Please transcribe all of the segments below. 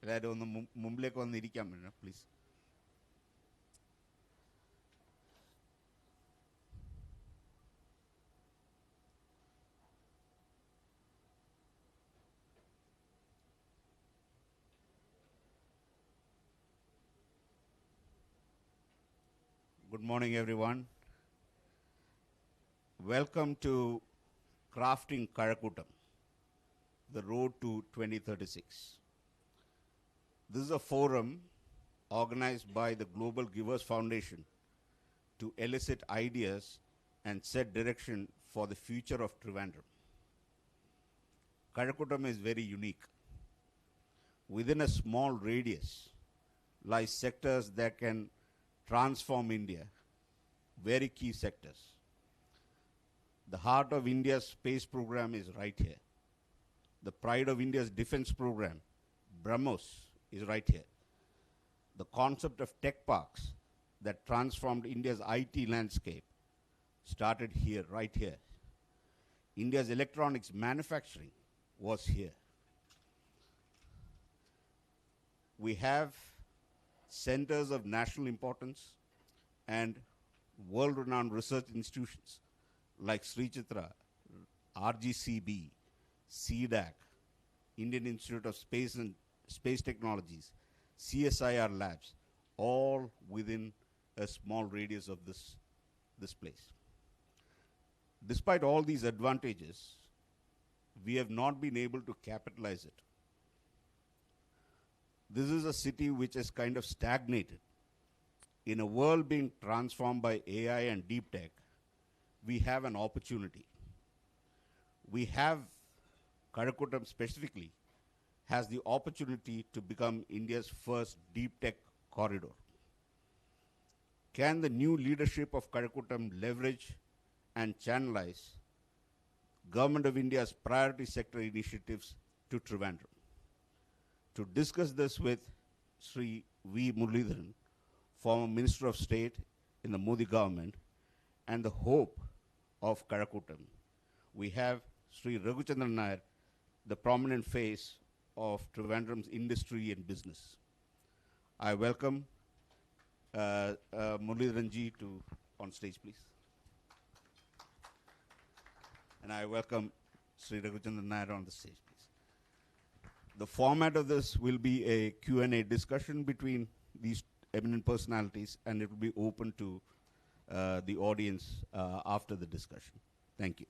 എല്ലാവരും ഒന്ന് മുമ്പിലേക്ക് വന്നിരിക്കാൻ പറ്റണം please. Good morning, everyone. Welcome to Crafting Karakutam, the road to 2036. This is a forum organized by the Global Givers Foundation to elicit ideas and set direction for the future of Trivandrum. Karakutam is very unique. Within a small radius lies sectors that can transform India, very key sectors. The heart of India's space program is right here. The pride of India's defense program, BrahMos, is right here. The concept of tech parks that transformed India's IT landscape started here, right here. India's electronics manufacturing was here. We have centers of national importance and world-renowned research institutions like Sri Chitra, RGCB, CDAC, Indian Institute of Space Technologies, CSIR labs, all within a small radius of this place. Despite all these advantages, we have not been able to capitalize it. This is a city which is kind of stagnated. In a world being transformed by AI and deep tech, we have an opportunity. We have, Karakutam specifically, has the opportunity to become India's first deep tech corridor. Can the new leadership of Karakutam leverage and channelize Government of India's priority sector initiatives to Trivandrum? To discuss this with Sri V. Muraleedharan, former Minister of State in the Modi government, and the hope of Karakutam, we have Sri Raghunathan Nair, the prominent face of Trivandrum's industry and business. I welcome Muraleedharan ji on stage, please. And I welcome Sri Raghunathan Nair on the stage, please. The format of this will be a Q&A discussion between these eminent personalities, and it will be open to the audience after the discussion. Thank you.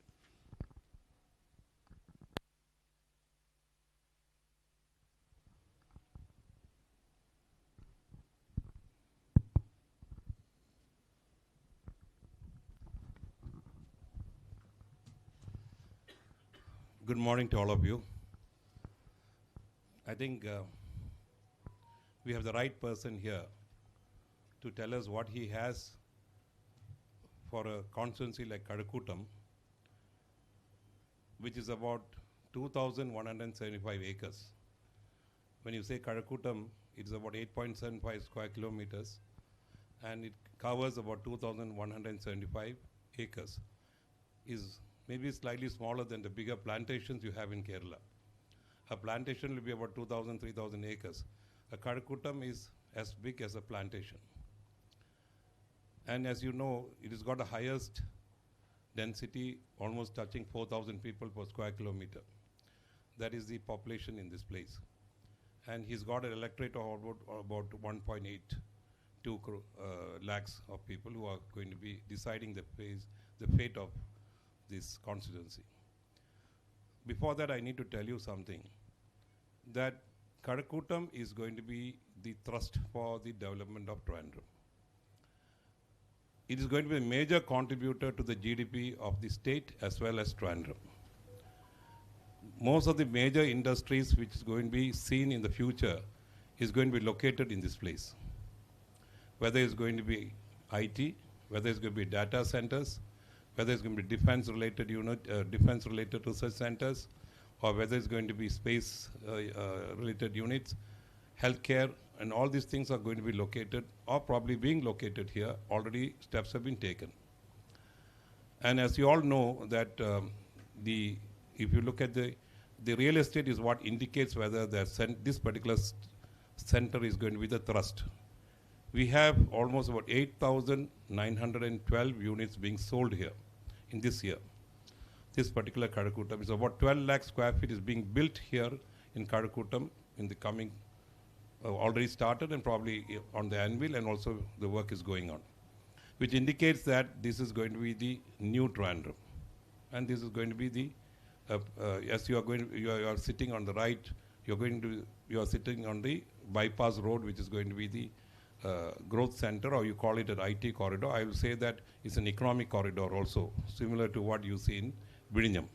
Good morning to all of you. I think we have the right person here to tell us what he has for a constituency like Karakutam, which is about 2,175 acres. When you say Karakutam, it's about 8.75 square kilometers, and it covers about 2,175 acres. Is maybe slightly smaller than the bigger plantations you have in Kerala. A plantation will be about 2,000, 3,000 acres. A Karakutam is as big as a plantation. And as you know, it has got the highest density, almost touching 4,000 people per square kilometer. That is the population in this place. And he's got an electorate of about 1.82 lakhs of people who are going to be deciding the fate of this constituency. Before that, I need to tell you something, that Karakutam is going to be the thrust for the development of Trivandrum. It is going to be a major contributor to the GDP of the state as well as Trivandrum. Most of the major industries which is going to be seen in the future is going to be located in this place. Whether it's going to be IT, whether it's going to be data centers, whether it's going to be defense-related defense-related research centers, or whether it's going to be space-related units, healthcare, and all these things are going to be located or probably being located here. Already steps have been taken. And as you all know that if you look at the real estate is what indicates whether this particular center is going to be the thrust. We have almost about 8,912 units being sold here in this year. This particular Kadakutam is about 12 lakh square feet is being built here in Kadakutam in the coming, already started and probably on the anvil, and also the work is going on, which indicates that this is going to be the new Trivandrum. And this is going to be the, as you are sitting on the right, you are sitting on the bypass road, which is going to be the growth center, or you call it an IT corridor. I will say that it's an economic corridor also, similar to what you see in Vidinyam.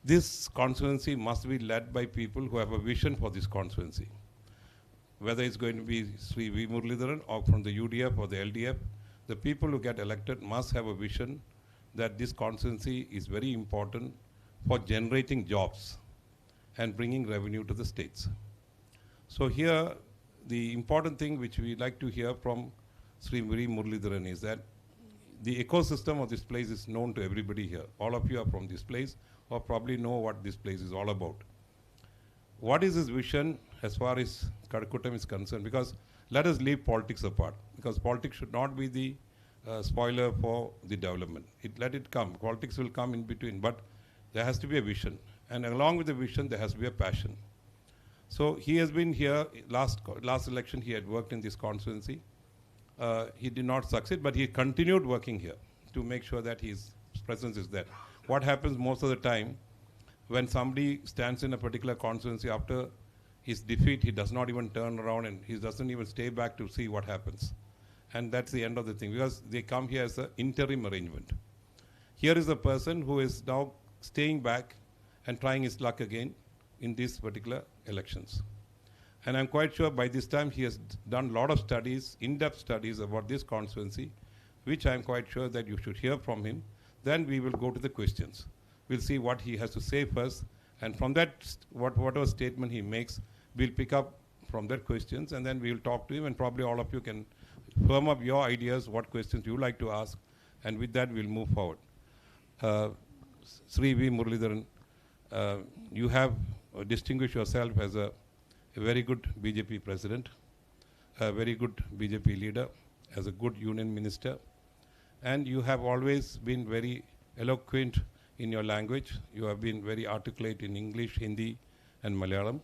This constituency must be led by people who have a vision for this constituency. Whether it's going to be Sri V. Muraleedharan or from the UDF or the LDF, the people who get elected must have a vision that this constituency is very important for generating jobs and bringing revenue to the states. So here, the important thing which we like to hear from Sri V. Muraleedharan is that the ecosystem of this place is known to everybody here. All of you are from this place or probably know what this place is all about. What is his vision as far as Kadakutam is concerned? Because let us leave politics apart, because politics should not be the spoiler for the development. Let it come. Politics will come in between, but there has to be a vision. And along with the vision, there has to be a passion. So he has been here, last election he had worked in this constituency. He did not succeed, but he continued working here to make sure that his presence is there. What happens most of the time, when somebody stands in a particular constituency, after his defeat, he does not even turn around and he doesn't even stay back to see what happens. And that's the end of the thing, because they come here as an interim arrangement. Here is a person who is now staying back and trying his luck again in these particular elections. And I'm quite sure by this time he has done a lot of studies, in-depth studies about this constituency, which I'm quite sure that you should hear from him. Then we will go to the questions. We'll see what he has to say first, and from that, whatever statement he makes, we'll pick up from that questions, and then we'll talk to him, and probably all of you can firm up your ideas, what questions you like to ask, and with that we'll move forward. Sri V. Muraleedharan, you have distinguished yourself as a very good BJP president, a very good BJP leader, as a good union minister, and you have always been very eloquent in your language. You have been very articulate in English, Hindi, and Malayalam,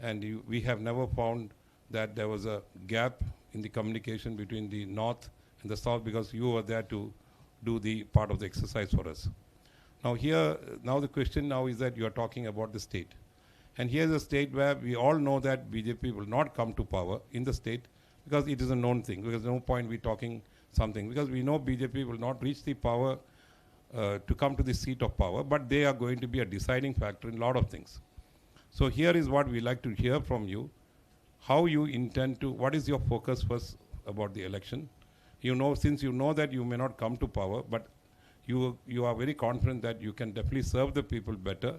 and we have never found that there was a gap in the communication between the north and the south, because you were there to do the part of the exercise for us. Now the question now is that you are talking about the state. And here is a state where we all know that BJP will not come to power in the state, because it is a known thing. There's no point we talking something, because we know BJP will not reach the power to come to the seat of power, but they are going to be a deciding factor in a lot of things. So here is what we like to hear from you. How you intend to, what is your focus first about the election? You know, since you know that you may not come to power, but you are very confident that you can definitely serve the people better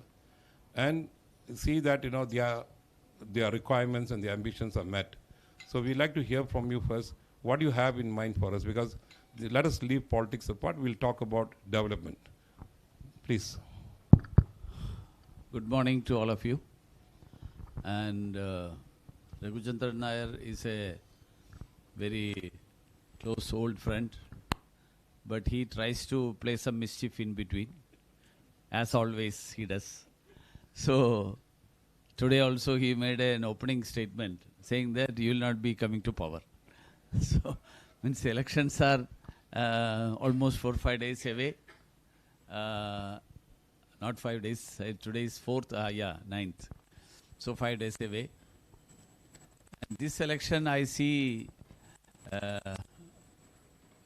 and see that, you know, their requirements and their ambitions are met. So we'd like to hear from you first what you have in mind for us, because let us leave politics apart. We'll talk about development. Please. Good morning to all of you. And Raghujandran Nair is a very close old friend, but he tries to play some mischief in between. As always, he does. So today also he made an opening statement saying that you will not be coming to power. So means elections are almost 4 or 5 days away. Not 5 days. Today is 4th. 9th. So 5 days away. And this election I see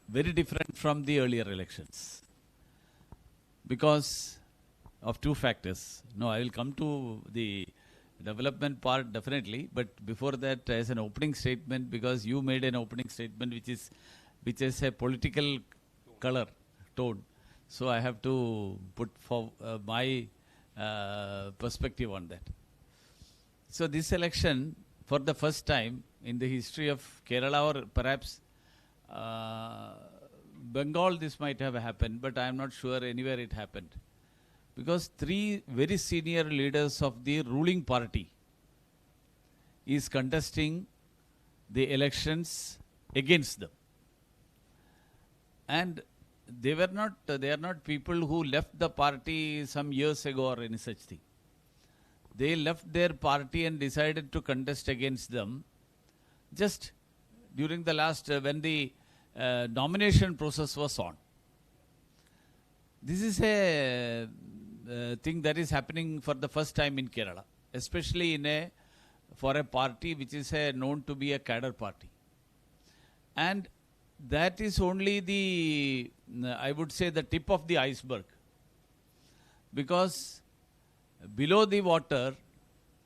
very different from the earlier elections, because of two factors. No, I will come to the development part definitely, but before that, as an opening statement, because you made an opening statement which is a political color, tone. So I have to put for my perspective on that. So this election, for the first time in the history of Kerala, or perhaps Bengal, this might have happened, but I am not sure anywhere it happened. Because three very senior leaders of the ruling party is contesting the elections against them. And they are not people who left the party some years ago or any such thing. They left their party and decided to contest against them just during the last, when the nomination process was on. This is a thing that is happening for the first time in Kerala, especially for a party which is known to be a cadre party. And that is only the, I would say, the tip of the iceberg. Because below the water,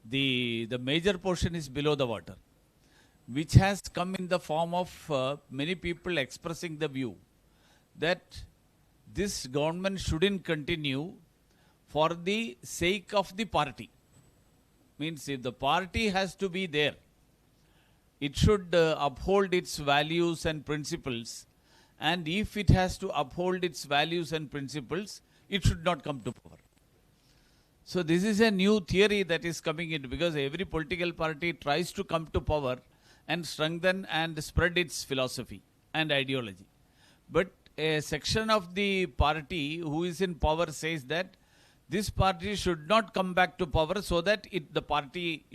the major portion is below the water, which has come in the form of many people expressing the view that this government shouldn't continue for the sake of the party. Means if the party has to be there, it should uphold its values and principles. And if it has to uphold its values and principles, it should not come to power. So this is a new theory that is coming in, because every political party tries to come to power and strengthen and spread its philosophy and ideology. But a section of the party who is in power says that this party should not come back to power, so that the party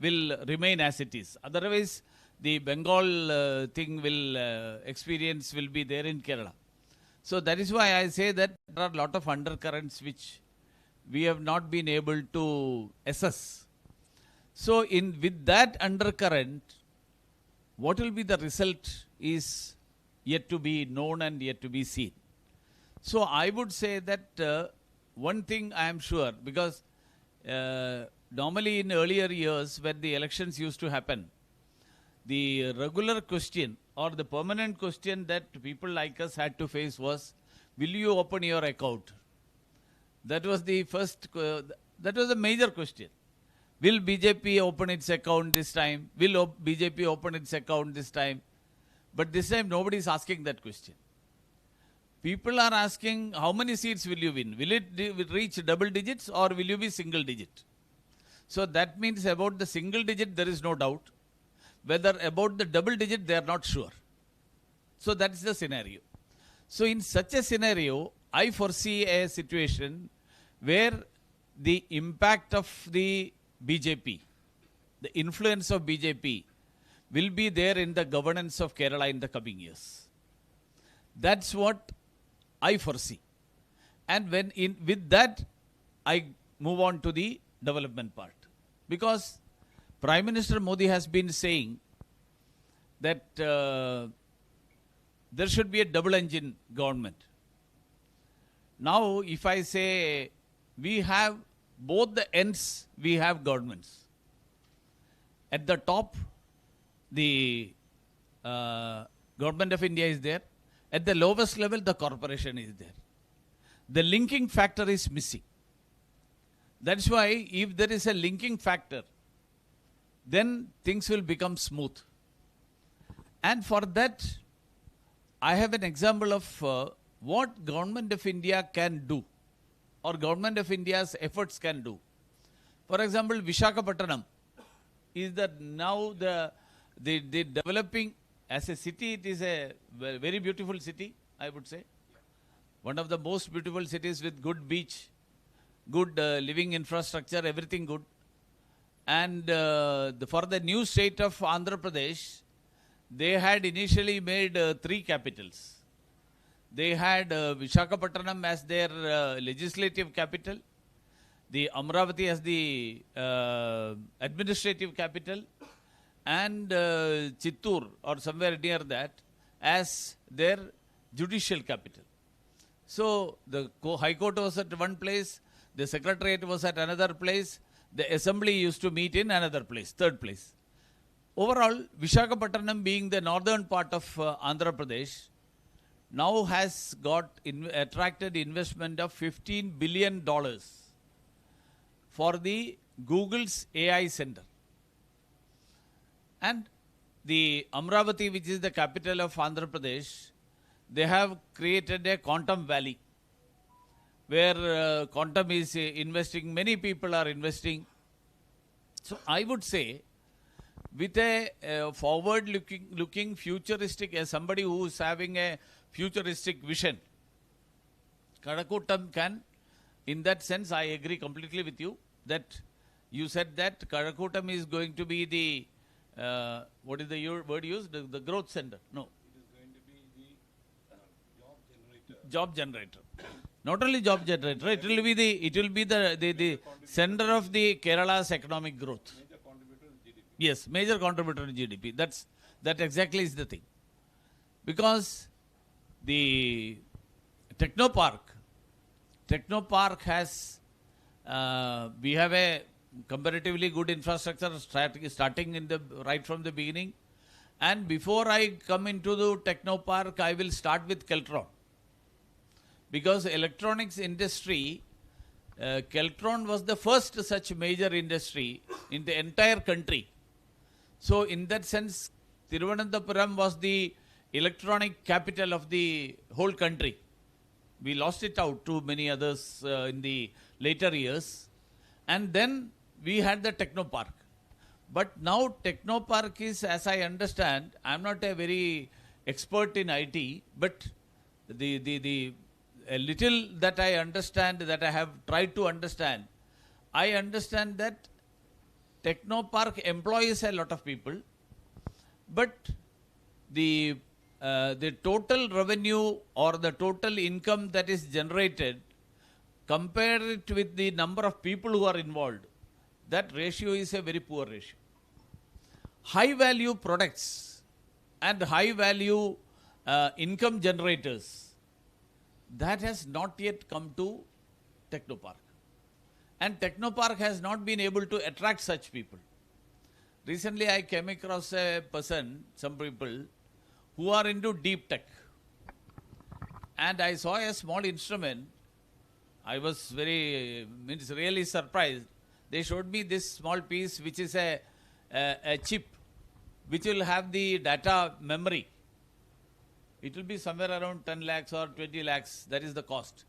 will remain as it is. Otherwise, the Bengal experience will be there in Kerala. So that is why I say that there are a lot of undercurrents which we have not been able to assess. So with that undercurrent, what will be the result is yet to be known and yet to be seen. So I would say that one thing I am sure, because normally in earlier years when the elections used to happen, the regular question or the permanent question that people like us had to face was, will you open your account? That was the first, that was a major question. Will BJP open its account this time? Will BJP open its account this time? But this time nobody is asking that question. People are asking, how many seats will you win? Will it reach double digits or will you be single digit? So that means about the single digit there is no doubt. Whether about the double digit they are not sure. So that is the scenario. So in such a scenario, I foresee a situation where the impact of the BJP, the influence of BJP will be there in the governance of Kerala in the coming years. That's what I foresee. And with that, I move on to the development part. Because Prime Minister Modi has been saying that there should be a double engine government. Now, if I say we have both the ends, we have governments. At the top, the government of India is there. At the lowest level, the corporation is there. The linking factor is missing. That's why if there is a linking factor, then things will become smooth. And for that, I have an example of what government of India can do, or government of India's efforts can do. For example, Visakhapatnam is now the developing as a city. It is a very beautiful city, I would say. One of the most beautiful cities with good beach, good living infrastructure, everything good. And for the new state of Andhra Pradesh, they had initially made 3 capitals. They had Visakhapatnam as their legislative capital, the Amravati as the administrative capital, and Chittoor or somewhere near that as their judicial capital. So the High Court was at one place, the Secretariat was at another place, the Assembly used to meet in another place, third place. Overall, Visakhapatnam being the northern part of Andhra Pradesh, now has attracted investment of $15 billion for the Google's AI center. And the Amravati, which is the capital of Andhra Pradesh, they have created a quantum valley where quantum is investing, many people are investing. So I would say with a forward-looking, futuristic, as somebody who is having a futuristic vision. Kadakuttam can, in that sense, I agree completely with you that you said that Kadakuttam is going to be the, what is the word used? The growth center. No. It is going to be the job generator. Job generator. Not only job generator, it will be the center of the Kerala's economic growth. Major contributor to GDP. Yes, major contributor to GDP. That exactly is the thing. Because the Technopark has, we have a comparatively good infrastructure starting right from the beginning. And before I come into the Technopark, I will start with Keltron. Because electronics industry, Keltron was the first such major industry in the entire country. So in that sense, Thiruvananthapuram was the electronic capital of the whole country. We lost it out to many others in the later years. And then we had the Technopark. But now Technopark is, as I understand, I'm not a very expert in IT, but a little that I understand, that I have tried to understand, I understand that Technopark employs a lot of people, but the total revenue or the total income that is generated, compare it with the number of people who are involved, that ratio is a very poor ratio. High value products and high value income generators, that has not yet come to Technopark. And Technopark has not been able to attract such people. Recently I came across a person, some people, who are into deep tech. And I saw a small instrument. I was really surprised. They showed me this small piece which is a chip which will have the data memory. It will be somewhere around 10 lakhs or 20 lakhs. That is the cost.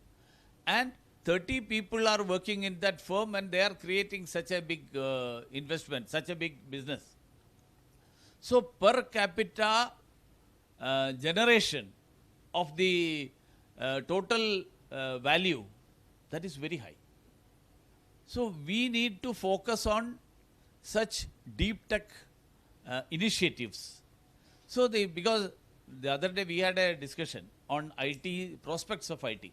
And 30 people are working in that firm and they are creating such a big investment, such a big business. So per capita generation of the total value, that is very high. So we need to focus on such deep tech initiatives. So because the other day we had a discussion on IT, prospects of IT.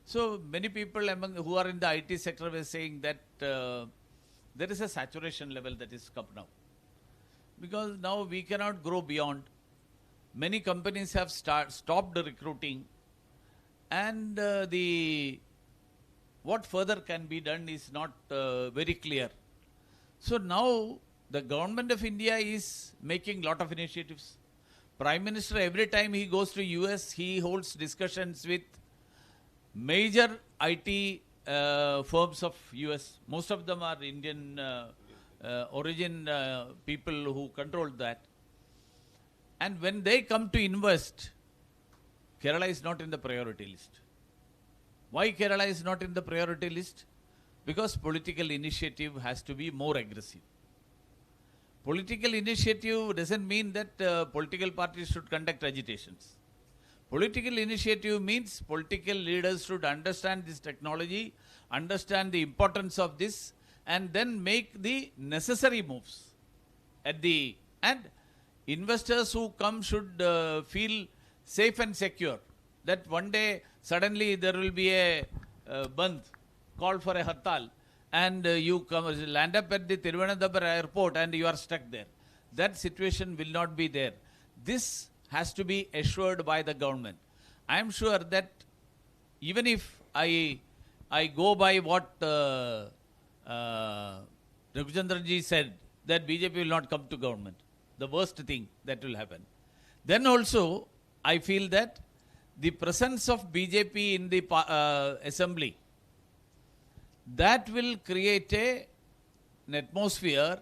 So many people who are in the IT sector were saying that there is a saturation level that is come now. Because now we cannot grow beyond. Many companies have stopped recruiting, and what further can be done is not very clear. So now the government of India is making lot of initiatives. Prime Minister, every time he goes to US, he holds discussions with major IT firms of US. Most of them are Indian origin people who control that. And when they come to invest, Kerala is not in the priority list. Why Kerala is not in the priority list? Because political initiative has to be more aggressive. Political initiative doesn't mean that political parties should conduct agitations. Political initiative means political leaders should understand this technology, understand the importance of this, and then make the necessary moves. And investors who come should feel safe and secure. That one day suddenly there will be a bandh, call for a hartal, and you land up at the Thiruvananthapuram airport and you are stuck there. That situation will not be there. This has to be assured by the government. I am sure that even if I go by what Raghujandranji said, that BJP will not come to government, the worst thing that will happen. Then also, I feel that the presence of BJP in the assembly, that will create an atmosphere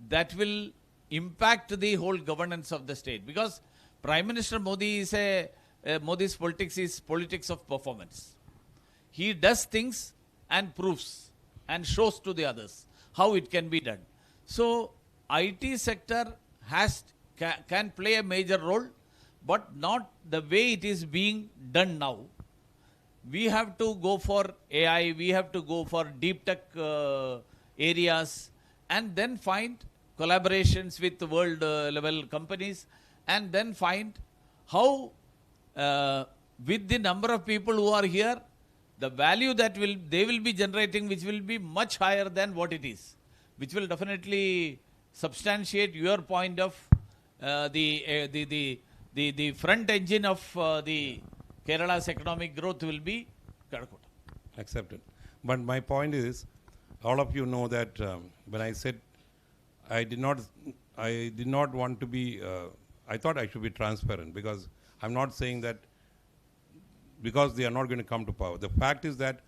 that will impact the whole governance of the state. Because Prime Minister Modi is Modi's politics is politics of performance. He does things and proves and shows to the others how it can be done. So IT sector can play a major role, but not the way it is being done now. We have to go for AI, we have to go for deep tech areas, and then find collaborations with world level companies, and then find how with the number of people who are here, the value that they will be generating, which will be much higher than what it is, which will definitely substantiate your point of the front engine of the Kerala's economic growth will be Karakotam. Accepted. But my point is, all of you know that when I said I did not want to be, I thought I should be transparent, because I'm not saying that because they are not going to come to power. The fact is that,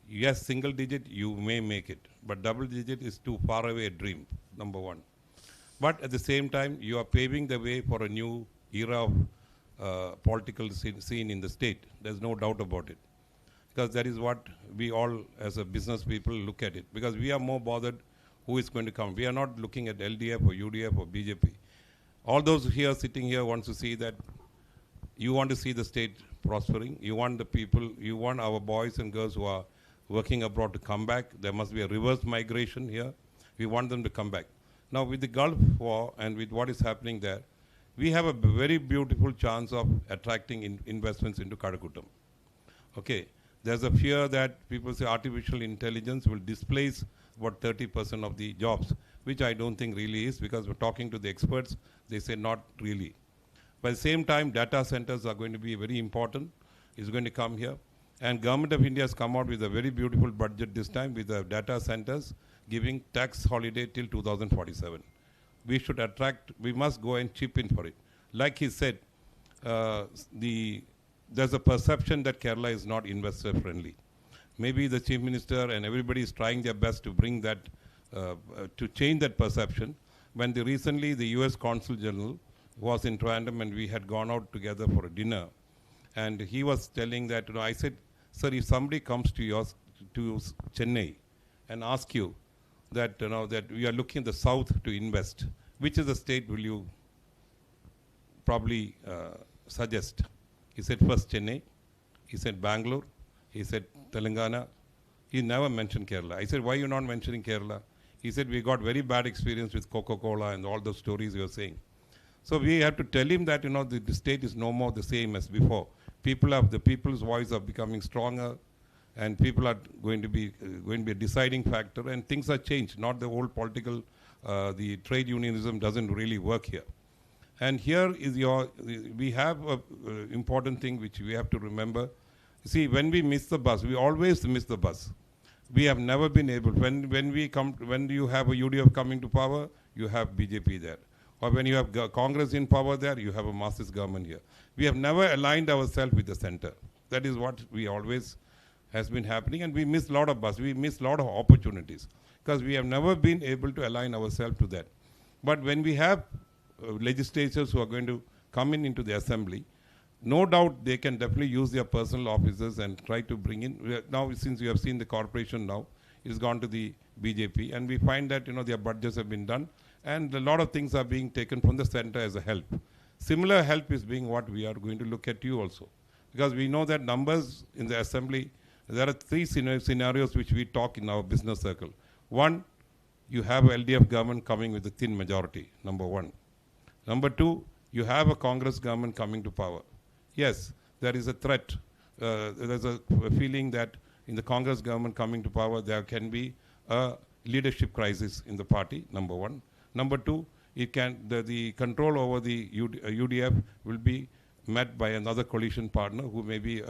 yes, single digit, you may make it, but double digit is too far away a dream, number one. But at the same time, you are paving the way for a new era of political scene in the state. There's no doubt about it. Because that is what we all, as a business people, look at it. Because we are more bothered who is going to come. We are not looking at LDF or UDF or BJP. All those here sitting here wants to see that you want to see the state prospering. You want the people, you want our boys and girls who are working abroad to come back. There must be a reverse migration here. We want them to come back. Now, with the Gulf War and with what is happening there, we have a very beautiful chance of attracting investments into Karakotam. Okay, there's a fear that people say artificial intelligence will displace about 30% of the jobs, which I don't think really is, because we're talking to the experts, they say not really. But at the same time, data centers are going to be very important. It's going to come here. And Government of India has come out with a very beautiful budget this time with the data centers giving tax holiday till 2047. We should attract, we must go and chip in for it. Like he said, there's a perception that Kerala is not investor friendly. Maybe the Chief Minister and everybody is trying their best to bring that, to change that perception. When recently the US Consul General was in Trivandrum and we had gone out together for a dinner, and he was telling that, I said, sir, if somebody comes to Chennai and ask you that, that we are looking at the south to invest, which is the state will you probably suggest? He said first Chennai, he said Bangalore, he said Telangana. He never mentioned Kerala. I said, why are you not mentioning Kerala? He said, we got very bad experience with Coca-Cola and all those stories you are saying. So we have to tell him that, the state is no more the same as before. The people's voice are becoming stronger, and people are going to be a deciding factor, and things are changed. Not the old political, the trade unionism doesn't really work here. And here is we have an important thing which we have to remember. See, when we miss the bus, we always miss the bus. We have never been able, when you have a UDF coming to power, you have BJP there. Or when you have Congress in power there, you have a Marxist government here. We have never aligned ourselves with the center. That is what we always has been happening, and we miss a lot of bus. We miss a lot of opportunities because we have never been able to align ourselves to that. But when we have legislators who are going to come into the assembly, no doubt they can definitely use their personal officers and try to bring in. Now, since you have seen the corporation now, it's gone to the BJP, and we find that their budgets have been done, and a lot of things are being taken from the center as a help. Similar help is being what we are going to look at you also, because we know that numbers in the assembly, there are three scenarios which we talk in our business circle. One, you have a LDF government coming with a thin majority, number one. Number two, you have a Congress government coming to power. Yes, there is a threat. There's a feeling that in the Congress government coming to power, there can be a leadership crisis in the party, number one. Number two, the control over the UDF will be met by another coalition partner who may be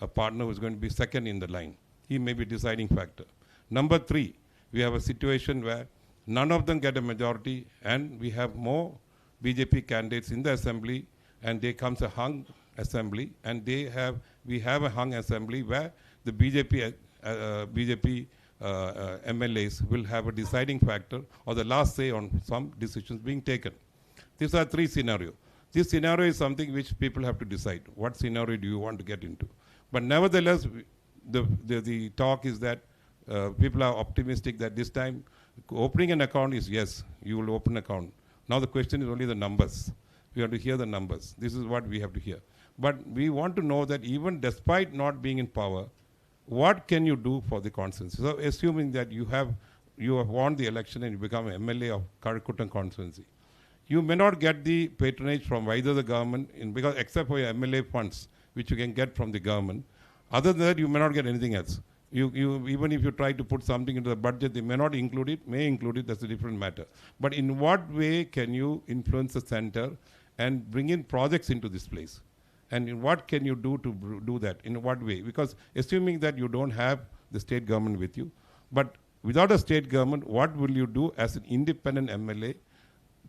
a partner who is going to be second in the line. He may be deciding factor. Number three, we have a situation where none of them get a majority, and we have more BJP candidates in the assembly, and there comes a hung assembly, and we have a hung assembly where the BJP MLAs will have a deciding factor or the last say on some decisions being taken. These are three scenarios. This scenario is something which people have to decide. What scenario do you want to get into? But nevertheless, the talk is that people are optimistic that this time opening an account is, yes, You will open account. Now the question is only the numbers. We have to hear the numbers. This is what we have to hear. But we want to know that even despite not being in power, what can you do for the constituency? So assuming that you have won the election and you become MLA of Karakuttam constituency, you may not get the patronage from either the government, because except for your MLA funds, which you can get from the government. Other than that, you may not get anything else. Even if you try to put something into the budget, they may not include it, may include it, that's a different matter. But in what way can you influence the center and bring in projects into this place? And in what can you do to do that? In what way? Because assuming that you don't have the state government with you, but without a state government, what will you do as an independent MLA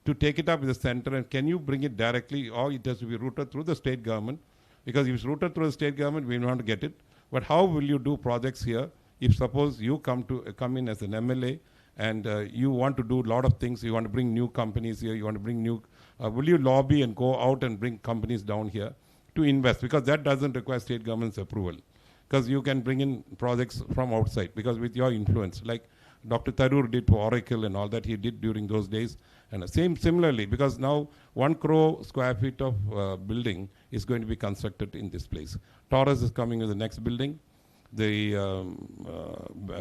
to take it up with the center, and can you bring it directly, or it has to be routed through the state government? Because if it's routed through the state government, we want to get it. But how will you do projects here if suppose you come in as an MLA and you want to do a lot of things, you want to bring new companies here, you want to bring new, will you lobby and go out and bring companies down here to invest? Because that doesn't require state government's approval. Because you can bring in projects from outside, because with your influence, like Dr. Tharoor did for Oracle and all that he did during those days. And similarly, because now 1 crore square feet of building is going to be constructed in this place. Taurus is coming with the next building. The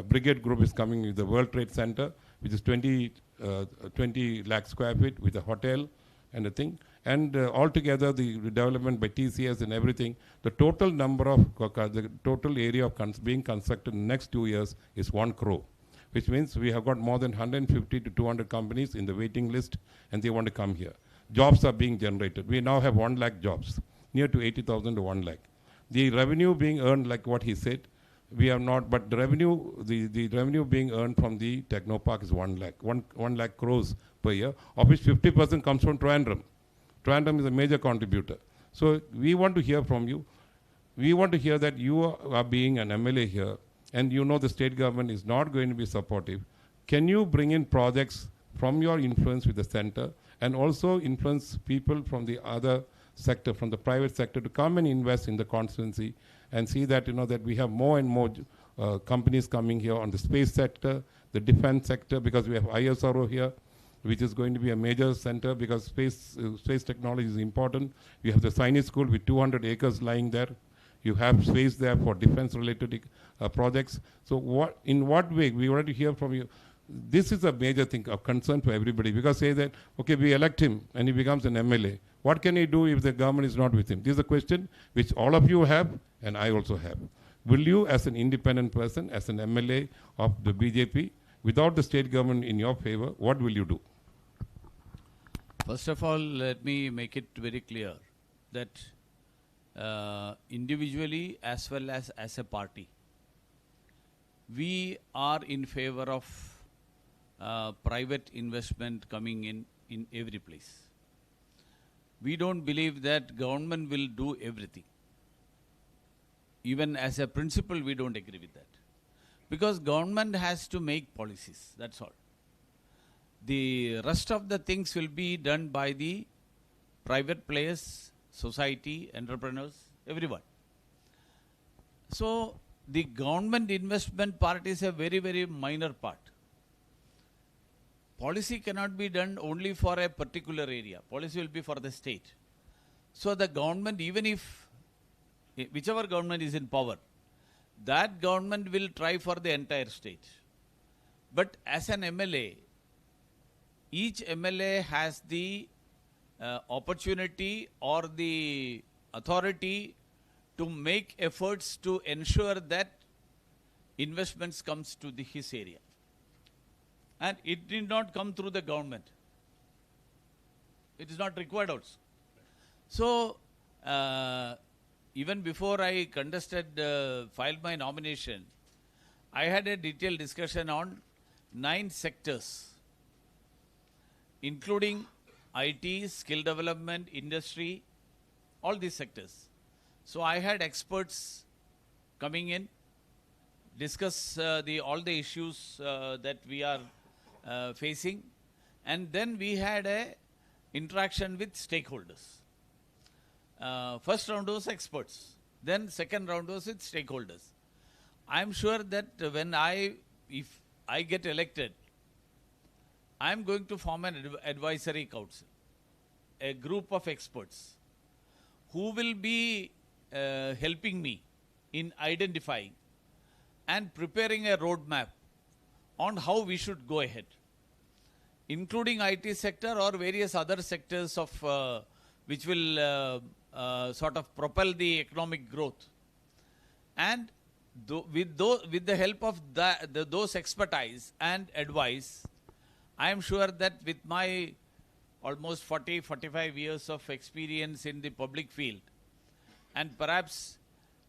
Brigade Group is coming with the World Trade Center, which is 20 lakh square feet with a hotel and a thing. And altogether, the development by TCS and everything, the total number of, the total area of being constructed in the next 2 years is 1 crore. Which means we have got more than 150 to 200 companies in the waiting list, and they want to come here. Jobs are being generated. We now have 1 lakh jobs, near to 80,000 to 1 lakh. The revenue being earned, like what he said, we have not, but the revenue being earned from the Technopark is 1 lakh, 1 lakh crores per year, of which 50% comes from Trivandrum. Trivandrum is a major contributor. So we want to hear from you. We want to hear that you are being an MLA here, and you know the state government is not going to be supportive. Can you bring in projects from your influence with the center, and also influence people from the other sector, from the private sector, to come and invest in the constituency, and see that, that we have more and more companies coming here on the space sector, the defense sector, because we have ISRO here, which is going to be a major center, because space technology is important. We have the Science School with 200 acres lying there. You have space there for defense-related projects. So in what way? We want to hear from you. This is a major thing of concern for everybody, because say that, okay, we elect him and he becomes an MLA. What can he do if the government is not with him? This is a question which all of you have and I also have. Will you, as an independent person, as an MLA of the BJP, without the state government in your favor, what will you do? First of all, let me make it very clear that individually as well as a party, we are in favor of private investment coming in every place. We don't believe that government will do everything. Even as a principle, we don't agree with that. Because government has to make policies, that's all. The rest of the things will be done by the private players, society, entrepreneurs, everyone. So the government investment part is a very, very minor part. Policy cannot be done only for a particular area. Policy will be for the state. So the government, even if, whichever government is in power, that government will try for the entire state. But as an MLA, each MLA has the opportunity or the authority to make efforts to ensure that investments comes to his area. And it did not come through the government. It is not required also. So, even before I filed my nomination, I had a detailed discussion on 9 sectors, including IT, skill development, industry, all these sectors. So I had experts coming in, discuss all the issues that we are facing, and then we had a interaction with stakeholders. First round was experts, then second round was with stakeholders. I am sure that if I get elected, I'm going to form an advisory council, a group of experts who will be helping me in identifying and preparing a roadmap on how we should go ahead, including IT sector or various other sectors of which will sort of propel the economic growth. And with the help of those expertise and advice, I am sure that with my almost 45 years of experience in the public field, and perhaps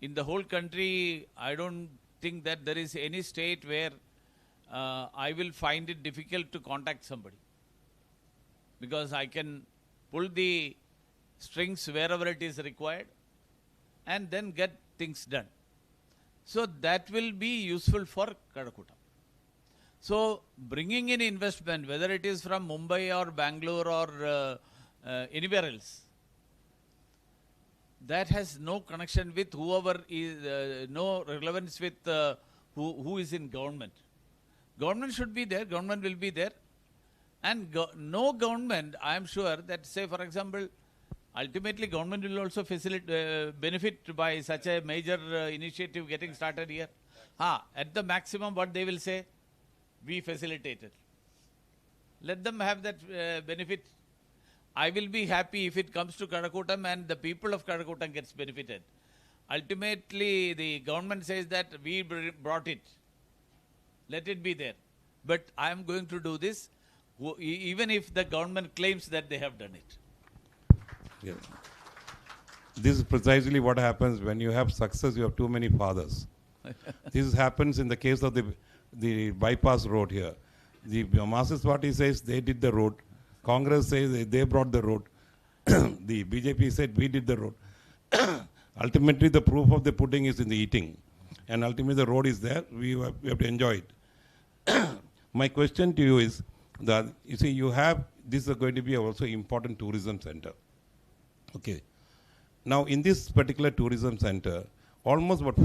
in the whole country, I don't think that there is any state where I will find it difficult to contact somebody, because I can pull the strings wherever it is required and then get things done. So that will be useful for Kadakutam. So bringing in investment, whether it is from Mumbai or Bangalore or anywhere else, that has no connection with whoever is, no relevance with who is in government. Government should be there, government will be there. And no government, I am sure that, say for example, ultimately government will also benefit by such a major initiative getting started here. At the maximum what they will say, we facilitated. Let them have that benefit. I will be happy if it comes to Kadakutam and the people of Kadakutam gets benefited. Ultimately, the government says that we brought it. Let it be there. But I am going to do this, even if the government claims that they have done it. Yeah. This is precisely what happens when you have success, you have too many fathers. This happens in the case of the bypass road here. The Marxist Party says they did the road. Congress says they brought the road. The BJP said we did the road. Ultimately, the proof of the pudding is in the eating. And ultimately, the road is there. We have to enjoy it. My question to you is that, you see, this is going to be also important tourism center. Okay. Now, in this particular tourism center, almost about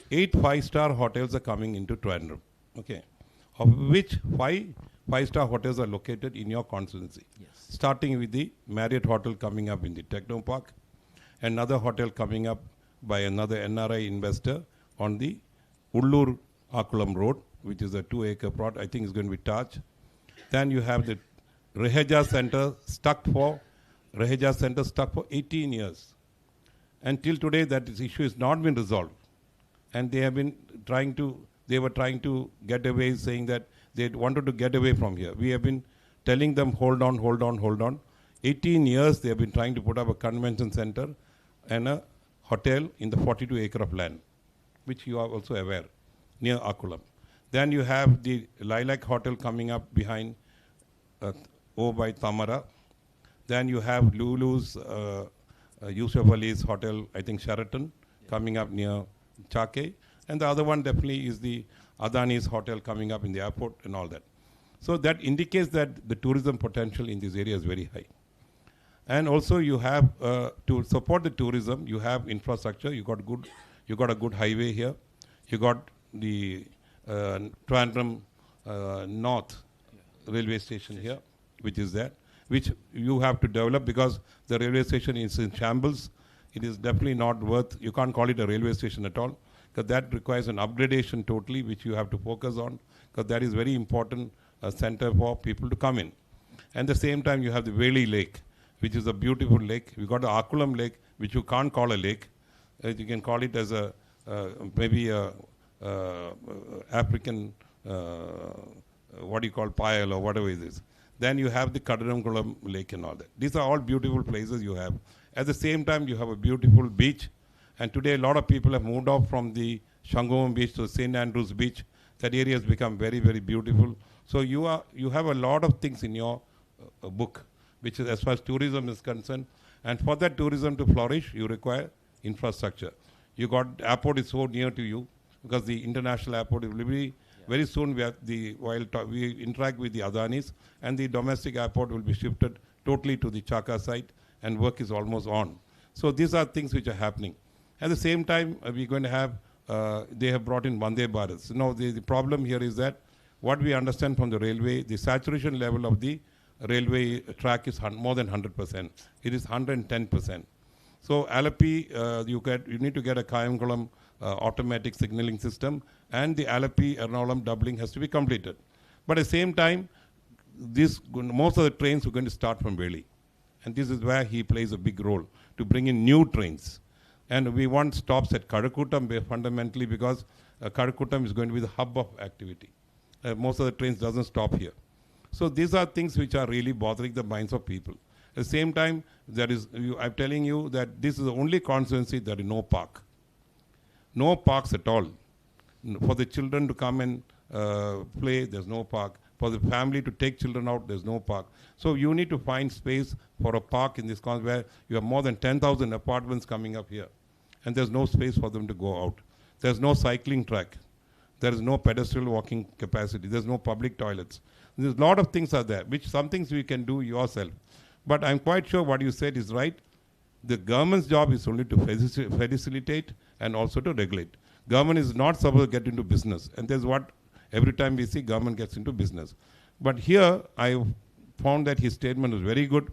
8 5-star hotels are coming into Trivandrum. Okay. Of which 5 5-star hotels are located in your constituency. Yes. Starting with the Marriott Hotel coming up in the Techno Park, another hotel coming up by another NRI investor on the Ullur Akulam Road, which is a 2-acre plot. I think it's going to be Taj. Then you have the Reheja Center stuck for 18 years. And till today, that issue has not been resolved. And they were trying to get away, saying that they wanted to get away from here. We have been telling them, hold on. 18 years they have been trying to put up a convention center and a hotel in the 42-acre of land, which you are also aware, near Akulam. Then you have the Lilac Hotel coming up behind by Tamara. Then you have Lulu's, Yusuf Ali's hotel, I think Sheraton, coming up near Chake. And the other one definitely is the Adani's hotel coming up in the airport and all that. So that indicates that the tourism potential in this area is very high. And also you have, to support the tourism, you have infrastructure. You got a good highway here. You got the Trivandrum North railway station here, which is there, which you have to develop because the railway station is in shambles. It is definitely not worth, you can't call it a railway station at all, because that requires an upgradation totally, which you have to focus on, because that is very important center for people to come in. And at the same time, you have the Veli Lake, which is a beautiful lake. We got the Akulam Lake, which you can't call a lake. You can call it as a maybe a African what do you call pile or whatever it is. Then you have the Kadaramkulam Lake and all that. These are all beautiful places you have. At the same time, you have a beautiful beach. And today, a lot of people have moved off from the Shangomam Beach to St. Andrews Beach. That area has become very, very beautiful. So you have a lot of things in your book, which is as far as tourism is concerned. And for that tourism to flourish, you require infrastructure. You got airport is so near to you because the international airport will be very soon. We interact with the Adanis, and the domestic airport will be shifted totally to the Chaka site, and work is almost on. So these are things which are happening. At the same time, we're going to have, they have brought in Vande Bharat. Now the problem here is that what we understand from the railway, the saturation level of the railway track is more than 100%. It is 110%. So Alleppey, you need to get a Kayankulam automatic signaling system, and the Alleppey Ernakulam doubling has to be completed. But at the same time, most of the trains are going to start from Veli. And this is where he plays a big role, to bring in new trains. And we want stops at Karakutam fundamentally, because Karakutam is going to be the hub of activity. Most of the trains doesn't stop here. So these are things which are really bothering the minds of people. At the same time, I'm telling you that this is the only constituency there is no park. No parks at all. For the children to come and play, there's no park. For the family to take children out, there's no park. So you need to find space for a park in this constituency where you have more than 10,000 apartments coming up here. And there's no space for them to go out. There's no cycling track. There is no pedestrian walking capacity. There's no public toilets. There's a lot of things are there, which some things we can do yourself. But I'm quite sure what you said is right. The government's job is only to facilitate and also to regulate. Government is not supposed to get into business. And that's what every time we see government gets into business. But here, I found that his statement was very good.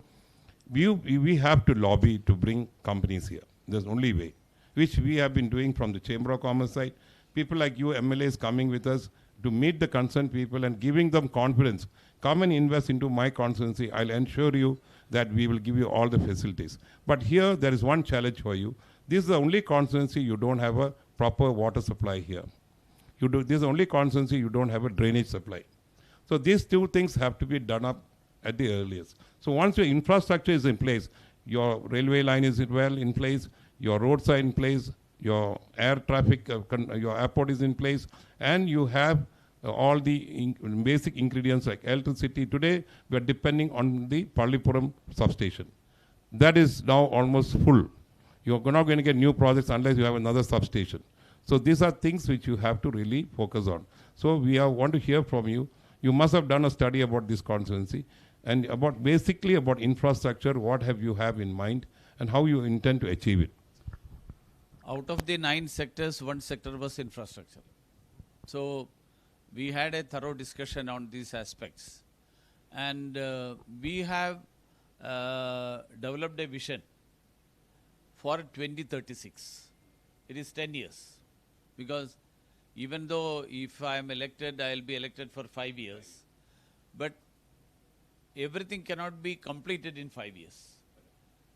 We have to lobby to bring companies here. There's only way, which we have been doing from the Chamber of Commerce side. People like you, MLAs, coming with us to meet the concerned people and giving them confidence. Come and invest into my constituency. I'll ensure you that we will give you all the facilities. But here, there is one challenge for you. This is the only constituency you don't have a proper water supply here. This is the only constituency you don't have a drainage supply. So these two things have to be done up at the earliest. So once your infrastructure is in place, your railway line is well in place, your roads are in place, your air traffic, your airport is in place, and you have all the basic ingredients like electricity. Today, we are depending on the Pallipuram substation. That is now almost full. You're not going to get new projects unless you have another substation. So these are things which you have to really focus on. So we want to hear from you. You must have done a study about this constituency and basically about infrastructure. What have you have in mind and how you intend to achieve it? Out of the 9 sectors, 1 sector was infrastructure. So we had a thorough discussion on these aspects. And we have developed a vision for 2036. It is 10 years. Because even though if I am elected, I will be elected for 5 years. But everything cannot be completed in 5 years.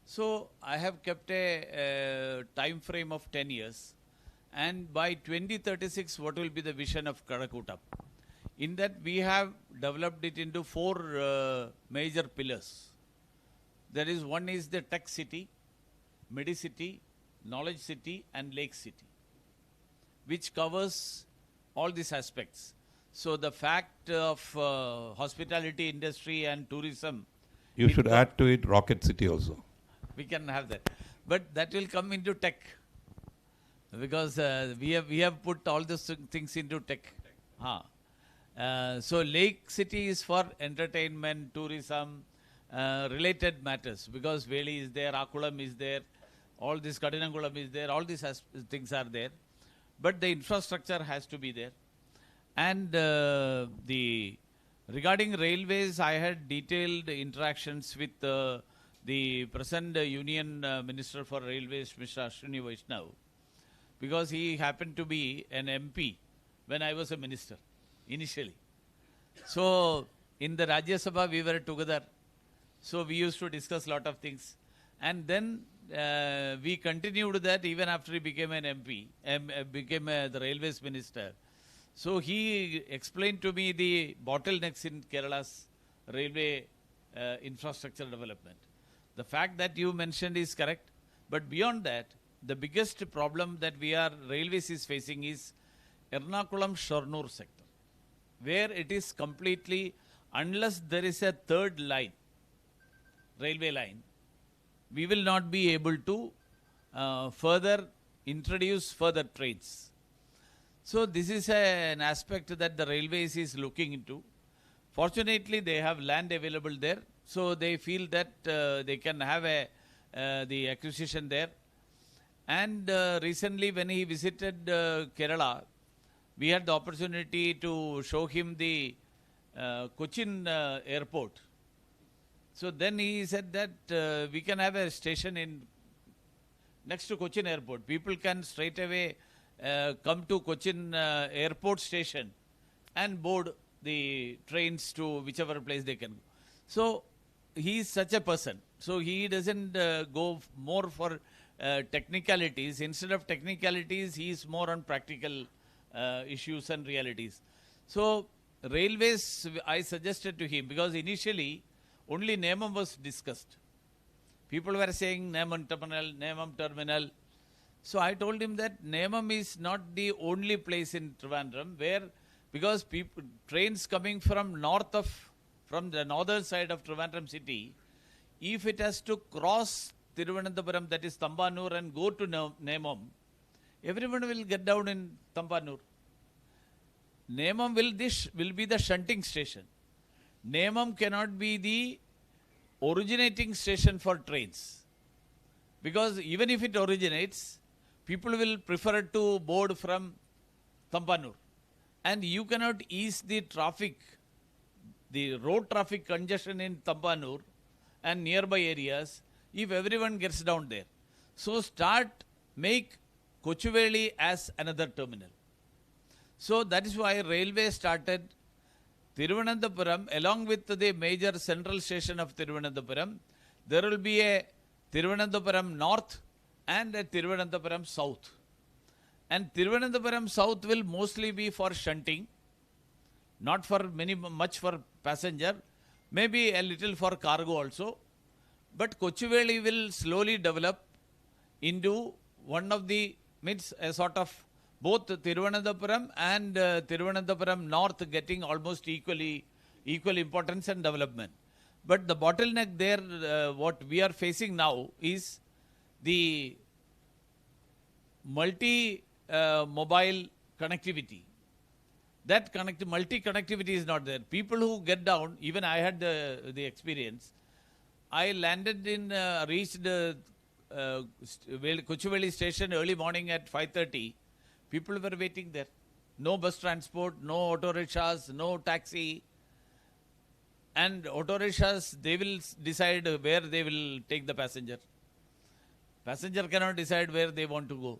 So I have kept a time frame of 10 years. And by 2036, what will be the vision of Karakutam? In that, we have developed it into 4 major pillars. There is one is the tech city, Medicity, knowledge city, and lake city, which covers all these aspects. So the fact of hospitality industry and tourism. You should add to it Rocket City also. We can have that. But that will come into tech. Because we have put all those things into tech. So Lake City is for entertainment, tourism, related matters. Because Veli is there, Akulam is there, all this Kadinangulam is there, all these things are there. But the infrastructure has to be there. And regarding railways, I had detailed interactions with the present Union Minister for Railways, Mr. Ashwini Vaishnav, because he happened to be an MP when I was a minister, initially. So, in the Rajya Sabha, we were together. So, we used to discuss a lot of things. And then, we continued that even after he became an MP, became the Railways Minister. So, he explained to me the bottlenecks in Kerala's railway infrastructure development. The fact that you mentioned is correct. But beyond that, the biggest problem that railways is facing is Ernakulam-Shornur sector, where it is completely, unless there is a third line, railway line, we will not be able to introduce further trains. So this is an aspect that the railways is looking into. Fortunately, they have land available there, so they feel that they can have the acquisition there. And recently, when he visited Kerala, we had the opportunity to show him the Cochin airport. So then he said that we can have a station in next to Cochin airport. People can straight away come to Cochin airport station and board the trains to whichever place they can go. So he is such a person. So he doesn't go more for technicalities. Instead of technicalities, he is more on practical issues and realities. So railways, I suggested to him, because initially only Nemam was discussed. People were saying Nemam terminal. So I told him that Nemam is not the only place in Trivandrum where, because trains coming from the northern side of Trivandrum city, if it has to cross Thiruvananthapuram, that is Tambanur, and go to Nemam, everyone will get down in Tambanur. Nemam will be the shunting station. Nemam cannot be the originating station for trains. Because even if it originates, people will prefer to board from Tambanur. And you cannot ease the traffic, the road traffic congestion in Tambanur and nearby areas if everyone gets down there. So make Kochuveli as another terminal. So that is why railway started Thiruvananthapuram along with the major central station of Thiruvananthapuram. There will be a Thiruvananthapuram North and a Thiruvananthapuram South. And Thiruvananthapuram South will mostly be for shunting, not for much for passenger, maybe a little for cargo also. But Kochuveli will slowly develop into one of the, means a sort of both Thiruvananthapuram and Thiruvananthapuram North getting almost equal importance and development. But the bottleneck there, what we are facing now is the mobile connectivity. That multi-connectivity is not there. People who get down, even I had the experience. I landed reached Kochuveli station early morning at 5:30. People were waiting there. No bus transport, no auto rickshaws, no taxi. And auto rickshaws, they will decide where they will take the passenger. Passenger cannot decide where they want to go.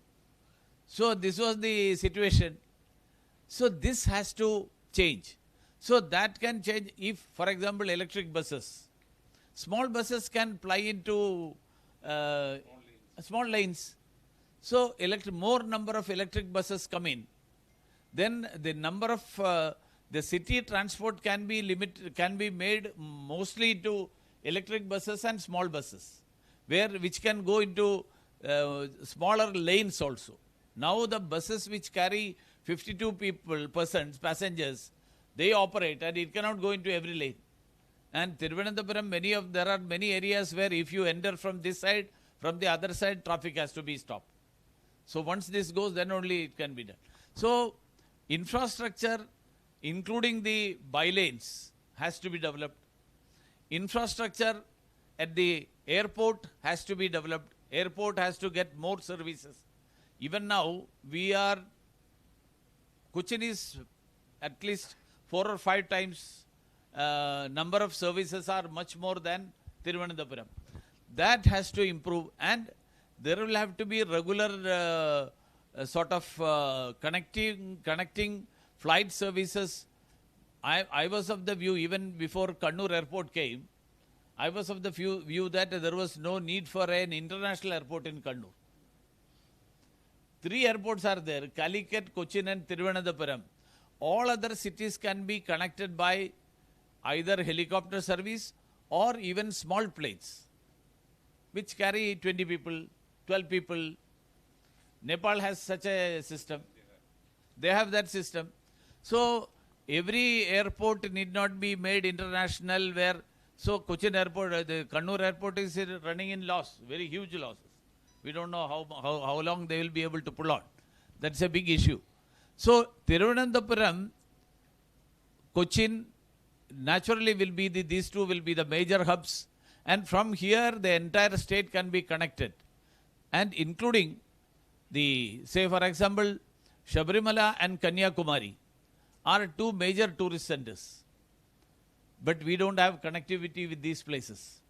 So this was the situation. So this has to change. So that can change if, for example, electric buses. Small buses can ply into small lanes. So more number of electric buses come in. Then the number of the city transport can be made mostly to electric buses and small buses, which can go into smaller lanes also. Now the buses which carry 52 passengers, they operate and it cannot go into every lane. And Thiruvananthapuram, there are many areas where if you enter from this side, from the other side, traffic has to be stopped. So once this goes, then only it can be done. So infrastructure, including the bylanes, has to be developed. Infrastructure at the airport has to be developed. Airport has to get more services. Even now, Cochin is at least 4 or 5 times number of services are much more than Thiruvananthapuram. That has to improve, and there will have to be regular sort of connecting flight services. I was of the view, even before Kannur airport came, I was of the view that there was no need for an international airport in Kannur. 3 airports are there, Calicut, Cochin and Thiruvananthapuram. All other cities can be connected by either helicopter service or even small planes, which carry 20 people, 12 people. Nepal has such a system. They have that system. So every airport need not be made international so Cochin airport, the Kannur airport is running in loss, very huge losses. We don't know how long they will be able to pull on. That's a big issue. So Thiruvananthapuram, Cochin, naturally these two will be the major hubs. And from here, the entire state can be connected. And including say for example, Sabrimala and Kanyakumari are two major tourist centers. But we don't have connectivity with these places.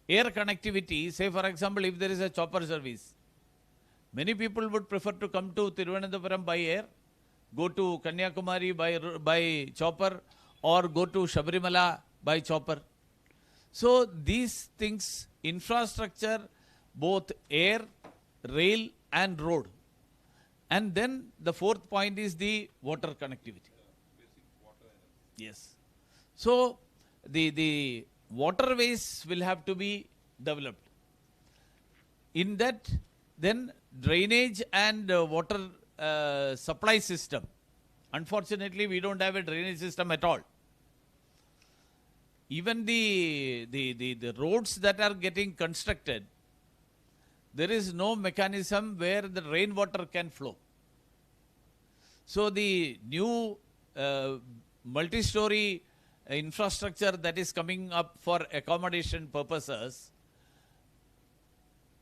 Air connectivity, say for example, if there is a chopper service, many people would prefer to come to Thiruvananthapuram by air, go to Kanyakumari by chopper, or go to Sabrimala by chopper. So these things, infrastructure, both air, rail and road. And then the fourth point is the water connectivity. Yes. So the waterways will have to be developed. In that, then drainage and water supply system. Unfortunately, we don't have a drainage system at all. Even the roads that are getting constructed, there is no mechanism where the rainwater can flow. So the new multi-story infrastructure that is coming up for accommodation purposes,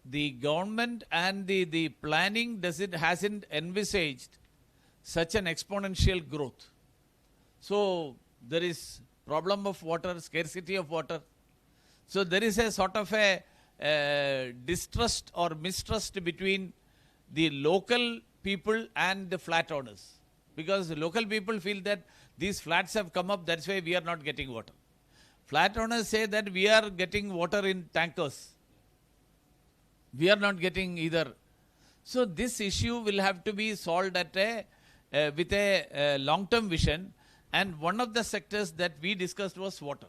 the government and the planning hasn't envisaged such an exponential growth. So there is problem of water, scarcity of water. So there is a sort of a distrust or mistrust between the local people and the flat owners. Because the local people feel that these flats have come up, that's why we are not getting water. Flat owners say that we are getting water in tankers. We are not getting either. So this issue will have to be solved at with a long-term vision. And one of the sectors that we discussed was water.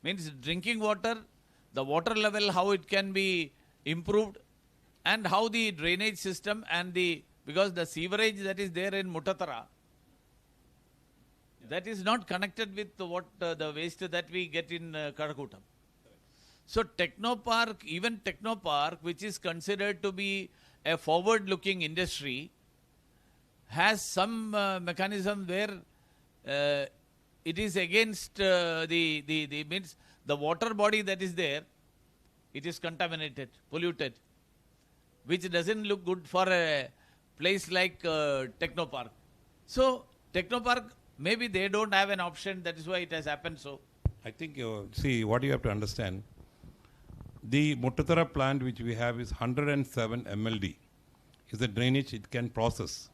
Means drinking water, the water level, how it can be improved, and how the drainage system and because the sewerage that is there in Muraleedharan, that is not connected with the waste that we get in Karakutam. So Technopark, even Technopark, which is considered to be a forward-looking industry, has some mechanism where it is against means the water body that is there, it is contaminated, polluted, which doesn't look good for a place like Technopark. So Technopark, maybe they don't have an option, that is why it has happened so. I think, see, what you have to understand, the Muraleedharan plant which we have is 107 MLD, is the drainage it can process.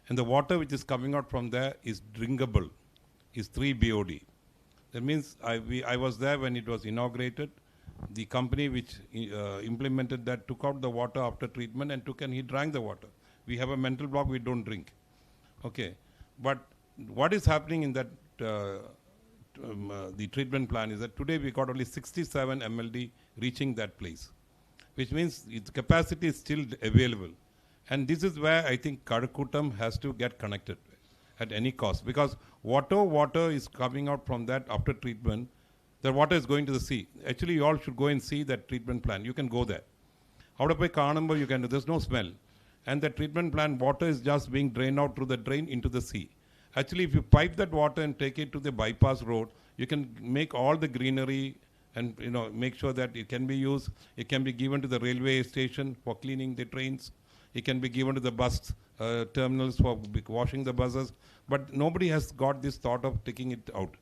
And the water which is coming out from there is drinkable, is 3 BOD. That means I was there when it was inaugurated. The company which implemented that took out the water after treatment and he drank the water. We have a mental block, we don't drink. Okay. But what is happening in that the treatment plan is that today we got only 67 MLD reaching that place, which means its capacity is still available. And this is where I think Karakutam has to get connected at any cost, because water is coming out from that after treatment. The water is going to the sea. Actually, you all should go and see that treatment plant. You can go there. Out of Kanamba, you can. There's no smell, and the treatment plant water is just being drained out through the drain into the sea. Actually, if you pipe that water and take it to the bypass road, you can make all the greenery and make sure that it can be used. It can be given to the railway station for cleaning the trains. It can be given to the bus terminals for washing the buses. But nobody has got this thought of taking it out.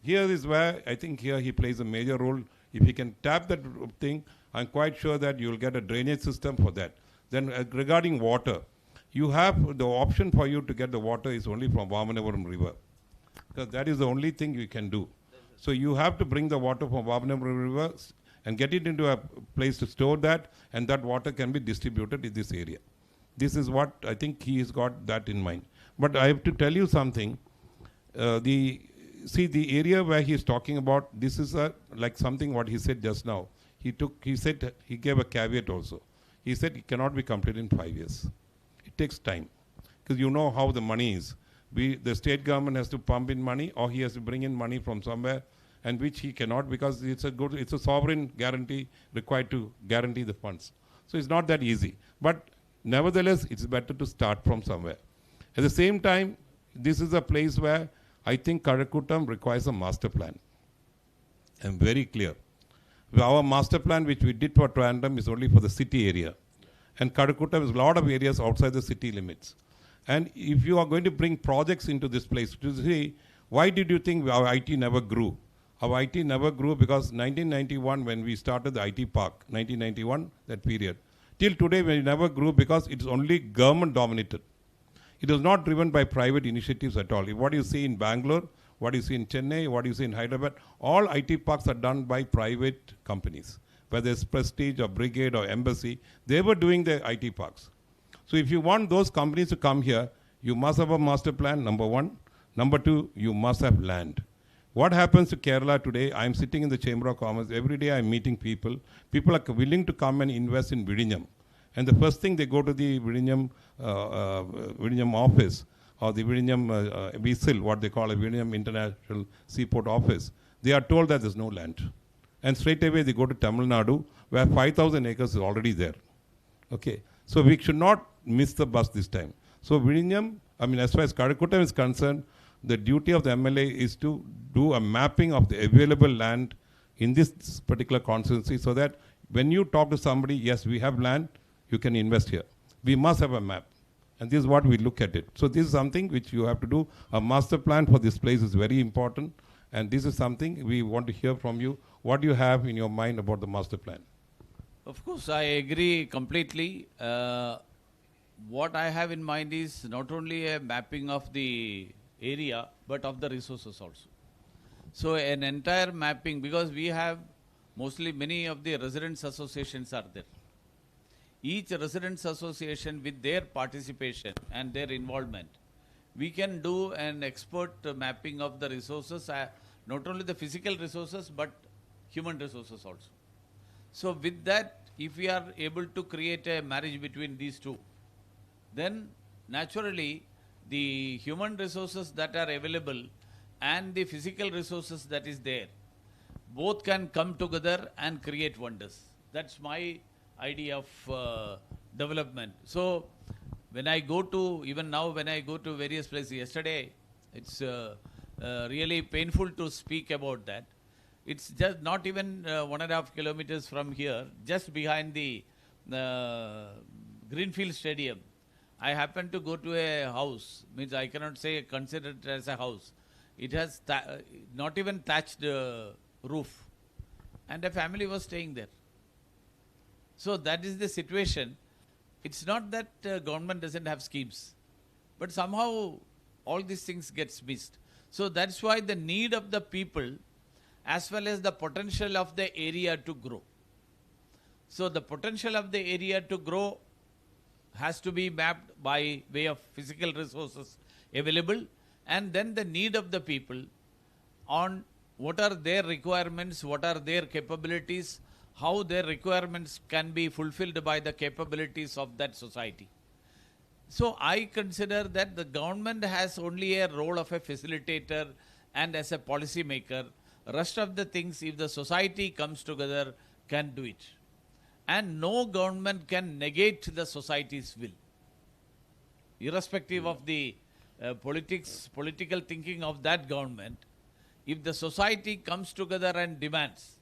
Here is where I think here he plays a major role. If he can tap that thing, I'm quite sure that you will get a drainage system for that. Then regarding water, you have the option for you to get the water is only from Vamanavaram River, because that is the only thing you can do. So you have to bring the water from Vamanavaram River and get it into a place to store that, and that water can be distributed in this area. This is what I think he has got that in mind. But I have to tell you something. The area where he is talking about, this is like something what he said just now. He gave a caveat also. He said it cannot be completed in 5 years. It takes time, because you know how the money is. The state government has to pump in money, or he has to bring in money from somewhere, and which he cannot, because it's a sovereign guarantee required to guarantee the funds. So it's not that easy. But nevertheless, it's better to start from somewhere. At the same time, this is a place where I think Karakutam requires a master plan. I'm very clear. Our master plan, which we did for Trivandrum, is only for the city area. And Karakutam is a lot of areas outside the city limits. And if you are going to bring projects into this place, to see, why did you think our IT never grew? Our IT never grew because 1991, when we started the IT park, 1991, that period, till today we never grew because it's only government dominated. It was not driven by private initiatives at all. What you see in Bangalore, what you see in Chennai, what you see in Hyderabad, all IT parks are done by private companies. Whether it's Prestige or Brigade or Embassy, they were doing the IT parks. So if you want those companies to come here, you must have a master plan, number one. Number two, you must have land. What happens to Kerala today? I'm sitting in the Chamber of Commerce. Every day I'm meeting people. People are willing to come and invest in Vizhinjam. And the first thing they go to the Vizhinjam office or the Vizhinjam VSIL, what they call a Vizhinjam International Seaport Office. They are told that there's no land. And straight away they go to Tamil Nadu where 5,000 acres is already there. Okay. So we should not miss the bus this time. So Vizhinjam, as far as Karakutam is concerned, the duty of the MLA is to do a mapping of the available land in this particular constituency so that when you talk to somebody, yes, we have land, you can invest here. We must have a map. And this is what we look at it. So this is something which you have to do. A master plan for this place is very important. And this is something we want to hear from you. What do you have in your mind about the master plan? Of course, I agree completely. What I have in mind is not only a mapping of the area, but of the resources also. So an entire mapping, because we have mostly many of the residents associations are there. Each residents association with their participation and their involvement, we can do an expert mapping of the resources, not only the physical resources, but human resources also. So with that, if we are able to create a marriage between these two, then naturally the human resources that are available and the physical resources that is there, both can come together and create wonders. That's my idea of development. So when I go to, even now when I go to various places, yesterday, it's really painful to speak about that. It's just not even 1.5 kilometers from here, just behind the Greenfield Stadium. I happened to go to a house, means I cannot say consider it as a house. It has not even thatched roof. And a family was staying there. So that is the situation. It's not that government doesn't have schemes, but somehow all these things gets missed. So that's why the need of the people as well as the potential of the area to grow. So the potential of the area to grow has to be mapped by way of physical resources available, and then the need of the people on what are their requirements, what are their capabilities, how their requirements can be fulfilled by the capabilities of that society. So I consider that the government has only a role of a facilitator and as a policy maker. Rest of the things, if the society comes together, can do it. And no government can negate the society's will. Irrespective of the political thinking of that government, if the society comes together and demands,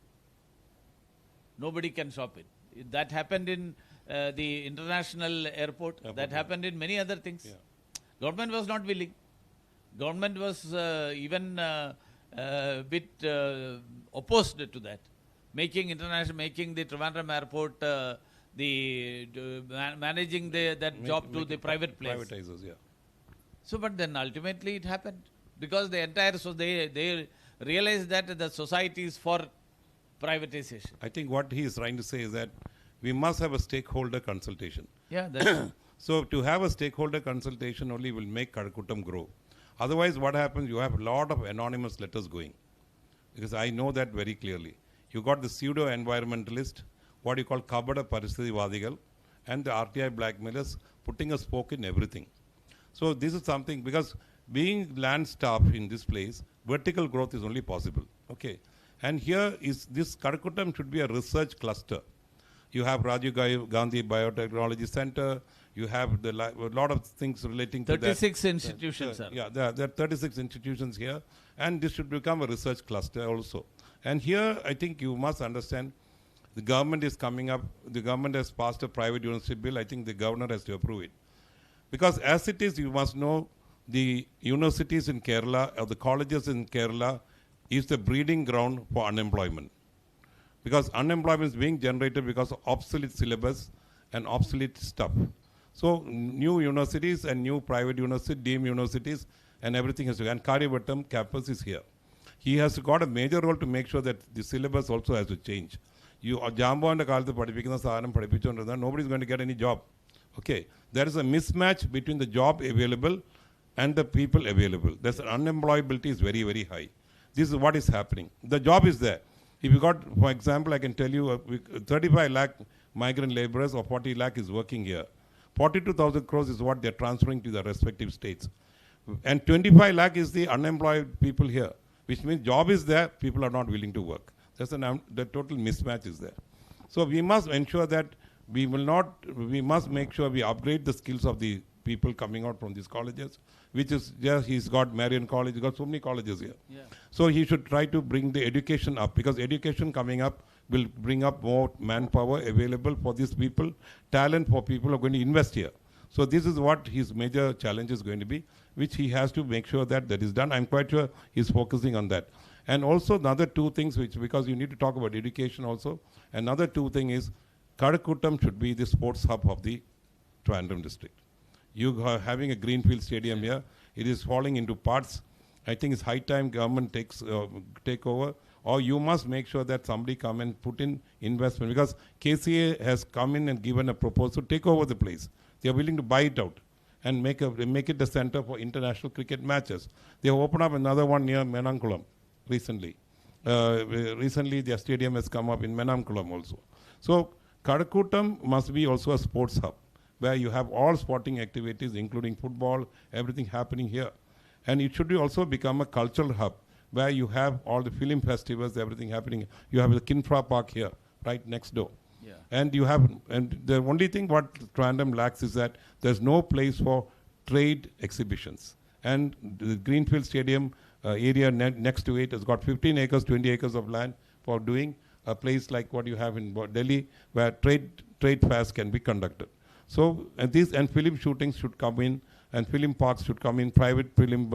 nobody can stop it. That happened in the international airport. That happened in many other things. Yeah. Government was not willing. Government was even a bit opposed to that. Making the Trivandrum airport, managing that job to the private place. Privatizers, yeah. So, but then ultimately it happened because the entire, so they realized that the society is for privatization. I think what he is trying to say is that we must have a stakeholder consultation. Yeah, that's so to have a stakeholder consultation only will make Karakutam grow. Otherwise, what happens, you have a lot of anonymous letters going. Because I know that very clearly. You got the pseudo-environmentalist, what you call Kabada Paristhithivaadigal, and the RTI blackmailers putting a spoke in everything. So this is something, because being land staff in this place, vertical growth is only possible. Okay. And here is this Karakutam should be a research cluster. You have Rajiv Gandhi Biotechnology Center. You have a lot of things relating to that. 36 institutions, sir. Yeah, there are 36 institutions here. And this should become a research cluster also. And here, I think you must understand, the government is coming up. The government has passed a private university bill. I think the governor has to approve it. Because as it is, you must know the universities in Kerala or the colleges in Kerala is the breeding ground for unemployment. Because unemployment is being generated because of obsolete syllabus and obsolete stuff. So new universities and new private universities, deemed universities, and everything has to. And Karyavattam campus is here. He has got a major role to make sure that the syllabus also has to change. You Jambo and the nobody is going to get any job. Okay, there is a mismatch between the job available and the people available. There's unemployability is very, very high. This is what is happening. The job is there. If you got, for example, I can tell you 35 lakh migrant laborers or 40 lakh is working here. 42,000 crores is what they're transferring to the respective states. And 25 lakh is the unemployed people here, which means job is there, people are not willing to work. The total mismatch is there. So we must ensure that we must make sure we upgrade the skills of the people coming out from these colleges, which is just, he's got Marion College, he's got so many colleges here. Yeah. So he should try to bring the education up, because education coming up will bring up more manpower available for these people, talent for people who are going to invest here. So this is what his major challenge is going to be, which he has to make sure that is done. I'm quite sure he's focusing on that. And also the other two things, which, because you need to talk about education also, another two thing is, Kadakuttam should be the sports hub of the Trivandrum district. You are having a greenfield stadium here. It is falling into parts. I think it's high time government take over, or you must make sure that somebody come and put in investment, because KCA has come in and given a proposal to take over the place. They are willing to buy it out and make it the center for international cricket matches. They have opened up another one near Menankulam recently. Recently their stadium has come up in Menankulam also. So Kadakuttam must be also a sports hub, where you have all sporting activities, including football, everything happening here. And it should also become a cultural hub, where you have all the film festivals, everything happening. You have the Kinfra Park here, right next door. Yeah. And the only thing what Trivandrum lacks is that there's no place for trade exhibitions. And the Greenfield Stadium area next to it has got 15 acres, 20 acres of land for doing a place like what you have in Delhi, where trade fairs can be conducted. So and film shootings should come in, and film parks should come in, private film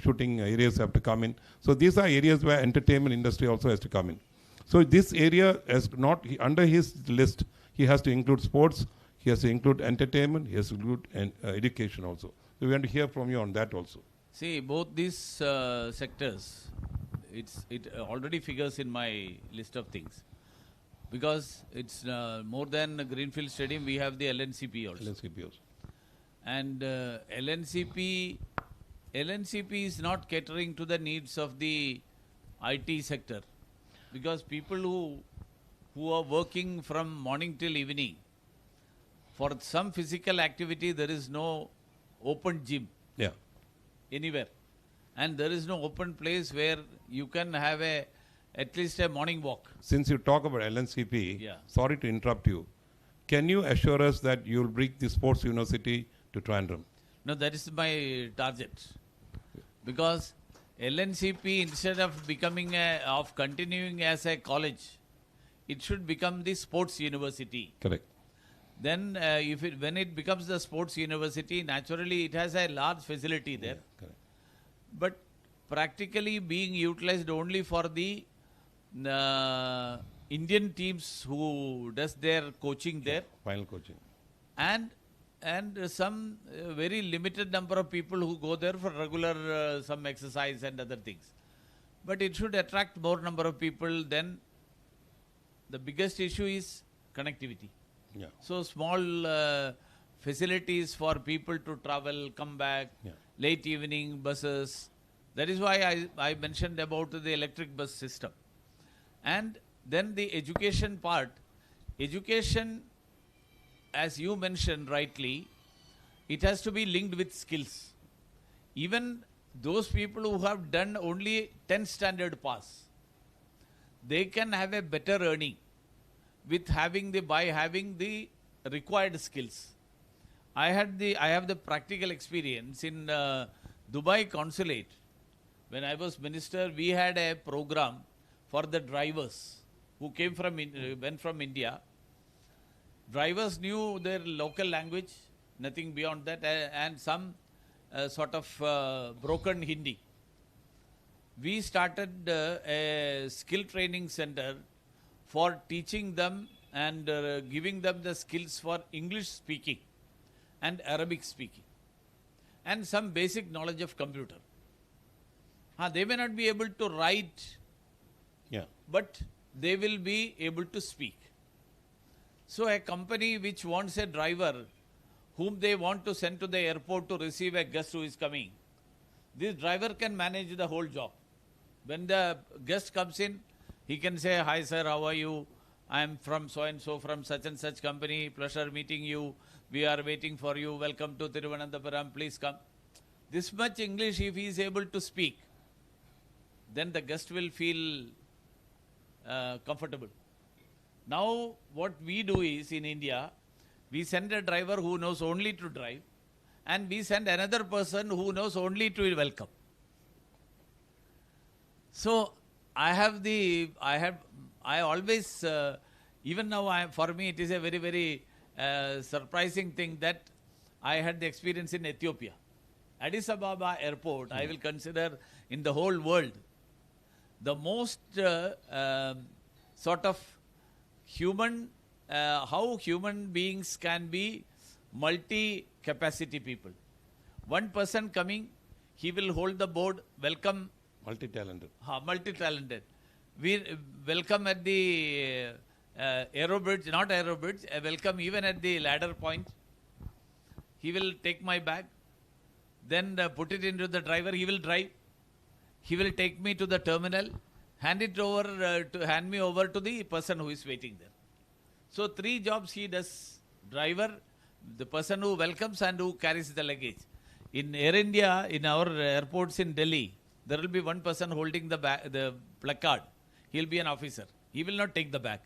shooting areas have to come in. So these are areas where entertainment industry also has to come in. So this area is not, under his list, he has to include sports, he has to include entertainment, he has to include education also. So we want to hear from you on that also. See, both these sectors, it already figures in my list of things. Because it's more than a Greenfield Stadium, we have the LNCP also. LNCP also. And LNCP is not catering to the needs of the IT sector. Because people who are working from morning till evening, for some physical activity, there is no open gym anywhere. And there is no open place where you can have at least a morning walk. Since you talk about LNCP, sorry to interrupt you, can you assure us that you will bring the sports university to Trivandrum? No, that is my target. Because LNCP, instead of continuing as a college, it should become the sports university. Correct. Then when it becomes the sports university, naturally it has a large facility there. Yeah, correct. But practically being utilized only for the Indian teams who does their coaching there. Final coaching. And some very limited number of people who go there for regular some exercise and other things. But it should attract more number of people. Then the biggest issue is connectivity. Yeah. So small facilities for people to travel, come back, late evening buses. That is why I mentioned about the electric bus system. And then the education part. Education, as you mentioned rightly, it has to be linked with skills. Even those people who have done only 10th standard pass, they can have a better earning by having the required skills. I have the practical experience in Dubai consulate. When I was minister, we had a program for the drivers who came went from India. Drivers knew their local language, nothing beyond that, and some sort of broken Hindi. We started a skill training center for teaching them and giving them the skills for English speaking and Arabic speaking and some basic knowledge of computer. They may not be able to write, but they will be able to speak. So a company which wants a driver whom they want to send to the airport to receive a guest who is coming, this driver can manage the whole job. When the guest comes in, he can say, "Hi sir, how are you? I am from so and so, from such and such company. Pleasure meeting you. We are waiting for you. Welcome to Thiruvananthapuram. Please come." This much English, if he is able to speak, then the guest will feel comfortable. Now, what we do is, in India, we send a driver who knows only to drive, and we send another person who knows only to welcome. So, I always, even now, for me, it is a very, very surprising thing that I had the experience in Ethiopia. Addis Ababa airport, I will consider in the whole world, the most sort of human, how human beings can be multi-capacity people. One person coming, he will hold the board, welcome. Multi-talented. Multi-talented. We welcome at the aerobridge, not aerobridge, welcome even at the ladder point. He will take my bag, then put it into the driver, he will drive. He will take me to the terminal, hand me over to the person who is waiting there. So 3 jobs he does: driver, the person who welcomes, and who carries the luggage. In Air India, in our airports in Delhi, there will be one person holding the placard. He will be an officer. He will not take the bag.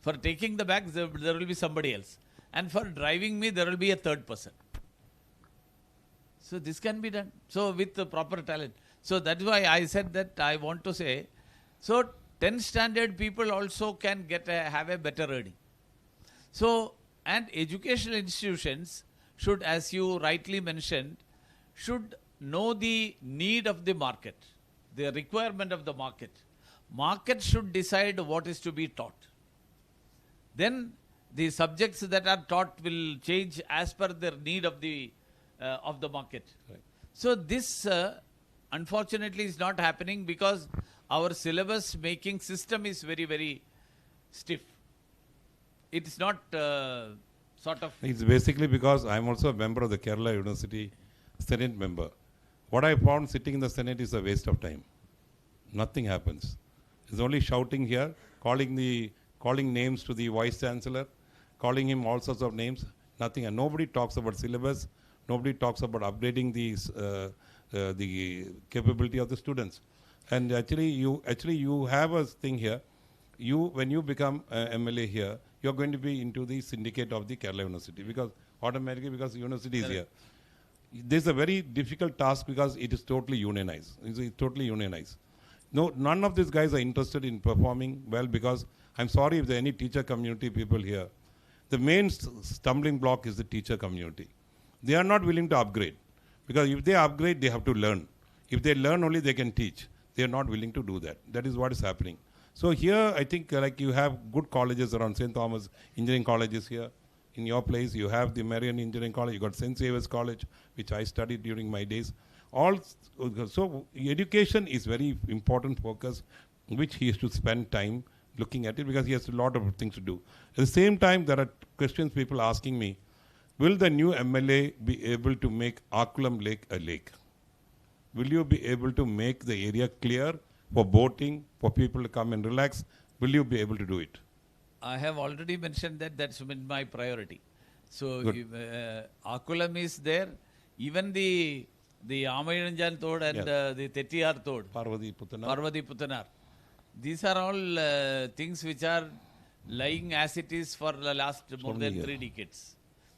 For taking the bag, there will be somebody else. And for driving me, there will be a third person. So this can be done. So with the proper talent. So that's why I said that I want to say, so 10th standard people also can have a better earning. So, and educational institutions should, as you rightly mentioned, should know the need of the market, the requirement of the market. Market should decide what is to be taught. Then the subjects that are taught will change as per the need of the market. Right. So this unfortunately is not happening because our syllabus making system is very, very stiff. It's not sort of... It's basically because I'm also a member of the Kerala University Senate member. What I found sitting in the Senate is a waste of time. Nothing happens. It's only shouting here, calling names to the Vice Chancellor, calling him all sorts of names, nothing. And nobody talks about syllabus. Nobody talks about upgrading the capability of the students. And actually you have a thing here. When you become MLA here, you're going to be into the syndicate of the Kerala University because the university is here. This is a very difficult task because it is totally unionized. It's totally unionized. No, none of these guys are interested in performing well because I'm sorry if there are any teacher community people here. The main stumbling block is the teacher community. They are not willing to upgrade because if they upgrade, they have to learn. If they learn only, they can teach. They are not willing to do that. That is what is happening. So here, I think like you have good colleges around St. Thomas Engineering Colleges here. In your place, you have the Marian Engineering College. You got St. Xavier's College, which I studied during my days. So education is very important focus, which he has to spend time looking at it because he has a lot of things to do. At the same time, there are questions people asking me, will the new MLA be able to make Akulam Lake a lake? Will you be able to make the area clear for boating, for people to come and relax? Will you be able to do it? I have already mentioned that that's been my priority. So Akulam is there. Even the Amayanjan Tod and the Tettiyar Tod, Parvati Putanar. These are all things which are lying as it is for the last more than 3 decades.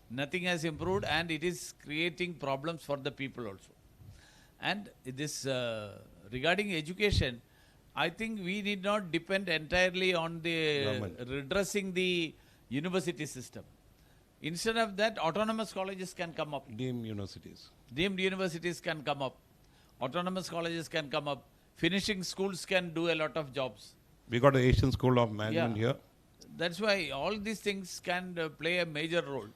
Nothing has improved and it is creating problems for the people also. And this regarding education, I think we need not depend entirely on the redressing the university system. Instead of that, autonomous colleges can come up. Deemed universities. Deemed universities can come up. Autonomous colleges can come up. Finishing schools can do a lot of jobs. We got the Asian School of Management here. That's why all these things can play a major role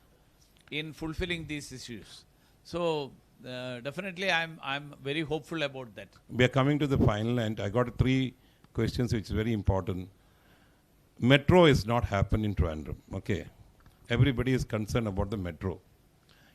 in fulfilling these issues. So definitely I'm very hopeful about that. We are coming to the final, and I got 3 questions which is very important. Metro is not happened in Trivandrum. Okay. Everybody is concerned about the metro.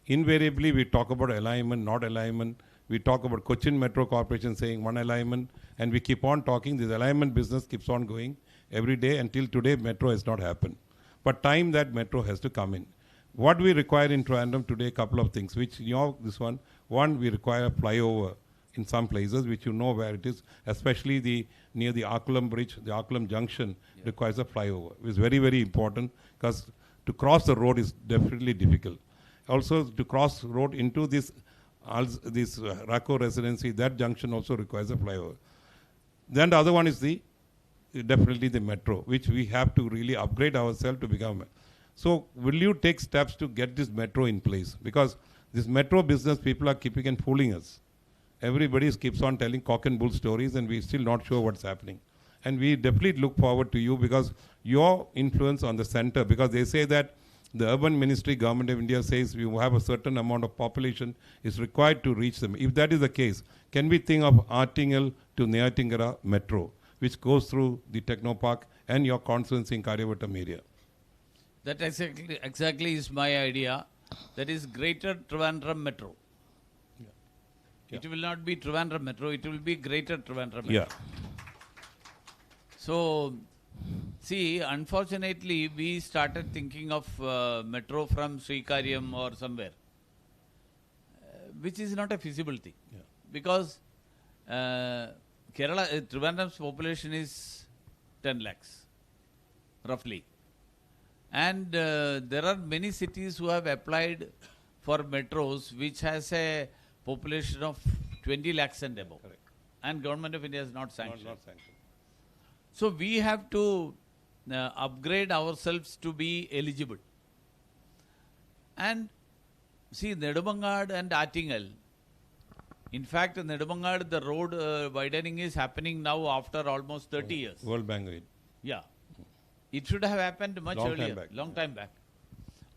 Invariably, we talk about alignment, not alignment. We talk about Cochin Metro Corporation saying one alignment, and we keep on talking. This alignment business keeps on going every day. Until today, metro has not happened. But time that metro has to come in. What we require in Trivandrum today, a couple of things, which this one, we require a flyover in some places, which you know where it is, especially near the Arkulam Bridge, the Arkulam Junction requires a flyover. It's very, very important because to cross the road is definitely difficult. Also, to cross road into this Rako residency, that junction also requires a flyover. Then the other one is definitely the metro, which we have to really upgrade ourselves to become. So will you take steps to get this metro in place? Because this metro business, people are keeping and fooling us. Everybody keeps on telling cock and bull stories, and we're still not sure what's happening. And we definitely look forward to you because your influence on the center, because they say that the urban ministry, government of India says you have a certain amount of population is required to reach them. If that is the case, can we think of Artingal to Neyatingara metro, which goes through the Technopark and your constituency in Karyavatam area? That exactly is my idea. That is Greater Trivandrum Metro. Yeah. It will not be Trivandrum Metro, it will be Greater Trivandrum Metro. Yeah. So, see, unfortunately, we started thinking of metro from Srikaryam or somewhere, which is not a feasible thing. Yeah. Because Trivandrum's population is 10 lakhs, roughly. And there are many cities who have applied for metros, which has a population of 20 lakhs and above. Correct. And Government of India has not sanctioned. Not sanctioned. So we have to upgrade ourselves to be eligible. And see, Nedumangad and Attingal, in fact, Nedumangad, the road widening is happening now after almost 30 years. World Bank aid. Yeah. It should have happened much earlier, long time back.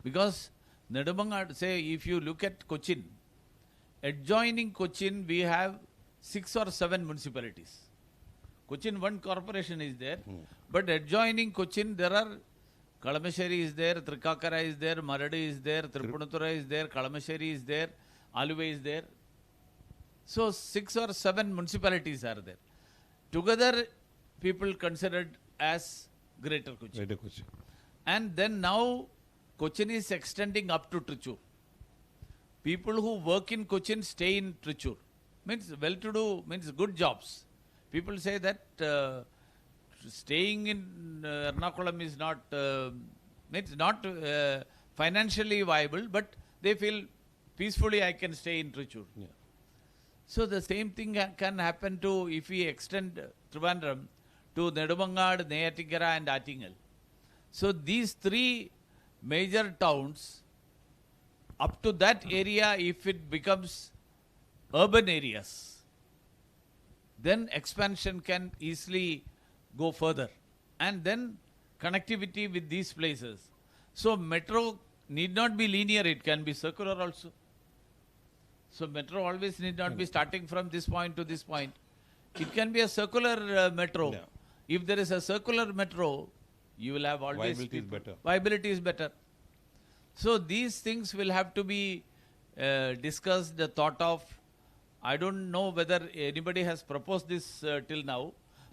Because Nedumangad, say, if you look at Cochin, adjoining Cochin, we have 6 or 7 municipalities. Cochin, one corporation is there, but adjoining Cochin, there are Kalamasheri is there, Trikakara is there, Maradi is there, Tripunathura is there, Kalamasheri is there, Aluve is there. So 6 or 7 municipalities are there. Together, people considered as Greater Cochin. Greater Cochin. And then now, Cochin is extending up to Trichur. People who work in Cochin stay in Trichur. Means well-to-do, means good jobs. People say that staying in Ernakulam is not, it's not financially viable, but they feel peacefully I can stay in Trichur. Yeah. So the same thing can happen to if we extend Trivandrum to Nedumangad, Neyatingara and Attingal. So these 3 major towns, up to that area, if it becomes urban areas, then expansion can easily go further. And then connectivity with these places. So metro need not be linear, it can be circular also. So metro always need not be starting from this point to this point. It can be a circular metro. Yeah. If there is a circular metro, you will have always Viability is better. Viability is better. So these things will have to be discussed, thought of. I don't know whether anybody has proposed this till now,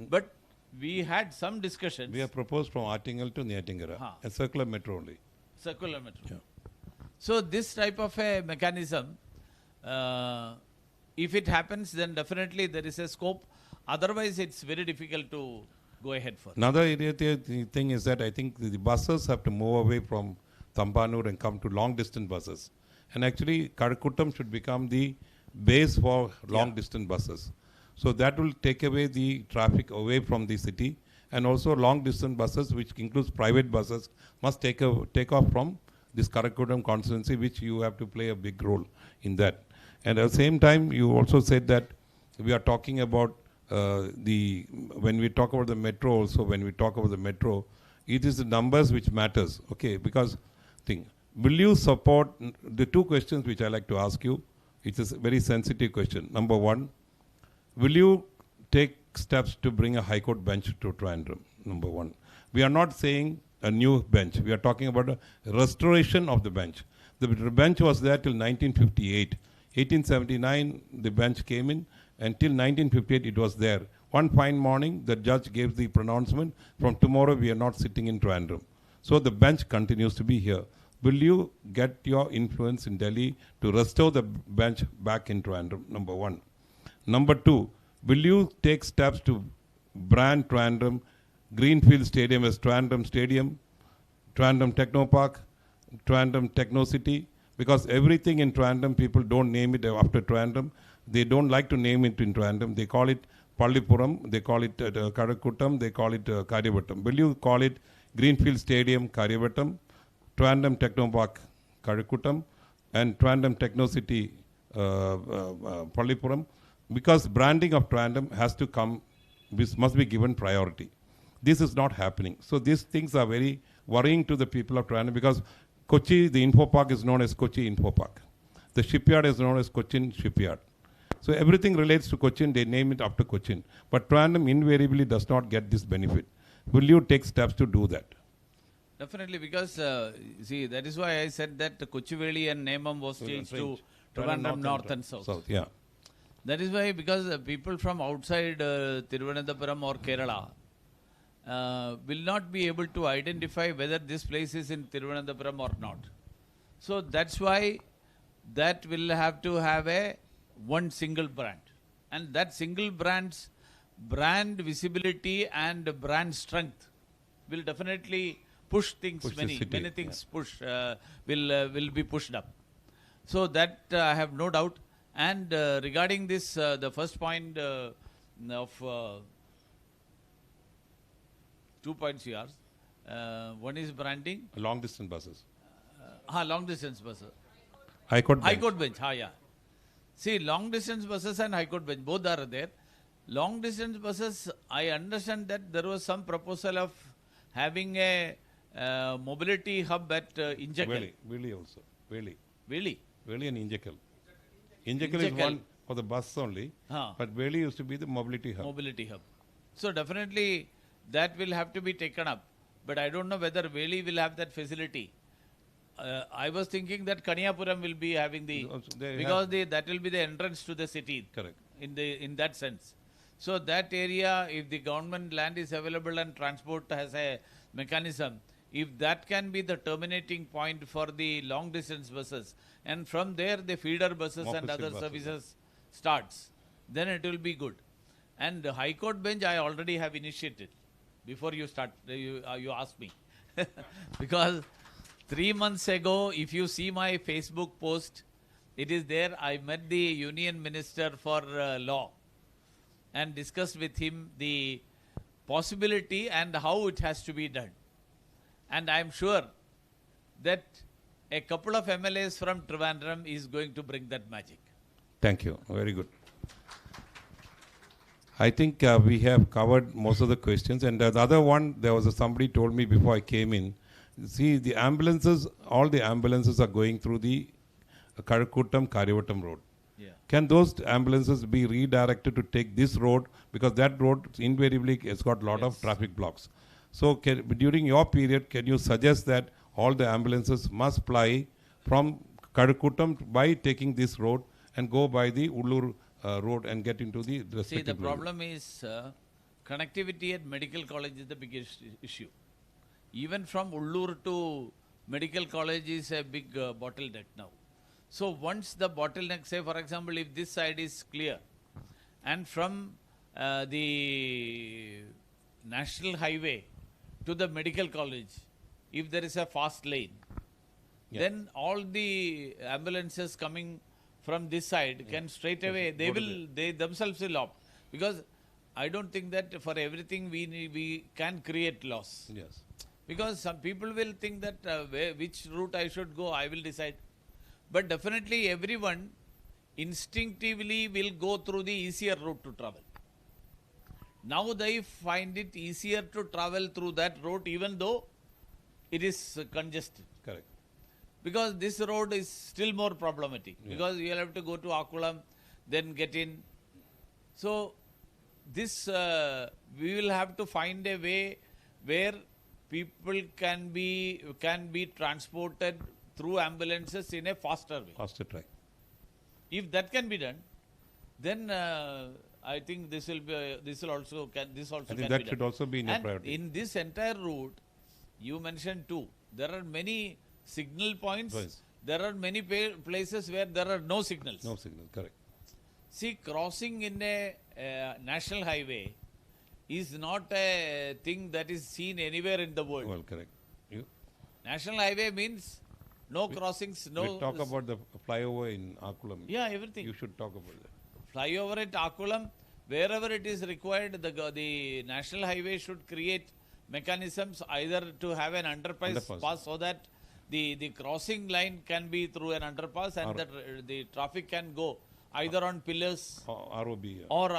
but we had some discussions. We have proposed from Artingal to Neyatingara, a circular metro only. Circular metro. Yeah. So this type of a mechanism, if it happens, then definitely there is a scope. Otherwise, it's very difficult to go ahead for. Another area thing is that I think the buses have to move away from Tambanur and come to long distance buses. And actually, Karakuttam should become the base for long distance buses. So that will take away the traffic away from the city, and also long distance buses, which includes private buses, must take off from this Karakoram constituency, which you have to play a big role in that. And at the same time, you also said that we are talking about when we talk about the metro also, when we talk about the metro, it is the numbers which matters, okay? Because will you support, the two questions which I like to ask you, it's a very sensitive question. Number one, will you take steps to bring a High Court bench to Trivandrum? Number one. We are not saying a new bench. We are talking about a restoration of the bench. The bench was there till 1958. 1879, the bench came in, and till 1958 it was there. One fine morning, the judge gave the pronouncement, from tomorrow we are not sitting in Trivandrum. So the bench continues to be here. Will you get your influence in Delhi to restore the bench back in Trivandrum? Number one. Number two, will you take steps to brand Trivandrum Greenfield Stadium as Trivandrum Stadium, Trivandrum Techno Park, Trivandrum Techno City? Because everything in Trivandrum, people don't name it after Trivandrum. They don't like to name it in Trivandrum. They call it Pallipuram, they call it Karakuttam, they call it Karyavattam. Will you call it Greenfield Stadium, Karyavattam, Trivandrum Techno Park, Karakuttam, and Trivandrum Techno City, Pallipuram? Because branding of Trivandrum has to come, this must be given priority. This is not happening. So these things are very worrying to the people of Trivandrum, because Kochi, the Info Park is known as Kochi Info Park. The shipyard is known as Cochin Shipyard. So everything relates to Cochin, they name it after Cochin. But Trivandrum invariably does not get this benefit. Will you take steps to do that? Definitely, because see, that is why I said that Kochiveli and Nemam was changed to Trivandrum North and South. Yeah. That is why, because people from outside Thiruvananthapuram or Kerala will not be able to identify whether this place is in Thiruvananthapuram or not. So that's why that will have to have one single brand. And that single brand's brand visibility and brand strength will definitely push things, many things will be pushed up. So that I have no doubt. And regarding this, the first point of 2 points you asked. One is branding. Long distance buses. Long distance buses. High Court bench. High Court bench, yeah. See, long distance buses and High Court bench, both are there. Long distance buses, I understand that there was some proposal of having a mobility hub at Injakal. Veli also. Veli and Injakal. Injakal is one for the bus only, but Veli used to be the mobility hub. So definitely that will have to be taken up. But I don't know whether Veli will have that facility. I was thinking that Kaniyapuram will be having that will be the entrance to the city. Correct. In that sense. So that area, if the government land is available and transport has a mechanism, if that can be the terminating point for the long distance buses, and from there the feeder buses and other services starts, then it will be good. And the High Court bench I already have initiated before you start. You asked me because 3 months ago, if you see my Facebook post, it is there. I met the Union Minister for Law and discussed with him the possibility and how it has to be done. And I am sure that a couple of MLAs from Trivandrum is going to bring that magic. Thank you. Very good. I think we have covered most of the questions. And the other one, there was somebody told me before I came in, see, the ambulances, all the ambulances are going through the Karakuttam, Karyavattam road. Yeah. Can those ambulances be redirected to take this road? Because that road invariably has got a lot of traffic blocks. So during your period, can you suggest that all the ambulances must ply from Karakuttam by taking this road and go by the Ullur road and get into the respective See, the problem is connectivity at medical college is the biggest issue. Even from Ullur to medical college is a big bottleneck now. So once the bottleneck, say for example, if this side is clear and from the national highway to the medical college, if there is a fast lane, then all the ambulances coming from this side can straight away, they themselves will opt. Because I don't think that for everything we can create loss. Yes. Because some people will think that which route I should go, I will decide. But definitely everyone instinctively will go through the easier route to travel. Now they find it easier to travel through that route even though it is congested. Correct. Because this road is still more problematic. Yeah. Because you will have to go to Akulam, then get in. So this we will have to find a way where people can be transported through ambulances in a faster way. Faster track. If that can be done, then I think this will be this also can be done. That should also be in your priority. In this entire route, you mentioned two. There are many signal points. Yes. There are many places where there are no signals. No signal, correct. See, crossing in a national highway is not a thing that is seen anywhere in the world. Well, correct. National highway means no crossings, no... We talk about the flyover in Akulam. Yeah, everything. You should talk about that. Flyover at Akulam, wherever it is required, the national highway should create mechanisms either to have an underpass pass so that the crossing line can be through an underpass and that the traffic can go either on pillars ROB, or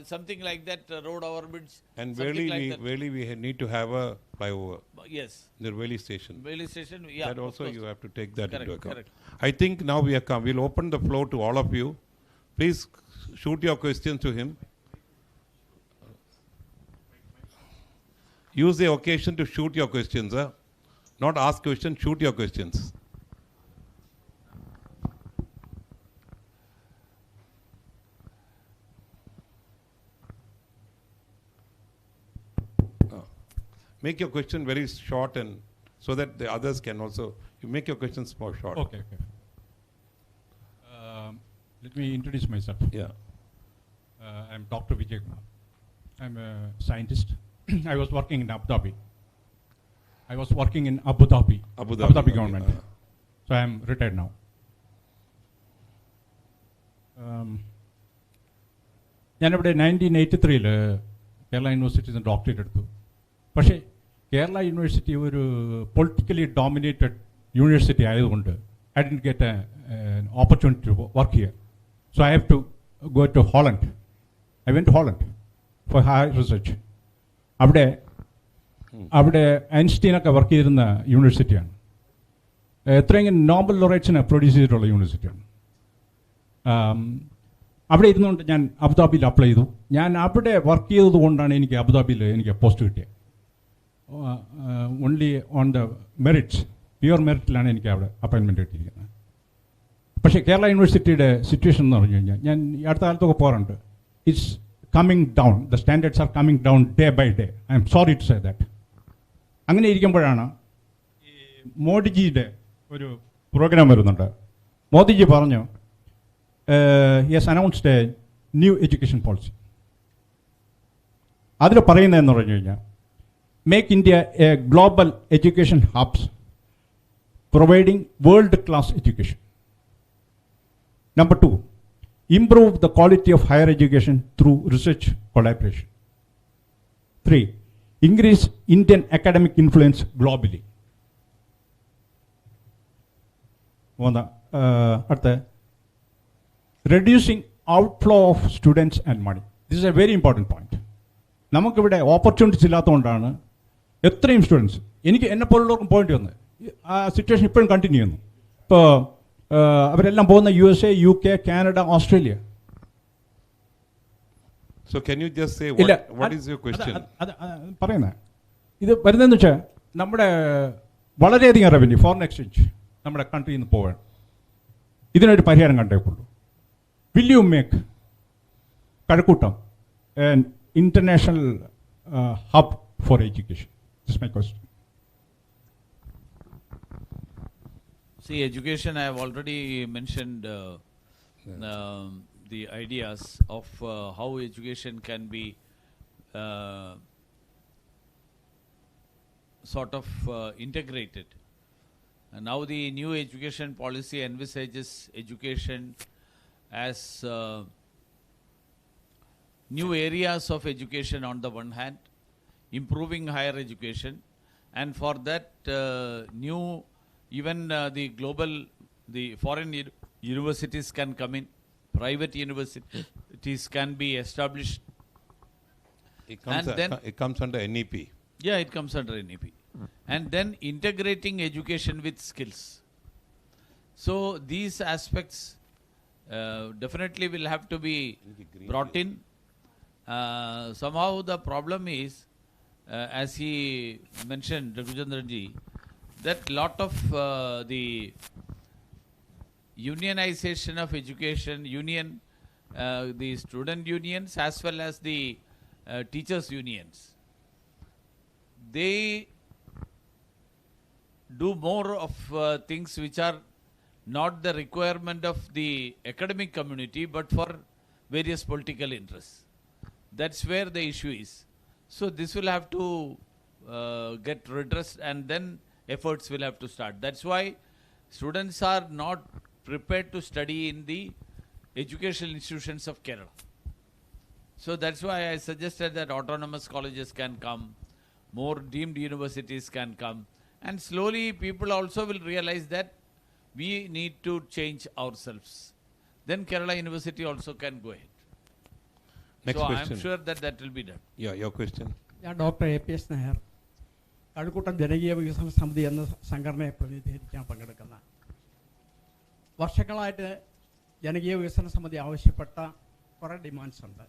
something like that, road overbridge. And really we need to have a flyover. Yes. The Valley station. Valley station, yeah. That also you have to take that into account. Correct. I think now we have come. We'll open the floor to all of you. Please shoot your questions to him. Use the occasion to shoot your questions, sir. Not ask questions, shoot your questions. Make your question very short and so that the others can also, you make your questions more short. Okay. Let me introduce myself. Yeah. I'm Dr. Vijay Kumar. I'm a scientist. I was working in Abu Dhabi. Abu Dhabi government. So I'm retired now. ഞാനിവിടെ 1983 കേരള യൂണിവേഴ്സിറ്റിയിൽ doctorate എടുത്തു. പക്ഷേ Kerala university ഒരു politically dominated university ആയതുകൊണ്ട് I didn't get an opportunity to work here. So I have to go to Holland. I went to Holland for higher research. അവിടെ ഐൻസ്റ്റീനൊക്കെ work ചെയ്തിരുന്ന യൂണിവേഴ്സിറ്റിയാണ്. എത്രയെങ്കിലും Nobel ലോറേറ്റ്സിനെ produce ചെയ്തിട്ടുള്ള യൂണിവേഴ്സിറ്റിയാണ്. അവിടെ ഇരുന്നുകൊണ്ട് ഞാൻ അബുദാബിയിൽ അപ്ലൈ ചെയ്തു. ഞാൻ അവിടെ വർക്ക് ചെയ്തത് കൊണ്ടാണ് എനിക്ക് അബുദാബിയിൽ എനിക്ക് പോസ്റ്റ് കിട്ടിയത്. Only on the merits, pure മെറിറ്റിലാണ് എനിക്ക് അവിടെ അപ്പോയിൻമെൻറ്റ് കിട്ടിയിരിക്കുന്നത്. പക്ഷേ കേരള യൂണിവേഴ്സിറ്റിയുടെ സിറ്റുവേഷൻ എന്ന് പറഞ്ഞു കഴിഞ്ഞാൽ ഞാൻ ഈ അടുത്ത കാലത്തൊക്കെ പോകാറുണ്ട്. It's coming down, the standards are coming down day by day. I'm sorry to say that. അങ്ങനെ ഇരിക്കുമ്പോഴാണ് ഈ മോദിജിയുടെ ഒരു പ്രോഗ്രാം വരുന്നുണ്ട്. മോദിജി പറഞ്ഞു he has announced a new education policy. അതിൽ പറയുന്നതെന്ന് പറഞ്ഞു കഴിഞ്ഞാൽ make India A global education hubs providing world class education. Number 2, improve the quality of higher education through research collaboration. 3, increase Indian academic influence globally. അടുത്ത reducing outflow of students and money. This is a very important point. നമുക്കിവിടെ opportunities ഇല്ലാത്തതുകൊണ്ടാണ് എത്രയും students, എനിക്ക് എന്നെപ്പോലുള്ളവർക്കും point വന്ന് ആ situation ഇപ്പോഴും continue ചെയ്യുന്നു. ഇപ്പോൾ അവരെല്ലാം പോകുന്ന USA, UK, Canada, Australia. So can you just say what is your question? പറയുന്നത് ഇത് വരുന്നതെന്ന് വെച്ചാൽ നമ്മുടെ വളരെയധികം റവന്യൂ ഫോറിൻ എക്സ്ചേഞ്ച് നമ്മുടെ കൺട്രിയിൽ നിന്ന് പോവാൻ ഇതിനൊരു പരിഹാരം കണ്ടേക്കുള്ളൂ. Will you make Kazhakottam an international hub for education? This is my question. See, education, I have already mentioned the ideas of how education can be sort of integrated. And now the new education policy envisages education as new areas of education on the one hand, improving higher education, And for that, new, even the global, the foreign universities can come in, private universities can be established. It comes under NEP. Yeah, it comes under NEP. And then integrating education with skills. So these aspects definitely will have to be brought in. Somehow the problem is, as he mentioned, Raghujandranji, that lot of the unionization of education, the student unions as well as the teachers unions, they do more of things which are not the requirement of the academic community, but for various political interests. That's where the issue is. So this will have to get redressed, and then efforts will have to start. That's why students are not prepared to study in the educational institutions of Kerala. So that's why I suggested that autonomous colleges can come, more deemed universities can come, and slowly people also will realize that we need to change ourselves. Then Kerala University also can go ahead. Next so question. I'm sure that that will be done. Yeah, your question. Doctor APS Nair, Kazhakkoottam ജനകീയ വികസന സമിതി എന്ന സംഘടനയെ പ്രതിനിധീകരിക്കാൻ പങ്കെടുക്കുന്ന വർഷങ്ങളായിട്ട് ജനകീയ വികസന സമിതി ആവശ്യപ്പെട്ട കുറേ ഡിമാൻഡ്സ് ഉണ്ട്.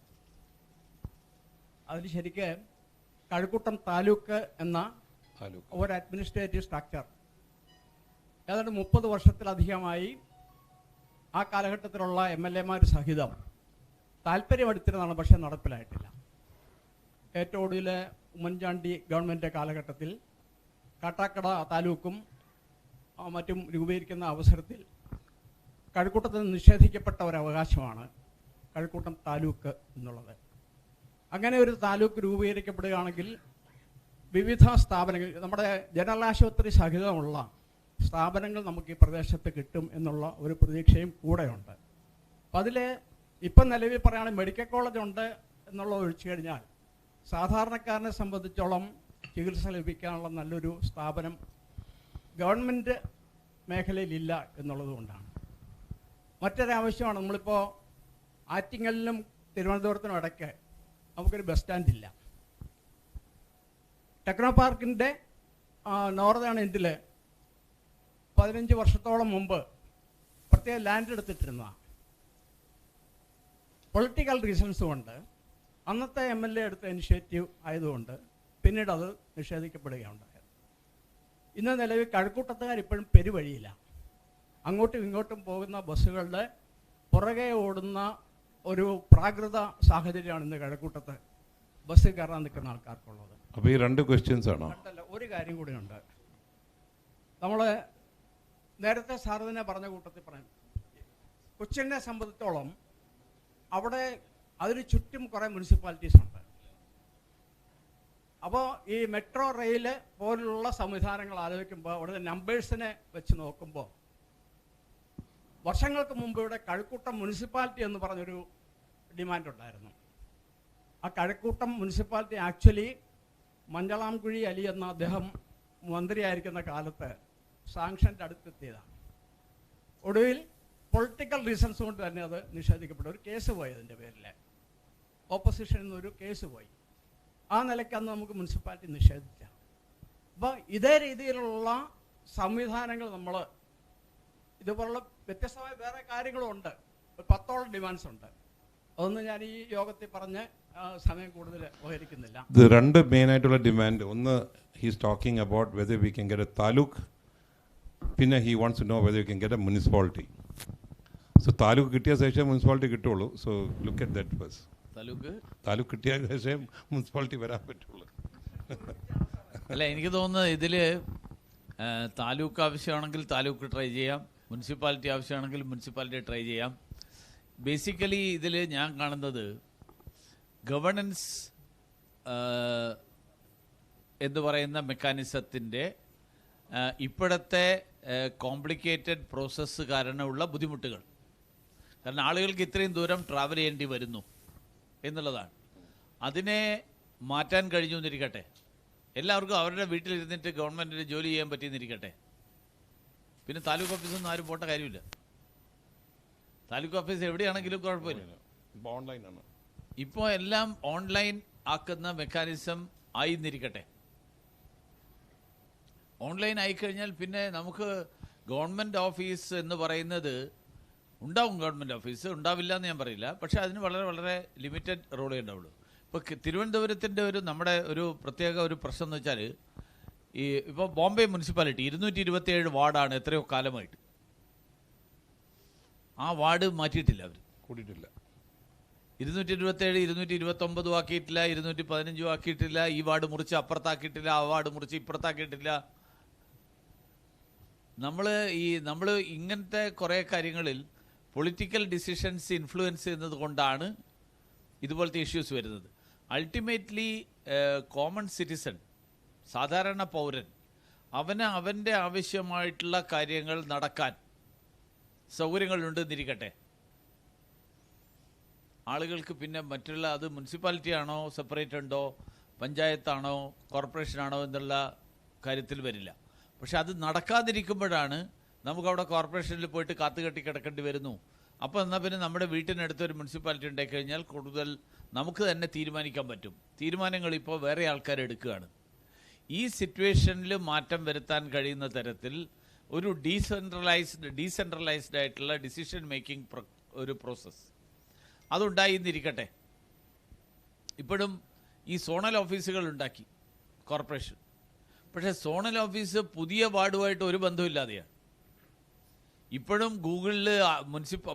അതിൽ ശരിക്ക് കഴക്കൂട്ടം താലൂക്ക് എന്ന ഒരു അഡ്മിനിസ്ട്രേറ്റീവ് സ്ട്രക്ചർ ഏതാണ്ട് 30 വർഷത്തിലധികമായി ആ കാലഘട്ടത്തിലുള്ള MLA സഹിതം താല്പര്യമെടുത്തിരുന്നതാണ്, പക്ഷേ നടപ്പിലായിട്ടില്ല. ഏറ്റവും ഒടുവിൽ ഉമ്മൻചാണ്ടി ഗവൺമെൻറ് കാലഘട്ടത്തിൽ കാട്ടാക്കട താലൂക്കും മറ്റും രൂപീകരിക്കുന്ന അവസരത്തിൽ കഴക്കൂട്ടത്തിൽ നിഷേധിക്കപ്പെട്ട ഒരവകാശമാണ് കഴക്കൂട്ടം താലൂക്ക് എന്നുള്ളത്. അങ്ങനെ ഒരു താലൂക്ക് രൂപീകരിക്കപ്പെടുകയാണെങ്കിൽ വിവിധ സ്ഥാപനങ്ങൾ, നമ്മുടെ ജനറൽ ആശുപത്രി സഹിതമുള്ള സ്ഥാപനങ്ങൾ നമുക്ക് ഈ പ്രദേശത്ത് കിട്ടും എന്നുള്ള ഒരു പ്രതീക്ഷയും കൂടെയുണ്ട്. അപ്പം അതിൽ ഇപ്പം നിലവിൽ പറയുകയാണെങ്കിൽ മെഡിക്കൽ കോളേജ് ഉണ്ട് എന്നുള്ളത് ഒഴിച്ചു കഴിഞ്ഞാൽ സാധാരണക്കാരനെ സംബന്ധിച്ചോളം ചികിത്സ ലഭിക്കാനുള്ള നല്ലൊരു സ്ഥാപനം ഗവൺമെൻറ് മേഖലയിലില്ല എന്നുള്ളത് കൊണ്ടാണ്. മറ്റൊരാവശ്യമാണ്, നമ്മളിപ്പോൾ ആറ്റിങ്ങലിനും തിരുവനന്തപുരത്തിനും ഇടയ്ക്ക് നമുക്കൊരു ബസ് സ്റ്റാൻഡില്ല. ടെക്നോ പാർക്കിൻ്റെ നോർത്തേൺ എൻഡിൽ 15 വർഷത്തോളം മുമ്പ് പ്രത്യേക ലാൻഡ് എടുത്തിട്ടിരുന്നതാണ്. പൊളിറ്റിക്കൽ റീസൺസ് കൊണ്ട് അന്നത്തെ MLA എടുത്ത ഇനിഷ്യേറ്റീവ് ആയതുകൊണ്ട് പിന്നീട് അത് നിഷേധിക്കപ്പെടുകയുണ്ടായത്. ഇന്ന് നിലവിൽ കഴക്കൂട്ടത്തുകാർ ഇപ്പോഴും പെരുവഴിയില്ല. അങ്ങോട്ടും ഇങ്ങോട്ടും പോകുന്ന ബസ്സുകളുടെ പുറകെ ഓടുന്ന ഒരു പ്രാകൃത സാഹചര്യമാണ് ഇന്ന് കഴക്കൂട്ടത്ത് ബസ് കയറാൻ നിൽക്കുന്ന ആൾക്കാർക്കുള്ളത്. അപ്പോൾ ഈ 2 ക്വസ്റ്റ്യൻസ് ആണോ? ഒരു കാര്യം കൂടിയുണ്ട്. നമ്മൾ നേരത്തെ സാർ തന്നെ പറഞ്ഞ കൂട്ടത്തിൽ പറയാം, കൊച്ചിനെ സംബന്ധിച്ചോളം അവിടെ അതിന് ചുറ്റും കുറേ മുനിസിപ്പാലിറ്റീസ് ഉണ്ട്. അപ്പോൾ ഈ മെട്രോ റെയിൽ പോലുള്ള സംവിധാനങ്ങൾ ആലോചിക്കുമ്പോൾ അവിടുത്തെ നമ്പേഴ്സിനെ വെച്ച് നോക്കുമ്പോൾ വർഷങ്ങൾക്ക് മുമ്പ് ഇവിടെ കഴക്കൂട്ടം മുനിസിപ്പാലിറ്റി എന്ന് പറഞ്ഞൊരു ഡിമാൻഡ് ഉണ്ടായിരുന്നു. ആ കഴക്കൂട്ടം മുനിസിപ്പാലിറ്റി ആക്ച്വലി മഞ്ചളാംകുഴി അലി എന്ന അദ്ദേഹം മന്ത്രിയായിരിക്കുന്ന കാലത്ത് സാങ്ഷൻ്റെ അടുത്തെത്തിയതാണ്. ഒടുവിൽ പൊളിറ്റിക്കൽ റീസൺസ് കൊണ്ട് തന്നെ അത് നിഷേധിക്കപ്പെട്ടു. ഒരു കേസ് പോയി, അതിൻ്റെ പേരിൽ ഓപ്പോസിഷനിൽ നിന്നൊരു കേസ് പോയി. ആ നിലയ്ക്ക് അന്ന് നമുക്ക് മുനിസിപ്പാലിറ്റി നിഷേധിച്ച. അപ്പോൾ ഇതേ രീതിയിലുള്ള സംവിധാനങ്ങൾ നമ്മൾ ഇതുപോലുള്ള വ്യത്യസ്തമായ വേറെ കാര്യങ്ങളും ഉണ്ട്. 10ഓളം ഡിമാൻഡ്സ് ഉണ്ട്. അതൊന്നും ഞാൻ ഈ യോഗത്തിൽ പറഞ്ഞ് സമയം കൂടുതൽ ഉപകരിക്കുന്നില്ല. ഇത് 2 മെയിനായിട്ടുള്ള ഡിമാൻഡ്. ഒന്ന്, he's talking about whether we can get a taluk, പിന്നെ he wants to know whether we can get a municipality. So taluk കിട്ടിയ ശേഷം മുനിസിപ്പാലിറ്റി കിട്ടുള്ളൂ. So look at that first. Taluk കിട്ടിയ ശേഷം മുനിസിപ്പാലിറ്റി വരാൻ പറ്റുള്ളൂ. അല്ല, എനിക്ക് തോന്നുന്നത് ഇതിൽ താലൂക്ക് ആവശ്യമാണെങ്കിൽ താലൂക്ക് ട്രൈ ചെയ്യാം, മുനിസിപ്പാലിറ്റി ആവശ്യമാണെങ്കിൽ മുനിസിപ്പാലിറ്റി ട്രൈ ചെയ്യാം. ബേസിക്കലി ഇതിൽ ഞാൻ കാണുന്നത് ഗവേണൻസ് എന്ന് പറയുന്ന മെക്കാനിസത്തിൻ്റെ ഇപ്പോഴത്തെ കോംപ്ലിക്കേറ്റഡ് പ്രോസസ്സ് കാരണമുള്ള ബുദ്ധിമുട്ടുകൾ. കാരണം ആളുകൾക്ക് ഇത്രയും ദൂരം ട്രാവൽ ചെയ്യേണ്ടി വരുന്നു എന്നുള്ളതാണ്. അതിനെ മാറ്റാൻ കഴിഞ്ഞു എന്നിരിക്കട്ടെ, എല്ലാവർക്കും അവരുടെ വീട്ടിലിരുന്നിട്ട് ഗവൺമെൻറ്റിന് ജോലി ചെയ്യാൻ പറ്റിയെന്നിരിക്കട്ടെ. പിന്നെ താലൂക്ക് ഓഫീസൊന്നും ആരും പോട്ട കാര്യമില്ല. താലൂക്ക് ഓഫീസ് എവിടെയാണെങ്കിലും കുഴപ്പമില്ല. ഓൺലൈനാണ് ഇപ്പോൾ എല്ലാം ഓൺലൈൻ ആക്കുന്ന മെക്കാനിസം ആയിന്നിരിക്കട്ടെ. ഓൺലൈൻ ആയിക്കഴിഞ്ഞാൽ പിന്നെ നമുക്ക് ഗവൺമെൻറ് ഓഫീസ് എന്ന് പറയുന്നത് ഉണ്ടാവും. ഗവൺമെൻറ് ഓഫീസ് ഉണ്ടാവില്ല എന്ന് ഞാൻ പറയില്ല. പക്ഷേ അതിന് വളരെ വളരെ ലിമിറ്റഡ് റോളേ ഉണ്ടാവുള്ളൂ. ഇപ്പോൾ തിരുവനന്തപുരത്തിൻ്റെ നമ്മുടെ ഒരു പ്രത്യേക ഒരു പ്രശ്നം എന്ന് വെച്ചാൽ, ഇപ്പോൾ ബോംബെ മുനിസിപ്പാലിറ്റി 227 വാർഡാണ് എത്രയോ കാലമായിട്ട്. ആ വാർഡ് മാറ്റിയിട്ടില്ല, അവർ കൂടിയിട്ടില്ല. 227, 229 ആക്കിയിട്ടില്ല, 215 ആക്കിയിട്ടില്ല. ഈ വാർഡ് മുറിച്ച് അപ്പുറത്താക്കിയിട്ടില്ല, ആ വാർഡ് മുറിച്ച് ഇപ്പുറത്താക്കിയിട്ടില്ല. നമ്മൾ ഇങ്ങനത്തെ കുറേ കാര്യങ്ങളിൽ പൊളിറ്റിക്കൽ ഡിസിഷൻസ് ഇൻഫ്ലുവൻസ് ചെയ്യുന്നത് കൊണ്ടാണ് ഇതുപോലത്തെ ഇഷ്യൂസ് വരുന്നത്. അൾട്ടിമേറ്റ്ലി കോമൺ സിറ്റിസൺ, സാധാരണ പൗരൻ, അവൻ്റെ ആവശ്യമായിട്ടുള്ള കാര്യങ്ങൾ നടക്കാൻ സൗകര്യങ്ങളുണ്ടെന്നിരിക്കട്ടെ. ആളുകൾക്ക് പിന്നെ മറ്റുള്ള അത് മുനിസിപ്പാലിറ്റി ആണോ സെപ്പറേറ്റ് ഉണ്ടോ പഞ്ചായത്താണോ കോർപ്പറേഷനാണോ എന്നുള്ള കാര്യത്തിൽ വരില്ല. പക്ഷെ അത് നടക്കാതിരിക്കുമ്പോഴാണ് നമുക്കവിടെ കോർപ്പറേഷനിൽ പോയിട്ട് കാത്തുകെട്ടി കിടക്കേണ്ടി വരുന്നു. അപ്പോൾ എന്നാൽ പിന്നെ നമ്മുടെ വീട്ടിനടുത്തൊരു മുനിസിപ്പാലിറ്റി ഉണ്ടായിക്കഴിഞ്ഞാൽ കൂടുതൽ നമുക്ക് തന്നെ തീരുമാനിക്കാൻ പറ്റും. തീരുമാനങ്ങൾ ഇപ്പോൾ വേറെ ആൾക്കാർ എടുക്കുകയാണ്. ഈ സിറ്റുവേഷനിൽ മാറ്റം വരുത്താൻ കഴിയുന്ന തരത്തിൽ ഒരു ഡീസെൻട്രലൈസ്ഡ് ആയിട്ടുള്ള ഡിസിഷൻ മേക്കിംഗ് ഒരു പ്രോസസ്സ് അതുണ്ടായിന്നിരിക്കട്ടെ. ഇപ്പോഴും ഈ സോണൽ ഓഫീസുകൾ ഉണ്ടാക്കി കോർപ്പറേഷൻ. പക്ഷേ സോണൽ ഓഫീസ് പുതിയ വാർഡുമായിട്ട് ഒരു ബന്ധമില്ലാതെയാണ്. ഇപ്പോഴും ഗൂഗിളിൽ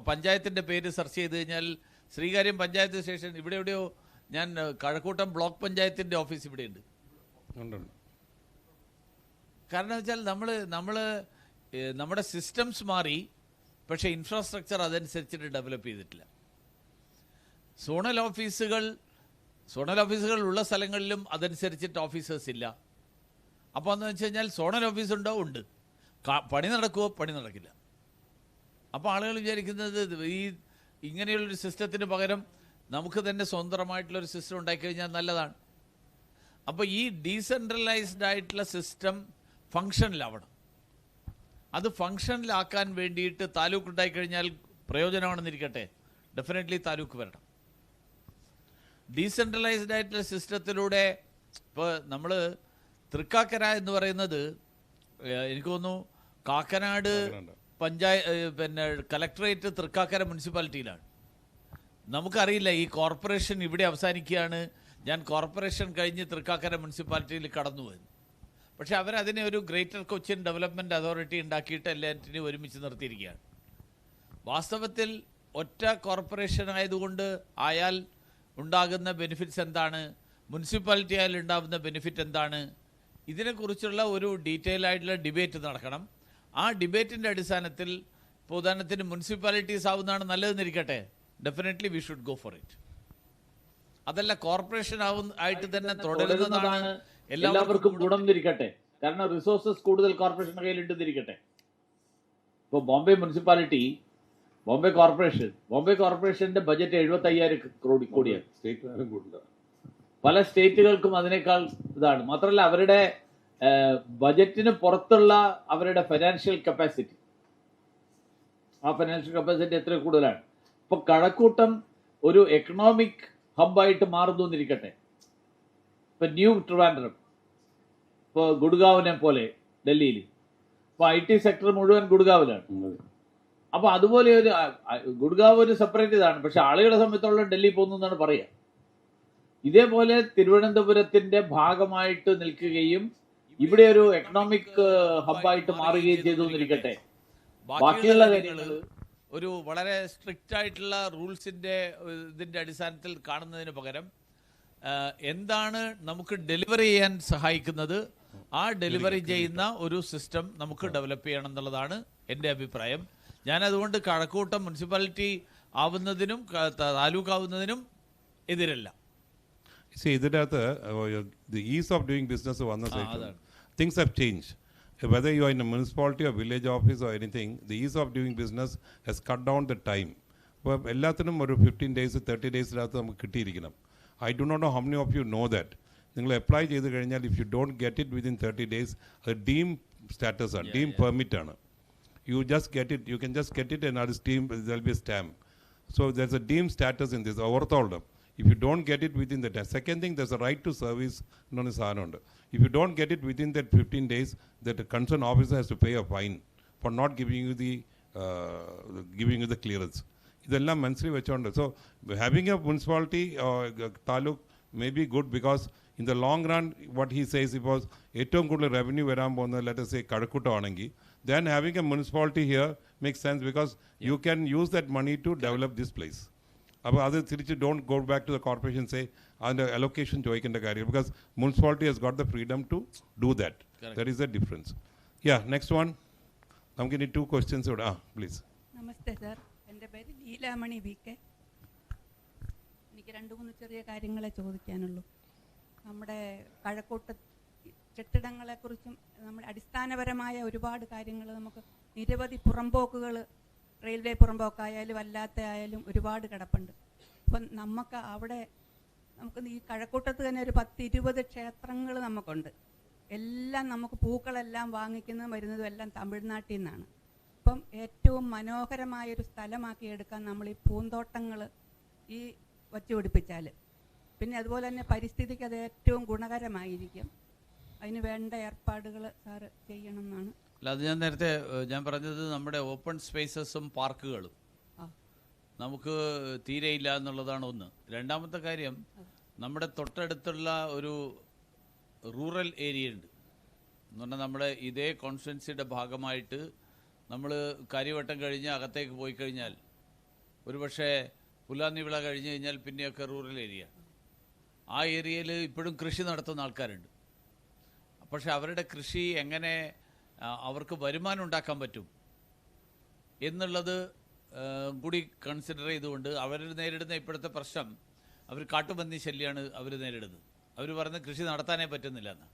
പഞ്ചായത്തിൻ്റെ പേര് സെർച്ച് ചെയ്ത് കഴിഞ്ഞാൽ ശ്രീകാര്യം പഞ്ചായത്ത് സ്റ്റേഷൻ ഇവിടെ എവിടെയോ, ഞാൻ കഴക്കൂട്ടം ബ്ലോക്ക് പഞ്ചായത്തിൻ്റെ ഓഫീസ് ഇവിടെയുണ്ട്. കാരണം വെച്ചാൽ നമ്മുടെ സിസ്റ്റംസ് മാറി, പക്ഷേ ഇൻഫ്രാസ്ട്രക്ചർ അതനുസരിച്ചിട്ട് ഡെവലപ്പ് ചെയ്തിട്ടില്ല. സോണൽ ഓഫീസുകൾ ഉള്ള സ്ഥലങ്ങളിലും അതനുസരിച്ചിട്ട് ഓഫീസേഴ്സ് ഇല്ല. അപ്പോൾ എന്ന് വെച്ച് കഴിഞ്ഞാൽ സോണൽ ഓഫീസ് ഉണ്ടോ, ഉണ്ട്, പണി നടക്കുമോ, പണി നടക്കില്ല. അപ്പോൾ ആളുകൾ വിചാരിക്കുന്നത് ഇങ്ങനെയുള്ളൊരു സിസ്റ്റത്തിന് പകരം നമുക്ക് തന്നെ സ്വന്തമായിട്ടുള്ളൊരു സിസ്റ്റം ഉണ്ടാക്കിക്കഴിഞ്ഞാൽ നല്ലതാണ്. അപ്പോൾ ഈ ഡീസെൻട്രലൈസ്ഡ് ആയിട്ടുള്ള സിസ്റ്റം ഫങ്ഷനിലാവണം. അത് ഫങ്ഷനിലാക്കാൻ വേണ്ടിയിട്ട് താലൂക്ക് ഉണ്ടായിക്കഴിഞ്ഞാൽ പ്രയോജനമാണെന്നിരിക്കട്ടെ, ഡെഫിനറ്റ്ലി താലൂക്ക് വരണം. ഡീസെൻട്രലൈസ്ഡ് ആയിട്ടുള്ള സിസ്റ്റത്തിലൂടെ ഇപ്പോൾ നമ്മൾ തൃക്കാക്കര എന്ന് പറയുന്നത് എനിക്ക് തോന്നുന്നു കാക്കനാട് പിന്നെ കളക്ടറേറ്റ് തൃക്കാക്കര മുനിസിപ്പാലിറ്റിയിലാണ്. നമുക്കറിയില്ല ഈ കോർപ്പറേഷൻ ഇവിടെ അവസാനിക്കുകയാണ്, ഞാൻ കോർപ്പറേഷൻ കഴിഞ്ഞ് തൃക്കാക്കര മുനിസിപ്പാലിറ്റിയിൽ കടന്നു വരുന്നു. പക്ഷെ അവരതിനെ ഒരു ഗ്രേറ്റർ കൊച്ചിൻ ഡെവലപ്മെൻറ്റ് അതോറിറ്റി ഉണ്ടാക്കിയിട്ട് എല്ലാറ്റിനെയും ഒരുമിച്ച് നിർത്തിയിരിക്കുകയാണ്. വാസ്തവത്തിൽ ഒറ്റ കോർപ്പറേഷൻ ആയതുകൊണ്ട് ആയാൽ ഉണ്ടാകുന്ന ബെനിഫിറ്റ്സ് എന്താണ്, മുനിസിപ്പാലിറ്റി ആയാൽ ഉണ്ടാകുന്ന ബെനിഫിറ്റ് എന്താണ്, ഇതിനെക്കുറിച്ചുള്ള ഒരു ഡീറ്റെയിൽ ആയിട്ടുള്ള ഡിബേറ്റ് നടക്കണം. ആ ഡിബേറ്റിൻ്റെ അടിസ്ഥാനത്തിൽ ഇപ്പോൾ ഉദാഹരണത്തിന് മുനിസിപ്പാലിറ്റീസ് ആവുന്നതാണ് നല്ലതെന്നിരിക്കട്ടെ, definitely we should go for it. അതല്ല കോർപ്പറേഷൻ ആയിട്ട് തന്നെ തുടരുന്നതാണ് എല്ലാവർക്കും ഗുണം എന്നിരിക്കട്ടെ. കാരണം റിസോഴ്സസ് കൂടുതൽ കോർപ്പറേഷന്റെ കയ്യിലുണ്ടെന്നിരിക്കട്ടെ. ഇപ്പോൾ ബോംബെ മുനിസിപ്പാലിറ്റി, ബോംബെ കോർപ്പറേഷന്റെ ബജറ്റ് 75,000 കോടിയാണ്. പല സ്റ്റേറ്റുകൾക്കും അതിനേക്കാൾ ഇതാണ്. മാത്രമല്ല അവരുടെ ബജറ്റിന് പുറത്തുള്ള അവരുടെ ഫൈനാൻഷ്യൽ കപ്പാസിറ്റി, ആ ഫൈനാൻഷ്യൽ കപ്പാസിറ്റി എത്ര കൂടുതലാണ്. ഇപ്പൊ കഴക്കൂട്ടം ഒരു എക്കണോമിക് ഹബ്ബായിട്ട് മാറുന്നു എന്നിരിക്കട്ടെ. ഇപ്പൊ ന്യൂ ട്രിവാൻഡ്രം, ഇപ്പോൾ ഗുഡ്ഗാവിനെ പോലെ ഡൽഹിയിൽ ഇപ്പൊ IT സെക്ടർ മുഴുവൻ ഗുഡ്ഗാവിലാണ്. അപ്പൊ അതുപോലെ ഗുഡ്ഗാവ് ഒരു സെപ്പറേറ്റ് ഇതാണ്, പക്ഷെ ആളുകളെ സംബന്ധിച്ചോളം ഡൽഹി പോകുന്നു എന്നാണ് പറയുക. ഇതേപോലെ തിരുവനന്തപുരത്തിന്റെ ഭാഗമായിട്ട് നിൽക്കുകയും ഇവിടെ ഒരു എക്കണോമിക് ഹബ്ബായിട്ട് മാറുകയും ചെയ്തു എന്നിരിക്കട്ടെ. ബാക്കിയുള്ള കാര്യങ്ങൾ ഒരു വളരെ സ്ട്രിക്റ്റ് ആയിട്ടുള്ള റൂൾസിന്റെ ഇതിന്റെ അടിസ്ഥാനത്തിൽ കാണുന്നതിന് പകരം എന്താണ് നമുക്ക് ഡെലിവറി ചെയ്യാൻ സഹായിക്കുന്നത്, ആ ഡെലിവറി ചെയ്യുന്ന ഒരു സിസ്റ്റം നമുക്ക് ഡെവലപ്പ് ചെയ്യണം എന്നുള്ളതാണ് എൻ്റെ അഭിപ്രായം. ഞാനതുകൊണ്ട് കഴക്കൂട്ടം മുനിസിപ്പാലിറ്റി ആവുന്നതിനും താലൂക്ക് ആവുന്നതിനും എതിരല്ല. ഇതിനകത്ത് the ease of doing business വന്ന things have changed. Whether you are in a municipality or village office or anything, the ease of doing business has cut down the time. അപ്പോൾ എല്ലാത്തിനും ഒരു 15 days 30 days നമുക്ക് കിട്ടിയിരിക്കണം. I do not know how many of you know that. നിങ്ങൾ apply ചെയ്ത് കഴിഞ്ഞാൽ if you don't get it within 30 days അത് deem status ആണ്, deem permit ആണ്. You just get it, you can just get it and other steam, there will be a stamp. So there's a deemed status in this. If you don't get it within the day. Second thing, there's a right to service known as Anand. If you don't get it within that 15 days, that the concerned officer has to pay a fine for not giving you the clearance. ഇതെല്ലാം മനസ്സിൽ വെച്ചോണ്ട്. So having a municipality or taluk may be good because in the long run, what he says was ഏറ്റവും കൂടുതൽ revenue വരാൻ പോകുന്നത് let us say കഴക്കൂട്ടമാണെങ്കിൽ, then having a municipality here makes sense because you can use that money to develop this place. അപ്പോൾ അത് തിരിച്ച് don't go back to the corporation say അതിൻ്റെ allocation ചോദിക്കേണ്ട കാര്യം, because municipality has got the freedom to do that. Correct. That is the difference. Yeah, next one. നമുക്കിനി 2 questions കൂടെ. Please. Namaste sir, എൻ്റെ പേര് ലീലാമണി VK. എനിക്ക് 2-3 ചെറിയ കാര്യങ്ങളെ ചോദിക്കാനുള്ളൂ. നമ്മുടെ കഴക്കൂട്ട കെട്ടിടങ്ങളെക്കുറിച്ചും നമ്മുടെ അടിസ്ഥാനപരമായ ഒരുപാട് കാര്യങ്ങൾ, നമുക്ക് നിരവധി പുറമ്പോക്കുകൾ, റെയിൽവേ പുറമ്പോക്കായാലും അല്ലാത്ത ആയാലും ഒരുപാട് കിടപ്പുണ്ട്. അപ്പം നമുക്ക് അവിടെ ഈ കഴക്കൂട്ടത്ത് തന്നെ ഒരു 10-20 ക്ഷേത്രങ്ങൾ നമുക്കുണ്ട്. എല്ലാം നമുക്ക് പൂക്കളെല്ലാം വാങ്ങിക്കുന്നതും വരുന്നതും എല്ലാം തമിഴ്നാട്ടിൽ നിന്നാണ്. അപ്പം ഏറ്റവും മനോഹരമായൊരു സ്ഥലമാക്കി എടുക്കാൻ നമ്മൾ ഈ പൂന്തോട്ടങ്ങൾ ഈ വച്ചുപിടിപ്പിച്ചാൽ, പിന്നെ അതുപോലെ തന്നെ പരിസ്ഥിതിക്ക് അത് ഏറ്റവും ഗുണകരമായിരിക്കും. അതിന് വേണ്ട ഏർപ്പാടുകൾ സാറ് ചെയ്യണം എന്നാണ്. അല്ല, അത് നേരത്തെ ഞാൻ പറഞ്ഞത് നമ്മുടെ ഓപ്പൺ സ്പേസസും പാർക്കുകളും നമുക്ക് തീരെയില്ല എന്നുള്ളതാണ് ഒന്ന്. രണ്ടാമത്തെ കാര്യം, നമ്മുടെ തൊട്ടടുത്തുള്ള ഒരു റൂറൽ ഏരിയ ഉണ്ട് എന്ന് പറഞ്ഞാൽ, നമ്മുടെ ഇതേ കോൺസ്റ്റിറ്റ്യുവൻസിയുടെ ഭാഗമായിട്ട് നമ്മൾ കാര്യവട്ടം കഴിഞ്ഞ് അകത്തേക്ക് പോയി കഴിഞ്ഞാൽ, ഒരു പക്ഷേ പുലാന്നിവിള കഴിഞ്ഞ് കഴിഞ്ഞാൽ പിന്നെയൊക്കെ റൂറൽ ഏരിയ. ആ ഏരിയയിൽ ഇപ്പോഴും കൃഷി നടത്തുന്ന ആൾക്കാരുണ്ട്. പക്ഷെ അവരുടെ കൃഷി എങ്ങനെ അവർക്ക് വരുമാനം ഉണ്ടാക്കാൻ പറ്റും എന്നുള്ളത് കൂടി കൺസിഡർ ചെയ്തുകൊണ്ട് അവർ നേരിടുന്ന ഇപ്പോഴത്തെ പ്രശ്നം, അവർ കാട്ടുപന്നി ശല്യമാണ് അവർ നേരിടുന്നത്. അവർ പറയുന്ന കൃഷി നടത്താനേ പറ്റുന്നില്ല എന്ന്.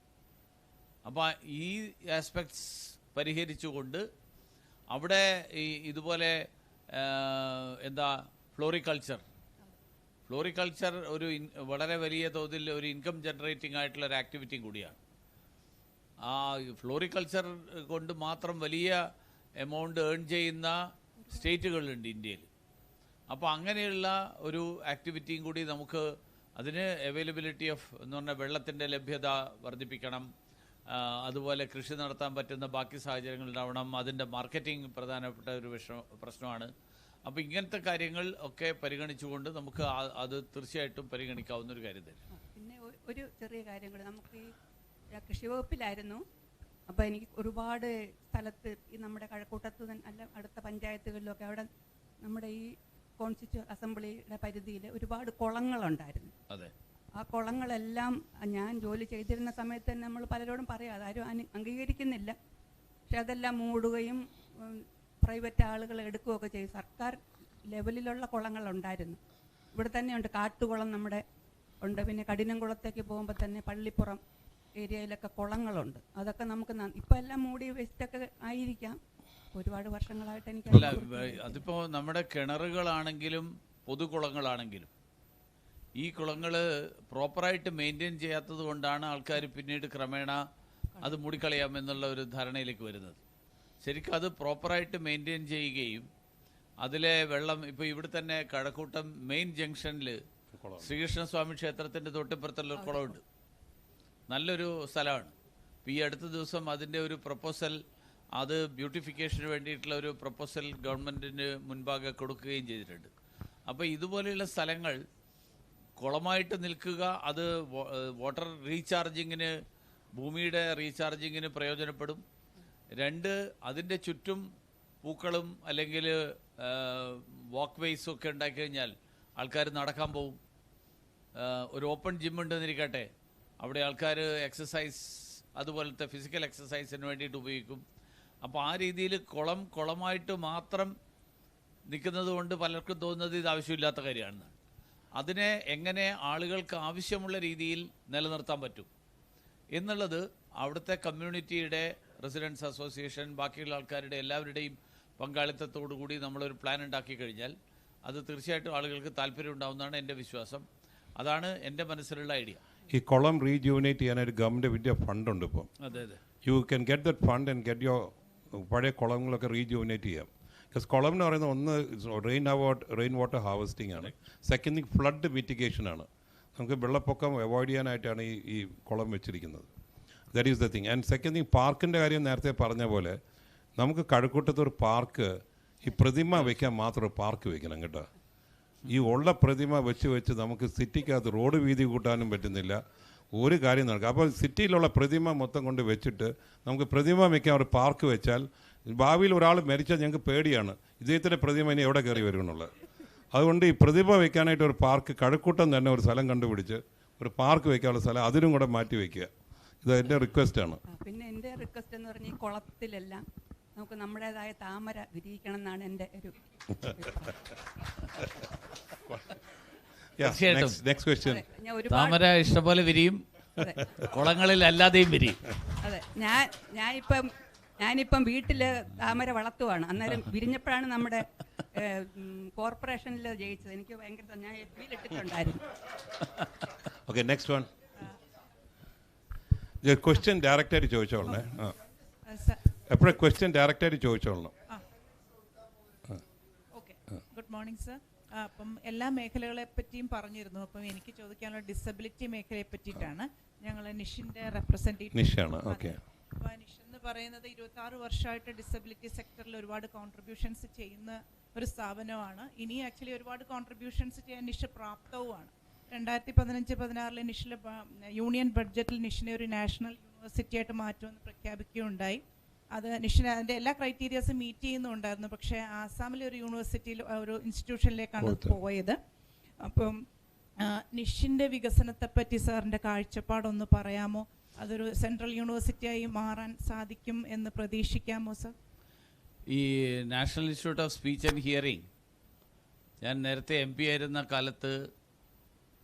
അപ്പോൾ ഈ ആസ്പെക്ട്സ് പരിഹരിച്ചുകൊണ്ട് അവിടെ ഇതുപോലെ ഫ്ലോറിക്കൾച്ചർ ഒരു വളരെ വലിയ തോതിൽ ഒരു ഇൻകം ജനറേറ്റിംഗ് ആയിട്ടുള്ള ഒരു ആക്ടിവിറ്റിയും കൂടിയാണ്. ആ ഫ്ലോറിക്കൾച്ചർ കൊണ്ട് മാത്രം വലിയ എമൗണ്ട് ഏൺ ചെയ്യുന്ന സ്റ്റേറ്റുകളുണ്ട് ഇന്ത്യയിൽ. അപ്പോൾ അങ്ങനെയുള്ള ഒരു ആക്ടിവിറ്റിയും കൂടി നമുക്ക്, അതിന് അവൈലബിലിറ്റി ഓഫ് എന്ന് പറഞ്ഞാൽ വെള്ളത്തിൻ്റെ ലഭ്യത വർദ്ധിപ്പിക്കണം, അതുപോലെ കൃഷി നടത്താൻ പറ്റുന്ന ബാക്കി സാഹചര്യങ്ങൾ ഉണ്ടാവണം, അതിൻ്റെ മാർക്കറ്റിംഗ് പ്രധാനപ്പെട്ട ഒരു പ്രശ്നമാണ്. അപ്പോൾ ഇങ്ങനത്തെ കാര്യങ്ങൾ ഒക്കെ പരിഗണിച്ചുകൊണ്ട് നമുക്ക് അത് തീർച്ചയായിട്ടും പരിഗണിക്കാവുന്ന ഒരു കാര്യം തന്നെ. പിന്നെ ഒരു ചെറിയ കാര്യം കൂടി, നമുക്ക് ഈ കൃഷി വകുപ്പിലായിരുന്നു. അപ്പോൾ എനിക്ക് ഒരുപാട് സ്ഥലത്ത് ഈ നമ്മുടെ കഴക്കൂട്ടത്ത് അല്ല അടുത്ത പഞ്ചായത്തുകളിലൊക്കെ അവിടെ നമ്മുടെ ഈ കോൺസ്റ്റിറ്റ്യൂഷൻ അസംബ്ലിയുടെ പരിധിയിൽ ഒരുപാട് കുളങ്ങളുണ്ടായിരുന്നു. അതെ, ആ കുളങ്ങളെല്ലാം ഞാൻ ജോലി ചെയ്തിരുന്ന സമയത്ത് തന്നെ നമ്മൾ പലരോടും പറയാം, അതാരും അംഗീകരിക്കുന്നില്ല. പക്ഷെ അതെല്ലാം മൂടുകയും പ്രൈവറ്റ് ആളുകൾ എടുക്കുകയൊക്കെ ചെയ്യും. സർക്കാർ ലെവലിലുള്ള കുളങ്ങളുണ്ടായിരുന്നു. ഇവിടെ തന്നെയുണ്ട് കാട്ടുകുളം നമ്മുടെ ഉണ്ട്. പിന്നെ കഠിനംകുളത്തേക്ക് പോകുമ്പോൾ തന്നെ പള്ളിപ്പുറം ഏരിയയിലൊക്കെ കുളങ്ങളുണ്ട്. അതൊക്കെ നമുക്ക് ഇപ്പം എല്ലാം മൂടി വെച്ചിട്ടൊക്കെ ആയിരിക്കാം. ഒരുപാട് വർഷങ്ങളായിട്ട് എനിക്ക് അതിപ്പോൾ നമ്മുടെ കിണറുകളാണെങ്കിലും പൊതുകുളങ്ങളാണെങ്കിലും ഈ കുളങ്ങൾ പ്രോപ്പറായിട്ട് മെയിൻറ്റെയിൻ ചെയ്യാത്തത് കൊണ്ടാണ് ആൾക്കാർ പിന്നീട് ക്രമേണ അത് മൂടിക്കളയാമെന്നുള്ള ഒരു ധാരണയിലേക്ക് വരുന്നത്. ശരിക്കും അത് പ്രോപ്പറായിട്ട് മെയിൻറ്റെയിൻ ചെയ്യുകയും അതിലെ വെള്ളം, ഇപ്പോൾ ഇവിടെ തന്നെ കഴക്കൂട്ടം മെയിൻ ജംഗ്ഷനിൽ ശ്രീകൃഷ്ണസ്വാമി ക്ഷേത്രത്തിൻ്റെ തൊട്ടിപ്പുറത്തുള്ള ഒരു കുളമുണ്ട്. നല്ലൊരു സ്ഥലമാണ്. ഇപ്പോൾ ഈ അടുത്ത ദിവസം അതിൻ്റെ ഒരു പ്രപ്പോസൽ, അത് ബ്യൂട്ടിഫിക്കേഷന് വേണ്ടിയിട്ടുള്ള ഒരു പ്രപ്പോസൽ ഗവൺമെൻറ്റിന് മുൻപാകെ കൊടുക്കുകയും ചെയ്തിട്ടുണ്ട്. അപ്പോൾ ഇതുപോലെയുള്ള സ്ഥലങ്ങൾ കുളമായിട്ട് നിൽക്കുക, അത് വാട്ടർ റീചാർജിങ്ങിന്, ഭൂമിയുടെ റീചാർജിങ്ങിന് പ്രയോജനപ്പെടും. 2, അതിൻ്റെ ചുറ്റും പൂക്കളും അല്ലെങ്കിൽ വാക്ക് വേയ്സും ഒക്കെ ഉണ്ടാക്കി കഴിഞ്ഞാൽ ആൾക്കാർ നടക്കാൻ പോവും. ഒരു ഓപ്പൺ ജിമ്മുണ്ടെന്നിരിക്കട്ടെ, അവിടെ ആൾക്കാർ എക്സസൈസ്, അതുപോലത്തെ ഫിസിക്കൽ എക്സസൈസിന് വേണ്ടിയിട്ട് ഉപയോഗിക്കും. അപ്പോൾ ആ രീതിയിൽ കുളമായിട്ട് മാത്രം നിൽക്കുന്നത് കൊണ്ട് പലർക്കും തോന്നുന്നത് ഇത് ആവശ്യമില്ലാത്ത കാര്യമാണെന്നാണ്. അതിനെ എങ്ങനെ ആളുകൾക്ക് ആവശ്യമുള്ള രീതിയിൽ നിലനിർത്താൻ പറ്റും എന്നുള്ളത് അവിടുത്തെ കമ്മ്യൂണിറ്റിയുടെ, റെസിഡൻസ് അസോസിയേഷൻ, ബാക്കിയുള്ള ആൾക്കാരുടെ എല്ലാവരുടെയും പങ്കാളിത്തത്തോടു കൂടി നമ്മളൊരു പ്ലാൻ ഉണ്ടാക്കി കഴിഞ്ഞാൽ അത് തീർച്ചയായിട്ടും ആളുകൾക്ക് താല്പര്യം ഉണ്ടാവുന്നതാണ് എൻ്റെ വിശ്വാസം. അതാണ് എൻ്റെ മനസ്സിലുള്ള ഐഡിയ. ഈ കുളം റീജുവിനേറ്റ് ചെയ്യാനായിട്ട് ഗവൺമെൻറ് വലിയ ഫണ്ടുണ്ട് ഇപ്പം. അതെ അതെ. You can get that fund and get your പഴയ കുളങ്ങളൊക്കെ റീജുവിനേറ്റ് ചെയ്യാം. ബിക്കോസ് കുളം എന്ന് പറയുന്നത് ഒന്ന് റെയിൻ വാട്ടർ ഹാർവെസ്റ്റിംഗ് ആണ്, സെക്കൻഡ് തിങ് ഫ്ലഡ് മിറ്റിഗേഷൻ ആണ്. നമുക്ക് വെള്ളപ്പൊക്കം അവോയ്ഡ് ചെയ്യാനായിട്ടാണ് ഈ കുളം വെച്ചിരിക്കുന്നത്. That is the thing. And second thing, പാർക്കിൻ്റെ കാര്യം നേരത്തെ പറഞ്ഞ പോലെ നമുക്ക് കഴക്കൂട്ടത്ത് ഒരു പാർക്ക്, ഈ പ്രതിമ വയ്ക്കാൻ മാത്രം ഒരു പാർക്ക് വയ്ക്കണം കേട്ടോ. ഈ ഉള്ള പ്രതിമ വെച്ച് നമുക്ക് സിറ്റിക്കകത്ത് റോഡ് വീതി കൂട്ടാനും പറ്റുന്നില്ല, ഒരു കാര്യം നടക്കുക. അപ്പോൾ സിറ്റിയിലുള്ള പ്രതിമ മൊത്തം കൊണ്ട് വെച്ചിട്ട് നമുക്ക് പ്രതിമ വയ്ക്കാൻ ഒരു പാർക്ക് വെച്ചാൽ ഭാവിയിൽ ഒരാൾ മരിച്ചാൽ ഞങ്ങൾക്ക് പേടിയാണ് ഇദ്ദേഹത്തിൻ്റെ പ്രതിമ ഇനി എവിടെ കയറി വരുമെന്നുള്ളത്. അതുകൊണ്ട് ഈ പ്രതിമ വയ്ക്കാനായിട്ട് ഒരു പാർക്ക്, കഴക്കൂട്ടം തന്നെ ഒരു സ്ഥലം കണ്ടുപിടിച്ച് ഒരു പാർക്ക് വയ്ക്കാനുള്ള സ്ഥലം അതിനും കൂടെ മാറ്റി വയ്ക്കുക. ഇത് എൻ്റെ റിക്വസ്റ്റാണ്. പിന്നെ എൻ്റെ റിക്വസ്റ്റ് എന്ന് പറഞ്ഞാൽ ഈ കുളത്തിലെല്ലാം നമുക്ക് നമ്മുടേതായ താമര വിരിയിക്കണം എന്നാണ് എൻ്റെ ഒരു താമര ഇഷ്ടംപോലെ വിരിയും, കുളങ്ങളിൽ അല്ലാതെയും വിരിയും. അതെ, ഞാനിപ്പം വീട്ടിൽ താമര വളർത്തുവാണ്. അന്നേരം വിരിഞ്ഞപ്പോഴാണ് നമ്മുടെ കോർപ്പറേഷനിൽ ജയിച്ചത്. എനിക്ക് ഭയങ്കര, ഞാൻ FB-യിൽ ഇട്ടിട്ടുണ്ടായിരുന്നു. Okay, next one. ക്വസ്റ്റ്യൻ ഡയറക്റ്റായിട്ട് ചോദിച്ചോളണേ. എപ്പോഴും ക്വസ്റ്റ്യൻ ഡയറക്റ്റായിട്ട് ചോദിച്ചോളണം. Okay, good morning sir. അപ്പം എല്ലാ മേഖലകളെ പറ്റിയും പറഞ്ഞിരുന്നു. അപ്പം എനിക്ക് ചോദിക്കാനുള്ള ഡിസബിലിറ്റി മേഖലയെ പറ്റിയിട്ടാണ്. ഞങ്ങൾ നിഷിൻ്റെ റെപ്രസെൻറ്റേറ്റീവ് നിഷാണ്. ഓക്കെ. അപ്പോൾ നിഷ് എന്ന് പറയുന്നത് 26 വർഷമായിട്ട് ഡിസബിലിറ്റി സെക്ടറിൽ ഒരുപാട് കോൺട്രിബ്യൂഷൻസ് ചെയ്യുന്ന ഒരു സ്ഥാപനമാണ്. ഇനി ആക്ച്വലി ഒരുപാട് കോൺട്രിബ്യൂഷൻസ് ചെയ്യാൻ നിഷ് പ്രാപ്തവുമാണ്. 2015-16 നിഷിലെ യൂണിയൻ ബഡ്ജറ്റിൽ നിഷിനെ ഒരു നാഷണൽ യൂണിവേഴ്സിറ്റി ആയിട്ട് മാറ്റുമെന്ന് പ്രഖ്യാപിക്കുകയുണ്ടായി. അത് നിഷിന് അതിൻ്റെ എല്ലാ ക്രൈറ്റീരിയാസും മീറ്റ് ചെയ്യുന്നുണ്ടായിരുന്നു. പക്ഷേ ആസാമിലെ ഒരു യൂണിവേഴ്സിറ്റിയിൽ ഒരു ഇൻസ്റ്റിറ്റ്യൂഷനിലേക്കാണ് പോയത്. അപ്പം നിഷിൻ്റെ വികസനത്തെപ്പറ്റി സാറിൻ്റെ കാഴ്ചപ്പാടൊന്ന് പറയാമോ? അതൊരു സെൻട്രൽ യൂണിവേഴ്സിറ്റിയായി മാറാൻ സാധിക്കും എന്ന് പ്രതീക്ഷിക്കാമോ സർ? ഈ national institute of speech and hearing, ഞാൻ നേരത്തെ MP ആയിരുന്ന കാലത്ത്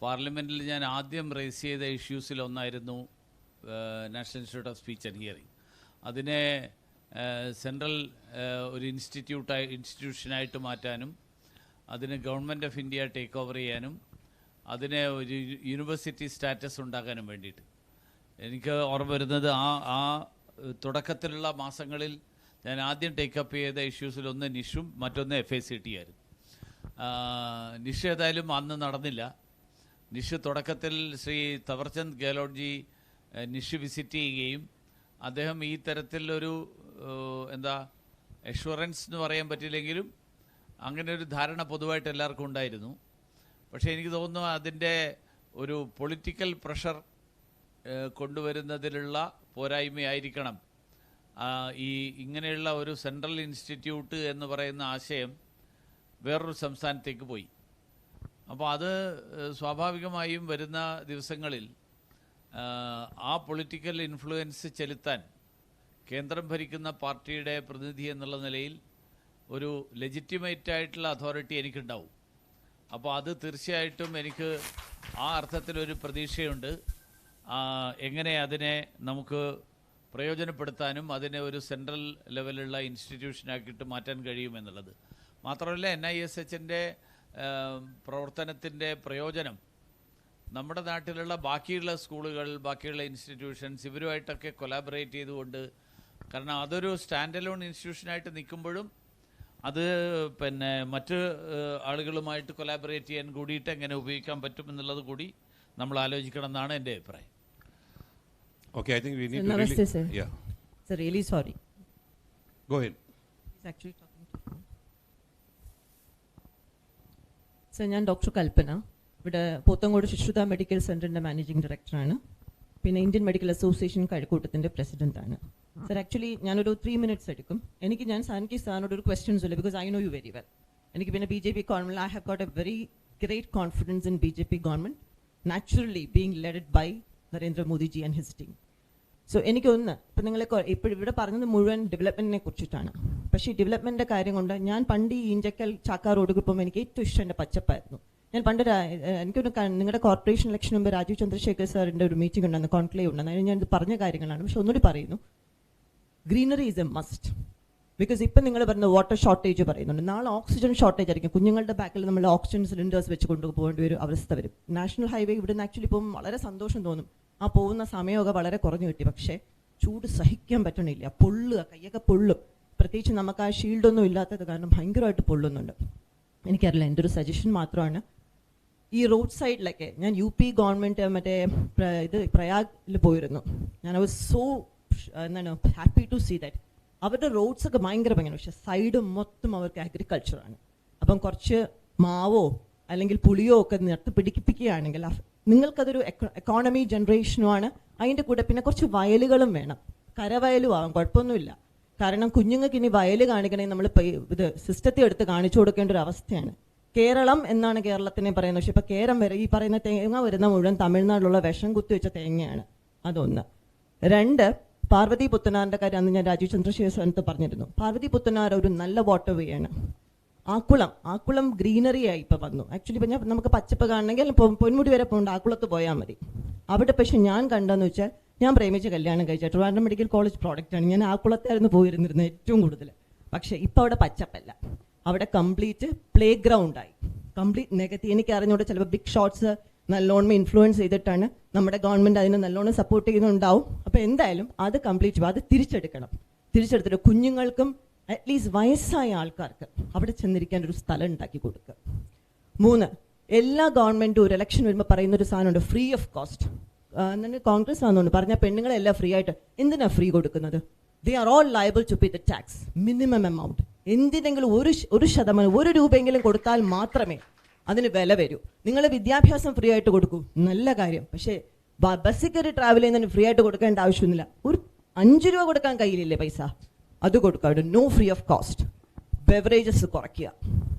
പാർലമെൻറ്റിൽ ഞാൻ ആദ്യം റേസ് ചെയ്ത ഇഷ്യൂസിലൊന്നായിരുന്നു national institute of speech and hearing. അതിനെ സെൻട്രൽ ഒരു ഇൻസ്റ്റിറ്റ്യൂഷനായിട്ട് മാറ്റാനും അതിന് government of India take over ചെയ്യാനും അതിനെ ഒരു യൂണിവേഴ്സിറ്റി സ്റ്റാറ്റസ് ഉണ്ടാക്കാനും വേണ്ടിയിട്ട് എനിക്ക് ഓർമ്മ വരുന്നത് ആ തുടക്കത്തിലുള്ള മാസങ്ങളിൽ ഞാൻ ആദ്യം ടേക്കപ്പ് ചെയ്ത ഇഷ്യൂസിലൊന്ന് നിഷും മറ്റൊന്ന് FICT ആയിരുന്നു. നിഷ് ഏതായാലും അന്ന് നടന്നില്ല. നിഷ് തുടക്കത്തിൽ ശ്രീ തവർചന്ദ് ഗെഹ്ലോട്ട്ജി നിഷ് വിസിറ്റ് ചെയ്യുകയും അദ്ദേഹം ഈ തരത്തിലൊരു എഷ്വറൻസ് എന്ന് പറയാൻ പറ്റില്ലെങ്കിലും അങ്ങനെ ഒരു ധാരണ പൊതുവായിട്ട് എല്ലാവർക്കും ഉണ്ടായിരുന്നു. പക്ഷേ എനിക്ക് തോന്നുന്നു അതിൻ്റെ ഒരു പൊളിറ്റിക്കൽ പ്രഷർ കൊണ്ടുവരുന്നതിലുള്ള പോരായ്മയായിരിക്കണം ഈ ഇങ്ങനെയുള്ള ഒരു സെൻട്രൽ ഇൻസ്റ്റിറ്റ്യൂട്ട് എന്ന് പറയുന്ന ആശയം വേറൊരു സംസ്ഥാനത്തേക്ക് പോയി. അപ്പോൾ അത് സ്വാഭാവികമായും വരുന്ന ദിവസങ്ങളിൽ ആ പൊളിറ്റിക്കൽ ഇൻഫ്ലുവൻസ് ചെലുത്താൻ കേന്ദ്രം ഭരിക്കുന്ന പാർട്ടിയുടെ പ്രതിനിധി എന്നുള്ള നിലയിൽ ഒരു ലെജിറ്റിമേറ്റ് ആയിട്ടുള്ള അതോറിറ്റി എനിക്കുണ്ടാവും. അപ്പോൾ അത് തീർച്ചയായിട്ടും എനിക്ക് ആ അർത്ഥത്തിലൊരു പ്രതീക്ഷയുണ്ട്. എങ്ങനെ അതിനെ നമുക്ക് പ്രയോജനപ്പെടുത്താനും അതിനെ ഒരു സെൻട്രൽ ലെവലുള്ള ഇൻസ്റ്റിറ്റ്യൂഷനാക്കിയിട്ട് മാറ്റാൻ കഴിയുമെന്നുള്ളത് മാത്രമല്ല, NISHൻ്റെ പ്രവർത്തനത്തിൻ്റെ പ്രയോജനം നമ്മുടെ നാട്ടിലുള്ള ബാക്കിയുള്ള സ്കൂളുകൾ, ബാക്കിയുള്ള ഇൻസ്റ്റിറ്റ്യൂഷൻസ് ഇവരുമായിട്ടൊക്കെ കൊലാബറേറ്റ് ചെയ്തുകൊണ്ട്, കാരണം അതൊരു സ്റ്റാൻഡ് അലോൺ ഇൻസ്റ്റിറ്റ്യൂഷനായിട്ട് നിൽക്കുമ്പോഴും അത് പിന്നെ മറ്റ് ആളുകളുമായിട്ട് കൊലാബറേറ്റ് ചെയ്യാൻ കൂടിയിട്ട് എങ്ങനെ ഉപയോഗിക്കാൻ പറ്റും എന്നുള്ളത് കൂടി നമ്മൾ ആലോചിക്കണം എന്നാണ് എൻ്റെ അഭിപ്രായം. Okay, I think we need to Namaste, really... sir. Yeah. Sir, really sorry. Go ahead. He's actually talking to you. Sir, ഞാൻ ഡോക്ടർ കൽപ്പന, ഇവിടെ പോത്തങ്കോട് ശിശുത മെഡിക്കൽ സെൻ്ററിൻ്റെ മാനേജിംഗ് ഡയറക്ടറാണ്. പിന്നെ ഇന്ത്യൻ മെഡിക്കൽ അസോസിയേഷൻ കഴക്കൂട്ടത്തിൻ്റെ പ്രസിഡൻ്റാണ്. സർ, ആക്ച്വലി ഞാനൊരു 3 minutes എടുക്കും. എനിക്ക് സാറിനോട് ഒരു ക്വസ്റ്റ്യൻസ് ഇല്ല, because I know you very well. എനിക്ക് പിന്നെ BJP government, I have got a very great confidence in BJP government, naturally being leaded by Narendra Modiji and his team. So എനിക്കൊന്ന്, ഇപ്പം നിങ്ങൾ ഇപ്പോൾ ഇവിടെ പറഞ്ഞത് മുഴുവൻ ഡെവലപ്മെൻറ്റിനെ കുറിച്ചിട്ടാണ്. പക്ഷേ ഈ ഡെവലപ്മെൻറ്റിൻ്റെ കാര്യം കൊണ്ട് ഞാൻ പണ്ട് ഈ ഇഞ്ചക്കൽ ചാക്ക റോഡ് പോകുമ്പോൾ എനിക്ക് ഏറ്റവും ഇഷ്ടം എൻ്റെ പച്ചപ്പായിരുന്നു. ഞാൻ പണ്ട് എനിക്കൊരു നിങ്ങളുടെ കോർപ്പറേഷൻ ഇലക്ഷൻ മുമ്പ് രാജീവ് ചന്ദ്രശേഖർ സാറിൻ്റെ ഒരു മീറ്റിംഗ് ഉണ്ടായിരുന്നു, കോൺക്ലേവ് ഉണ്ടായിരുന്നു. അതിന് ഞാൻ ഇത് പറഞ്ഞ കാര്യങ്ങളാണ്. പക്ഷെ ഒന്നുകൂടി പറയുന്നു, greenery is A must. Because ഇപ്പം നിങ്ങൾ പറയുന്ന വാട്ടർ ഷോർട്ടേജ് പറയുന്നുണ്ട്, നാളെ ഓക്സിജൻ ഷോർട്ടേജ് ആയിരിക്കും. കുഞ്ഞുങ്ങളുടെ ബാക്കിൽ നമ്മൾ ഓക്സിജൻ സിലിണ്ടേഴ്സ് വെച്ച് കൊണ്ടുപോകേണ്ട ഒരു അവസ്ഥ വരും. നാഷണൽ ഹൈവേ ഇവിടുന്ന് ആക്ച്വലി ഇപ്പം വളരെ സന്തോഷം തോന്നും, ആ പോകുന്ന സമയമൊക്കെ വളരെ കുറഞ്ഞു കിട്ടി. പക്ഷേ ചൂട് സഹിക്കാൻ പറ്റണില്ല, പൊള്ളുക, കയ്യൊക്കെ പൊള്ളും. പ്രത്യേകിച്ച് നമുക്ക് ആ ഷീൽഡൊന്നും ഇല്ലാത്തത് കാരണം ഭയങ്കരമായിട്ട് പൊള്ളുന്നുണ്ട്. എനിക്കറിയില്ല, എൻ്റെ ഒരു സജഷൻ മാത്രമാണ്. ഈ റോഡ് സൈഡിലൊക്കെ ഞാൻ UP ഗവൺമെൻറ് മറ്റേ ഇത് പ്രയാഗിൽ പോയിരുന്നു. ഞാൻ was so happy to see that. അവരുടെ റോഡ്സ് ഒക്കെ ഭയങ്കര, പക്ഷേ സൈഡ് മൊത്തം അവർക്ക് അഗ്രികൾച്ചറാണ്. അപ്പം കുറച്ച് മാവോ അല്ലെങ്കിൽ പുളിയോ ഒക്കെ നിർത്തി പിടിപ്പിക്കുകയാണെങ്കിൽ നിങ്ങൾക്കതൊരു എക്കോണമി ജനറേഷനുമാണ്. അതിൻ്റെ കൂടെ പിന്നെ കുറച്ച് വയലുകളും വേണം, കരവയലും ആവാം, കുഴപ്പമൊന്നുമില്ല. കാരണം കുഞ്ഞുങ്ങൾക്ക് ഇനി വയൽ കാണിക്കണമെങ്കിൽ നമ്മൾ ഇത് സിസ്റ്റത്തെ എടുത്ത് കാണിച്ചു കൊടുക്കേണ്ട ഒരു അവസ്ഥയാണ്. കേരളം എന്നാണ് കേരളത്തിനെ പറയുന്നത്, പക്ഷെ ഇപ്പോൾ കേരം വരെ ഈ പറയുന്ന തേങ്ങ വരുന്ന മുഴുവൻ തമിഴ്നാട്ടിലുള്ള വിഷം കുത്തിവെച്ച തേങ്ങയാണ്. അതൊന്ന്. രണ്ട്, പാർവതി പുത്തനാറിൻ്റെ കാര്യം അന്ന് ഞാൻ രാജീവ് ചന്ദ്രശേഖരത്ത് പറഞ്ഞിരുന്നു. പാർവതി പുത്തനാർ ഒരു നല്ല വാട്ടർ വേ ആണ്. ആക്കുളം ഗ്രീനറി ആയി ഇപ്പോൾ വന്നു. ആക്ച്വലി ഇപ്പം നമുക്ക് പച്ചപ്പ് കാണണമെങ്കിൽ പൊന്മുടി വരെ പോകേണ്ട, ആക്കുളത്ത് പോയാൽ മതി. അവിടെ പക്ഷെ ഞാൻ കണ്ടെന്ന് വെച്ചാൽ, ഞാൻ പ്രേമിച്ച് കല്യാണം കഴിച്ച ട്രിവാൻഡ്രം മെഡിക്കൽ കോളേജ് പ്രോഡക്റ്റാണ്. ഞാൻ ആക്കുളത്തായിരുന്നു പോയിരുന്നിരുന്നത് ഏറ്റവും കൂടുതൽ. പക്ഷേ ഇപ്പോൾ അവിടെ പച്ചപ്പല്ല, അവിടെ കംപ്ലീറ്റ് പ്ലേ ഗ്രൗണ്ടായി, കംപ്ലീറ്റ് നെഗറ്റീവ്. എനിക്ക് അറിഞ്ഞുകൊണ്ട് ചിലപ്പോൾ ബിഗ് ഷോട്ട്സ് നല്ലോണം ഇൻഫ്ലുവൻസ് ചെയ്തിട്ടാണ് നമ്മുടെ ഗവൺമെൻറ് അതിനെ നല്ലോണം സപ്പോർട്ട് ചെയ്യുന്നുണ്ടാവും. അപ്പോൾ എന്തായാലും അത് കംപ്ലീറ്റ് അത് തിരിച്ചെടുത്തിട്ട് കുഞ്ഞുങ്ങൾക്കും അറ്റ്ലീസ്റ്റ് വയസ്സായ ആൾക്കാർക്ക് അവിടെ ചെന്നിരിക്കാൻ ഒരു സ്ഥലം ഉണ്ടാക്കി കൊടുക്കുക. 3, എല്ലാ ഗവൺമെൻറ്റും ഒരു ഇലക്ഷൻ വരുമ്പോൾ പറയുന്നൊരു സാധനമുണ്ട്, ഫ്രീ ഓഫ് കോസ്റ്റ്. എന്നിട്ട് കോൺഗ്രസ് ആണെന്നുണ്ട് പറഞ്ഞാൽ പെണ്ണുങ്ങളെല്ലാം ഫ്രീ ആയിട്ട്. എന്തിനാണ് ഫ്രീ കൊടുക്കുന്നത്? They are all liable to pay the tax, minimum amount. എന്തിനെങ്കിലും ഒരു ശതമാനം, 1 രൂപയെങ്കിലും കൊടുത്താൽ മാത്രമേ അതിന് വില വരൂ. നിങ്ങൾ വിദ്യാഭ്യാസം ഫ്രീ ആയിട്ട് കൊടുക്കൂ, നല്ല കാര്യം. പക്ഷേ ബസ്സിൽ കയറി ട്രാവൽ ചെയ്യുന്നതിന് ഫ്രീ ആയിട്ട് കൊടുക്കേണ്ട ആവശ്യമൊന്നുമില്ല. ഒരു 5 രൂപ കൊടുക്കാൻ കയ്യിലില്ലേ പൈസ, അത് കൊടുക്കുക. No free of cost. Beverages കുറയ്ക്കുക.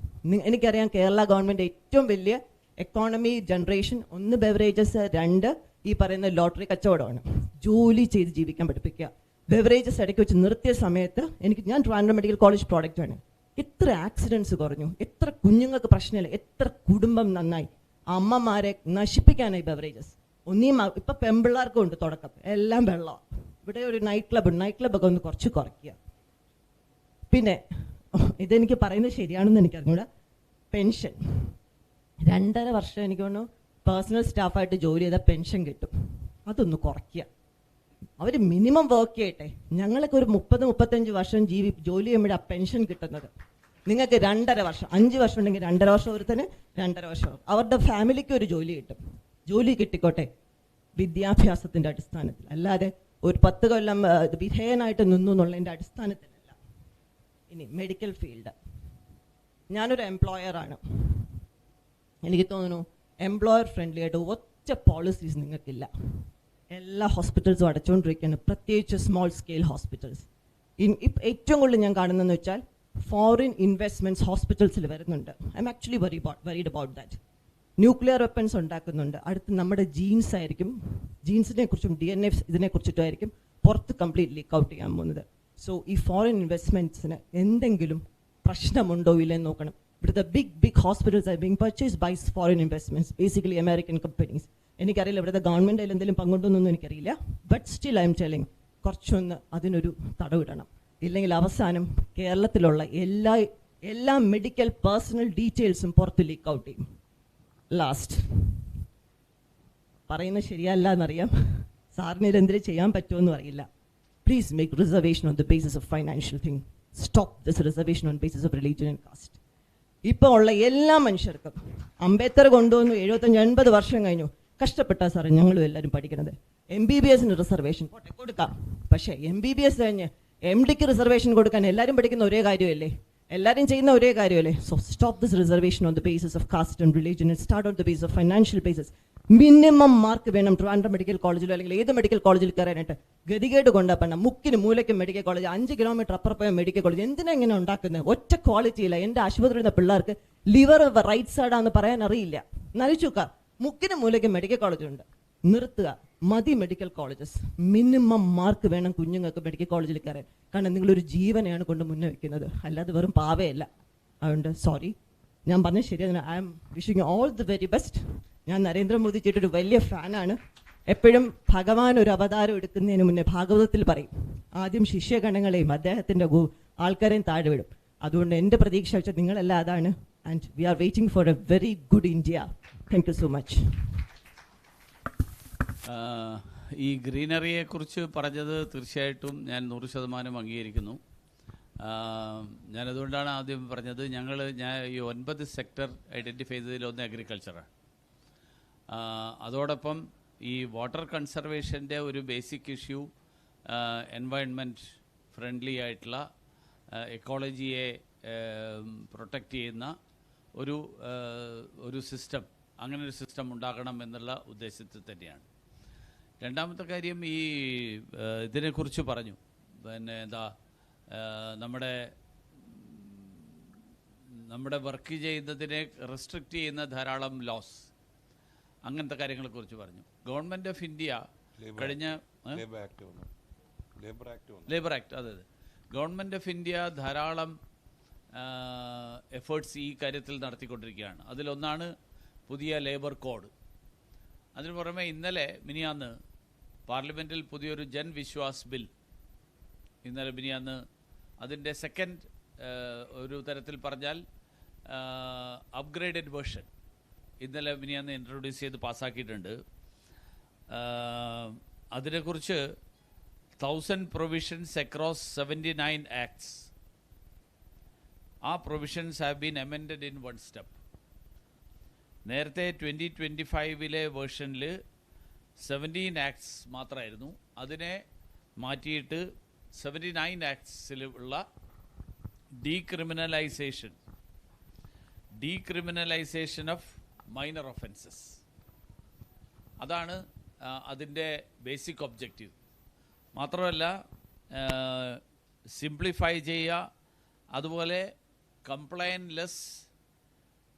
എനിക്കറിയാം കേരള ഗവൺമെൻറ് ഏറ്റവും വലിയ എക്കോണമി ജനറേഷൻ, 1 ബെവറേജസ്, 2 ഈ പറയുന്ന ലോട്ടറി കച്ചവടമാണ്. ജോലി ചെയ്ത് ജീവിക്കാൻ പഠിപ്പിക്കുക. ബെവറേജസ് ഇടയ്ക്ക് വെച്ച് നിർത്തിയ സമയത്ത് ഞാൻ ട്രിവാൻഡ്രം മെഡിക്കൽ കോളേജ് പ്രോഡക്റ്റാണ്. എത്ര ആക്സിഡൻസ് കുറഞ്ഞു, എത്ര കുഞ്ഞുങ്ങൾക്ക് പ്രശ്നമില്ല, എത്ര കുടുംബം നന്നായി. അമ്മമാരെ നശിപ്പിക്കാനായി ബെവറേജസ്. ഇപ്പം പെമ്പിള്ളാർക്കും ഉണ്ട് തുടക്കം, എല്ലാം വെള്ളമാണ്. ഇവിടെ ഒരു നൈറ്റ് ക്ലബ്ബൊക്കെ ഒന്ന് കുറച്ച് കുറയ്ക്കുക. പിന്നെ ഇതെനിക്ക് പറയുന്നത് ശരിയാണെന്ന് എനിക്കറിഞ്ഞൂടാ, പെൻഷൻ 2.5 വർഷം എനിക്ക് തോന്നുന്നു പേഴ്സണൽ സ്റ്റാഫായിട്ട് ജോലി ചെയ്താൽ പെൻഷൻ കിട്ടും. അതൊന്ന് കുറയ്ക്കുക. അവർ മിനിമം വർക്ക് ചെയ്യട്ടെ. ഞങ്ങളൊക്കെ ഒരു 30-35 വർഷം ജോലി ചെയ്യുമ്പോഴാണ് പെൻഷൻ കിട്ടുന്നത്. നിങ്ങൾക്ക് 2.5 വർഷം, 5 വർഷം ഉണ്ടെങ്കിൽ 2.5 വർഷം ഒരുത്തന് 2.5 വർഷം അവരുടെ ഫാമിലിക്ക് ഒരു ജോലി കിട്ടും. ജോലി കിട്ടിക്കോട്ടെ വിദ്യാഭ്യാസത്തിൻ്റെ അടിസ്ഥാനത്തിൽ, അല്ലാതെ ഒരു 10 കൊല്ലം വിധേയനായിട്ട് നിന്നു എന്നുള്ളതിൻ്റെ അടിസ്ഥാനത്തിലല്ല. ഇനി മെഡിക്കൽ ഫീൽഡ്, ഞാനൊരു എംപ്ലോയറാണ്. എനിക്ക് തോന്നുന്നു എംപ്ലോയർ ഫ്രണ്ട്ലി ആയിട്ട് ഒറ്റ പോളിസീസ് നിങ്ങൾക്കില്ല. എല്ലാ ഹോസ്പിറ്റൽസും അടച്ചുകൊണ്ടിരിക്കുകയാണ്, പ്രത്യേകിച്ച് സ്മോൾ സ്കെയിൽ ഹോസ്പിറ്റൽസ്. ഏറ്റവും കൂടുതൽ ഞാൻ കാണുന്നതെന്ന് വെച്ചാൽ ഫോറിൻ ഇൻവെസ്റ്റ്മെൻറ്റ്സ് ഹോസ്പിറ്റൽസിൽ വരുന്നുണ്ട്. I M actually worried about that. Nuclear weapons ഉണ്ടാക്കുന്നുണ്ട്. അടുത്ത് നമ്മുടെ ജീൻസ് ആയിരിക്കും, ജീൻസിനെ കുറിച്ചും DNA ഇതിനെക്കുറിച്ചിട്ടായിരിക്കും പുറത്ത് കംപ്ലീറ്റ് ലീക്ക് ഔട്ട് ചെയ്യാൻ പോകുന്നത്. സോ ഈ ഫോറിൻ ഇൻവെസ്റ്റ്മെൻറ്റ്സിന് എന്തെങ്കിലും പ്രശ്നമുണ്ടോ ഇല്ലെന്ന് നോക്കണം. ഇവിടുത്തെ big hospitals are being purchased by foreign investments, basically American companies. എനിക്കറിയില്ല ഇവിടുത്തെ ഗവൺമെൻറ് എന്തെങ്കിലും പങ്കുണ്ടോന്നൊന്നും എനിക്കറിയില്ല. But still I'm telling, കുറച്ചൊന്ന് അതിനൊരു തടവിടണം. ഇല്ലെങ്കിൽ അവസാനം കേരളത്തിലുള്ള എല്ലാ മെഡിക്കൽ പേഴ്സണൽ ഡീറ്റെയിൽസും പുറത്ത് ലീക്ക് ഔട്ട് ചെയ്യും. ലാസ്റ്റ് പറയുന്നത് ശരിയല്ല എന്നറിയാം, സാറിന് ഇതെന്തിനും ചെയ്യാൻ പറ്റുമെന്നും അറിയില്ല. Please make reservation on the basis of financial thing. Stop this reservation on basis of religion and caste. ഇപ്പോൾ ഉള്ള എല്ലാ മനുഷ്യർക്കും അംബേദ്കർ കൊണ്ടുവന്നു 75-80 വർഷം കഴിഞ്ഞു. കഷ്ടപ്പെട്ടാ സാറേ ഞങ്ങളും എല്ലാവരും പഠിക്കുന്നത്. MBBS റിസർവേഷൻ കൊടുക്കാം, പക്ഷേ MBBS കഴിഞ്ഞ് MDക്ക് റിസർവേഷൻ കൊടുക്കാൻ എല്ലാവരും പഠിക്കുന്ന ഒരേ കാര്യമല്ലേ, എല്ലാവരും ചെയ്യുന്ന ഒരേ കാര്യമല്ലേ. So stop this reservation on the basis of caste and religion and start on the basis of financial basis. Minimum mark വേണം ട്രിവാൻഡ്രം മെഡിക്കൽ കോളേജിലോ അല്ലെങ്കിൽ ഏത് മെഡിക്കൽ കോളേജിൽ കയറാനായിട്ട്. ഗതികേട് കൊണ്ടാപ്പണ്ണ മുക്കിന് മൂലയ്ക്കും മെഡിക്കൽ കോളേജ്, 5 കിലോമീറ്റർ അപ്പുറം പോയ മെഡിക്കൽ കോളേജ്. എന്തിനാ ഇങ്ങനെ ഉണ്ടാക്കുന്നത്? ഒറ്റ ക്വാളിറ്റി ഇല്ല. എൻ്റെ ആശുപത്രിയിലെ പിള്ളേർക്ക് ലിവർ റൈറ്റ് സൈഡാന്ന് പറയാൻ അറിയില്ല. നലിച്ചുക്ക മുക്കിന് മൂലയ്ക്കും മെഡിക്കൽ കോളേജുണ്ട്. നിർത്തുക, മതി മെഡിക്കൽ കോളേജസ്. മിനിമം മാർക്ക് വേണം കുഞ്ഞുങ്ങൾക്ക് മെഡിക്കൽ കോളേജിൽ കയറാൻ. കാരണം നിങ്ങളൊരു ജീവനെയാണ് കൊണ്ട് മുന്നേ വയ്ക്കുന്നത്, അല്ലാതെ വെറും പാവയല്ല. അതുകൊണ്ട് സോറി, ഞാൻ പറഞ്ഞ ശരിയാണ്. I M wishing all the very best. ഞാൻ നരേന്ദ്രമോദി ചേട്ടൊരു വലിയ ഫാനാണ്. എപ്പോഴും ഭഗവാൻ ഒരു അവതാരം എടുക്കുന്നതിന് മുന്നേ ഭാഗവതത്തിൽ പറയും, ആദ്യം ശിഷ്യഗണങ്ങളെയും അദ്ദേഹത്തിൻ്റെ ആൾക്കാരെയും താഴെ വിടും. അതുകൊണ്ട് എൻ്റെ പ്രതീക്ഷ വെച്ചാൽ നിങ്ങളെല്ലാം അതാണ്. And we are waiting for A very good India. Thank you so much. ഈ ഗ്രീനറിയെക്കുറിച്ച് പറഞ്ഞത് തീർച്ചയായിട്ടും ഞാൻ 100% അംഗീകരിക്കുന്നു. ഞാനതുകൊണ്ടാണ് ആദ്യം പറഞ്ഞത് ഞാൻ ഈ 9 സെക്ടർ ഐഡൻറ്റിഫൈ ചെയ്തതിലൊന്ന് അഗ്രികൾച്ചറാണ്. അതോടൊപ്പം ഈ വാട്ടർ കൺസർവേഷൻ്റെ ഒരു ബേസിക് ഇഷ്യൂ എൻവയൺമെൻറ്റ് ഫ്രണ്ട്ലി ആയിട്ടുള്ള എക്കോളജിയെ പ്രൊട്ടക്റ്റ് ചെയ്യുന്ന ഒരു സിസ്റ്റം, അങ്ങനെ ഒരു സിസ്റ്റം ഉണ്ടാക്കണം എന്നുള്ള ഉദ്ദേശത്തിൽ തന്നെയാണ്. രണ്ടാമത്തെ കാര്യം ഈ ഇതിനെക്കുറിച്ച് പറഞ്ഞു, പിന്നെ എന്താ നമ്മുടെ വർക്ക് ചെയ്യുന്നതിനെ റെസ്ട്രിക്റ്റ് ചെയ്യുന്ന ധാരാളം ലോസ്, അങ്ങനത്തെ കാര്യങ്ങളെക്കുറിച്ച് പറഞ്ഞു. ഗവൺമെൻറ് ഓഫ് ഇന്ത്യ കഴിഞ്ഞ ലേബർ ആക്ട്, അതെ, ഗവൺമെൻറ് ഓഫ് ഇന്ത്യ ധാരാളം എഫേർട്സ് ഈ കാര്യത്തിൽ നടത്തിക്കൊണ്ടിരിക്കുകയാണ്. അതിലൊന്നാണ് പുതിയ ലേബർ കോഡ്. അതിന് പുറമെ മിനിയാന്ന് പാർലമെൻറ്റിൽ പുതിയൊരു ജൻ വിശ്വാസ് ബിൽ, മിനിയാന്ന് അതിൻ്റെ സെക്കൻഡ്, ഒരു തരത്തിൽ പറഞ്ഞാൽ അപ്ഗ്രേഡഡ് വേർഷൻ മിനിയാന്ന് ഇൻട്രൊഡ്യൂസ് ചെയ്ത് പാസ്സാക്കിയിട്ടുണ്ട്. അതിനെക്കുറിച്ച് 1000 പ്രൊവിഷൻസ് അക്രോസ് 79 ആക്ട്സ്. ആ provisions have been amended in 1 step. നേരത്തെ 2025 വേർഷനിൽ 17 ആക്ട്സ് മാത്രമായിരുന്നു. അതിനെ മാറ്റിയിട്ട് 79 ആക്ട്സിൽ ഉള്ള ഡീക്രിമിനലൈസേഷൻ ഓഫ് മൈനർ ഒഫൻസസ്, അതാണ് അതിൻ്റെ ബേസിക് ഒബ്ജക്റ്റീവ്. മാത്രമല്ല സിംപ്ലിഫൈ ചെയ്യുക, അതുപോലെ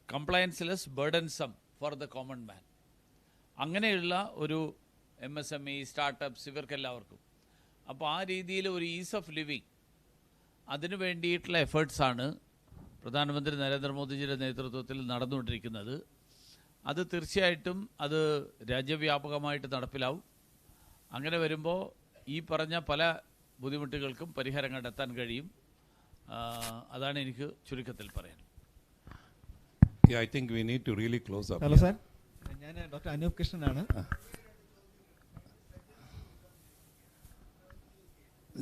compliance less burdensome for the common man, അങ്ങനെയുള്ള ഒരു MSME സ്റ്റാർട്ടപ്പ്സ് ഇവർക്കെല്ലാവർക്കും. അപ്പോൾ ആ രീതിയിൽ ഒരു ഈസ് ഓഫ് ലിവിങ്, അതിനു വേണ്ടിയിട്ടുള്ള എഫേർട്സാണ് പ്രധാനമന്ത്രി നരേന്ദ്രമോദിജിയുടെ നേതൃത്വത്തിൽ നടന്നുകൊണ്ടിരിക്കുന്നത്. അത് തീർച്ചയായിട്ടും അത് രാജ്യവ്യാപകമായിട്ട് നടപ്പിലാവും. അങ്ങനെ വരുമ്പോൾ ഈ പറഞ്ഞ പല ബുദ്ധിമുട്ടുകൾക്കും പരിഹാരം കണ്ടെത്താൻ കഴിയും. അതാണ് എനിക്ക് ചുരുക്കത്തിൽ പറയാൻ. I think we need to really close up. Hello sir, ഞാൻ ഡോക്ടർ അനൂപ് കൃഷ്ണനാണ്.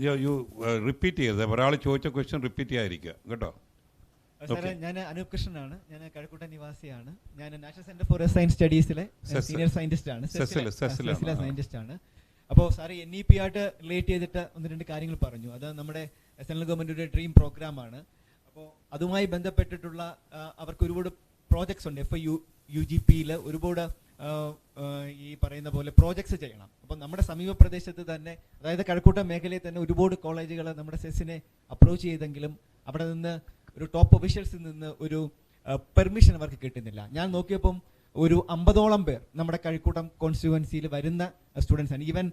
You repeat ചെയ്യരുത്, ഒരാൾ ചോദിച്ച ക്വസ്റ്റ്യൻ റിപ്പീറ്റ് ചെയ്യാതിരിക്കുക കേട്ടോ. സാറേ, ഞാൻ അനൂപ് കൃഷ്ണനാണ്. ഞാൻ കഴക്കൂട്ട നിവാസിയാണ്. ഞാൻ നാഷണൽ സെന്റർ ഫോർ സയൻസ് സ്റ്റഡീസിലെ സീനിയർ സയന്റിസ്റ്റ് ആണ്, സയന്റിസ്റ്റ് ആണ്. അപ്പോൾ സാറ് NEP ആയിട്ട് റിലേറ്റ് ചെയ്തിട്ട് 1-2 കാര്യങ്ങൾ പറഞ്ഞു. അത് നമ്മുടെ സെൻട്രൽ ഗവൺമെൻറ്റിൻ്റെ ഡ്രീം പ്രോഗ്രാമാണ്. അപ്പോൾ അതുമായി ബന്ധപ്പെട്ടിട്ടുള്ള അവർക്ക് ഒരുപാട് പ്രോജക്ട്സ് ഉണ്ട്. FIUGPയിൽ ഒരുപാട് ഈ പറയുന്ന പോലെ പ്രോജക്ട്സ് ചെയ്യണം. അപ്പോൾ നമ്മുടെ സമീപ പ്രദേശത്ത് തന്നെ, അതായത് കഴക്കൂട്ട മേഖലയിൽ തന്നെ ഒരുപാട് കോളേജുകൾ നമ്മുടെ സെസ്സിനെ അപ്രോച്ച് ചെയ്തെങ്കിലും അവിടെ നിന്ന് ഒരു ടോപ്പ് ഒഫീഷ്യൽസിൽ നിന്ന് ഒരു പെർമിഷൻ അവർക്ക് കിട്ടുന്നില്ല. ഞാൻ നോക്കിയപ്പം ഒരു 50ഓളം പേർ നമ്മുടെ കഴക്കൂട്ടം കോൺസ്റ്റിറ്റ്യുവൻസിയിൽ വരുന്ന സ്റ്റുഡൻസ് ആണ്. ഈവൻ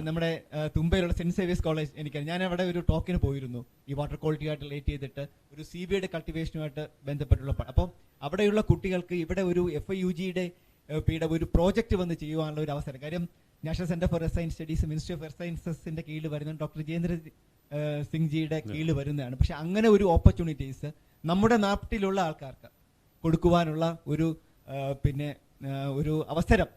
നമ്മുടെ തുമ്പയിലുള്ള സെന്റ് സേവിയേഴ്സ് കോളേജ്, എനിക്കറിയാം, ഞാൻ അവിടെ ഒരു ടോക്കിന് പോയിരുന്നു ഈ വാട്ടർ ക്വാളിറ്റിയായിട്ട് റിലേറ്റ് ചെയ്തിട്ട് ഒരു CBയുടെ കൾട്ടിവേഷനുമായിട്ട് ബന്ധപ്പെട്ടുള്ള. അപ്പം അവിടെയുള്ള കുട്ടികൾക്ക് ഇവിടെ ഒരു FIUGയുടെ ഒരു പ്രോജക്റ്റ് വന്ന് ചെയ്യുവാനുള്ള ഒരു അവസരം. കാര്യം national centre for science studies ministry of സയൻസസിന്റെ കീഴിൽ വരുന്ന ഡോക്ടർ ജിതേന്ദ്ര സിംഗ്ജിയുടെ കീഴിൽ വരുന്നതാണ്. പക്ഷെ അങ്ങനെ ഒരു ഓപ്പർച്യൂണിറ്റീസ് നമ്മുടെ നാട്ടിലുള്ള ആൾക്കാർക്ക് കൊടുക്കുവാനുള്ള ഒരു ഒരു അവസരം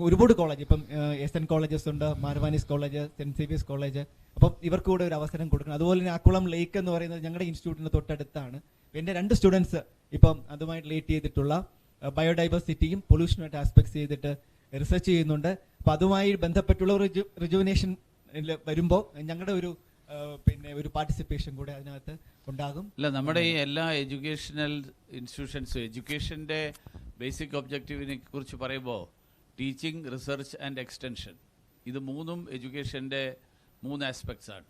ഒരുപാട് കോളേജ്, ഇപ്പം SN കോളേജസ് ഉണ്ട്, മാർവാനീസ് കോളേജ്, സെന്റ് സേവിയേഴ്സ് കോളേജ്. അപ്പം ഇവർക്ക് കൂടെ ഒരു അവസരം കൊടുക്കണം. അതുപോലെ തന്നെ ആക്കുളം ലേക്ക് എന്ന് പറയുന്നത് ഞങ്ങളുടെ ഇൻസ്റ്റിറ്റ്യൂട്ടിന് തൊട്ടടുത്താണ്. എൻ്റെ 2 സ്റ്റുഡൻസ് ഇപ്പം അതുമായി റിലേറ്റ് ചെയ്തിട്ടുള്ള ബയോഡൈവേഴ്സിറ്റിയും പൊല്യൂഷനുമായിട്ട് ആസ്പെക്ട് ചെയ്തിട്ട് റിസർച്ച് ചെയ്യുന്നുണ്ട്. അപ്പോൾ അതുമായി ബന്ധപ്പെട്ടുള്ള ഒരു റിജുവിനേഷൻ വരുമ്പോൾ ഞങ്ങളുടെ ഒരു ഒരു പാർട്ടിസിപ്പേഷൻ കൂടെ അതിനകത്ത് ഉണ്ടാകും. അല്ല, നമ്മുടെ ഈ എല്ലാ എഡ്യൂക്കേഷണൽ ഇൻസ്റ്റിറ്റ്യൂഷൻസും എഡ്യൂക്കേഷൻ്റെ ബേസിക് ഒബ്ജക്റ്റീവിനെ കുറിച്ച് പറയുമ്പോൾ ടീച്ചിങ്, റിസർച്ച് ആൻഡ് എക്സ്റ്റൻഷൻ, ഇത് 3ഉം എഡ്യൂക്കേഷൻ്റെ 3 ആസ്പെക്ട്സ് ആണ്.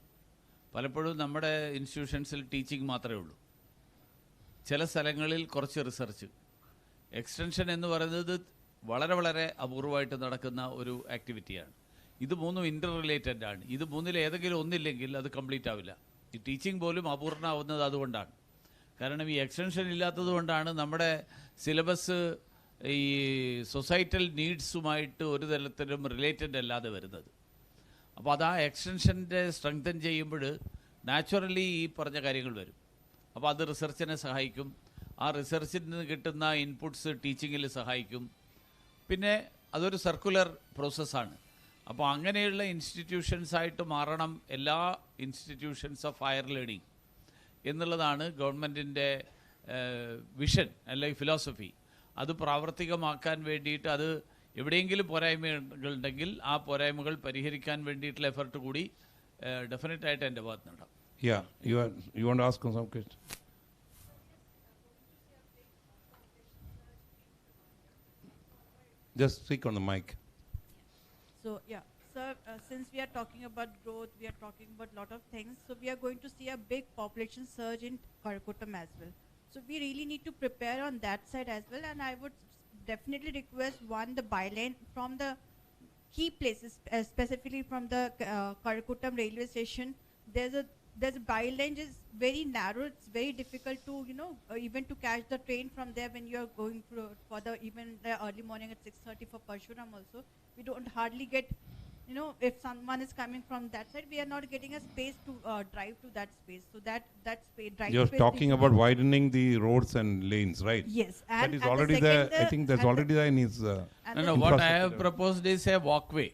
പലപ്പോഴും നമ്മുടെ ഇൻസ്റ്റിറ്റ്യൂഷൻസിൽ ടീച്ചിങ് മാത്രമേ ഉള്ളൂ. ചില സ്ഥലങ്ങളിൽ കുറച്ച് റിസർച്ച്. എക്സ്റ്റൻഷൻ എന്ന് പറയുന്നത് വളരെ വളരെ അപൂർവമായിട്ട് നടക്കുന്ന ഒരു ആക്ടിവിറ്റിയാണ്. ഇത് 3ഉം ഇൻ്റർ റിലേറ്റഡ് ആണ്. ഇത് 3ൽ ഏതെങ്കിലും ഒന്നില്ലെങ്കിൽ അത് കംപ്ലീറ്റ് ആവില്ല. ഈ ടീച്ചിങ് പോലും അപൂർണ്ണമാവുന്നത് അതുകൊണ്ടാണ്. കാരണം ഈ എക്സ്റ്റൻഷൻ ഇല്ലാത്തത് കൊണ്ടാണ് നമ്മുടെ സിലബസ് ഈ സൊസൈറ്റൽ നീഡ്സുമായിട്ട് ഒരു തരത്തിലും റിലേറ്റഡ് അല്ലാതെ വരുന്നത്. അപ്പോൾ അത് ആ എക്സ്റ്റൻഷൻ്റെ സ്ട്രെങ്തൻ ചെയ്യുമ്പോൾ നാച്ചുറലി ഈ പറഞ്ഞ കാര്യങ്ങൾ വരും. അപ്പോൾ അത് റിസർച്ചിനെ സഹായിക്കും. ആ റിസർച്ചിൽ നിന്ന് കിട്ടുന്ന ഇൻപുട്സ് ടീച്ചിങ്ങിൽ സഹായിക്കും. പിന്നെ അതൊരു സർക്കുലർ പ്രോസസ്സാണ്. അപ്പോൾ അങ്ങനെയുള്ള ഇൻസ്റ്റിറ്റ്യൂഷൻസായിട്ട് മാറണം എല്ലാ ഇൻസ്റ്റിറ്റ്യൂഷൻസ് ഓഫ് ഹയർ ലേണിംഗ് എന്നുള്ളതാണ് ഗവൺമെൻറ്റിൻ്റെ വിഷൻ അല്ലെങ്കിൽ ഫിലോസഫി. അത് പ്രാവർത്തികമാക്കാൻ വേണ്ടിയിട്ട് അത് എവിടെയെങ്കിലും പോരായ്മകളുണ്ടെങ്കിൽ ആ പോരായ്മകൾ പരിഹരിക്കാൻ വേണ്ടിയിട്ടുള്ള എഫർട്ട് കൂടി ഡെഫിനറ്റായിട്ട് എൻ്റെ ഭാഗത്ത് നിന്നുണ്ടാവും. Yeah, you want to ask some question? Just speak on the mic. So yeah, sir, since we are talking about growth, we are talking about a lot of things. So we are going to see a big population surge in Karakuttam as well. So we really need to prepare on that side as well. And I would definitely request the byline from the key places, specifically from the Karakuttam railway station. There's a byline is very narrow. It's very difficult to even to catch the train from there when you are going for the even the early morning at 6:30 for Parshuram also. We don't hardly get, if someone is coming from that side, we are not getting a space to drive to that space. So that space drive. You're space talking about widening the roads and lanes, right? Yes, and that is already there. I think that's already there in his. No, what I have proposed is a walkway,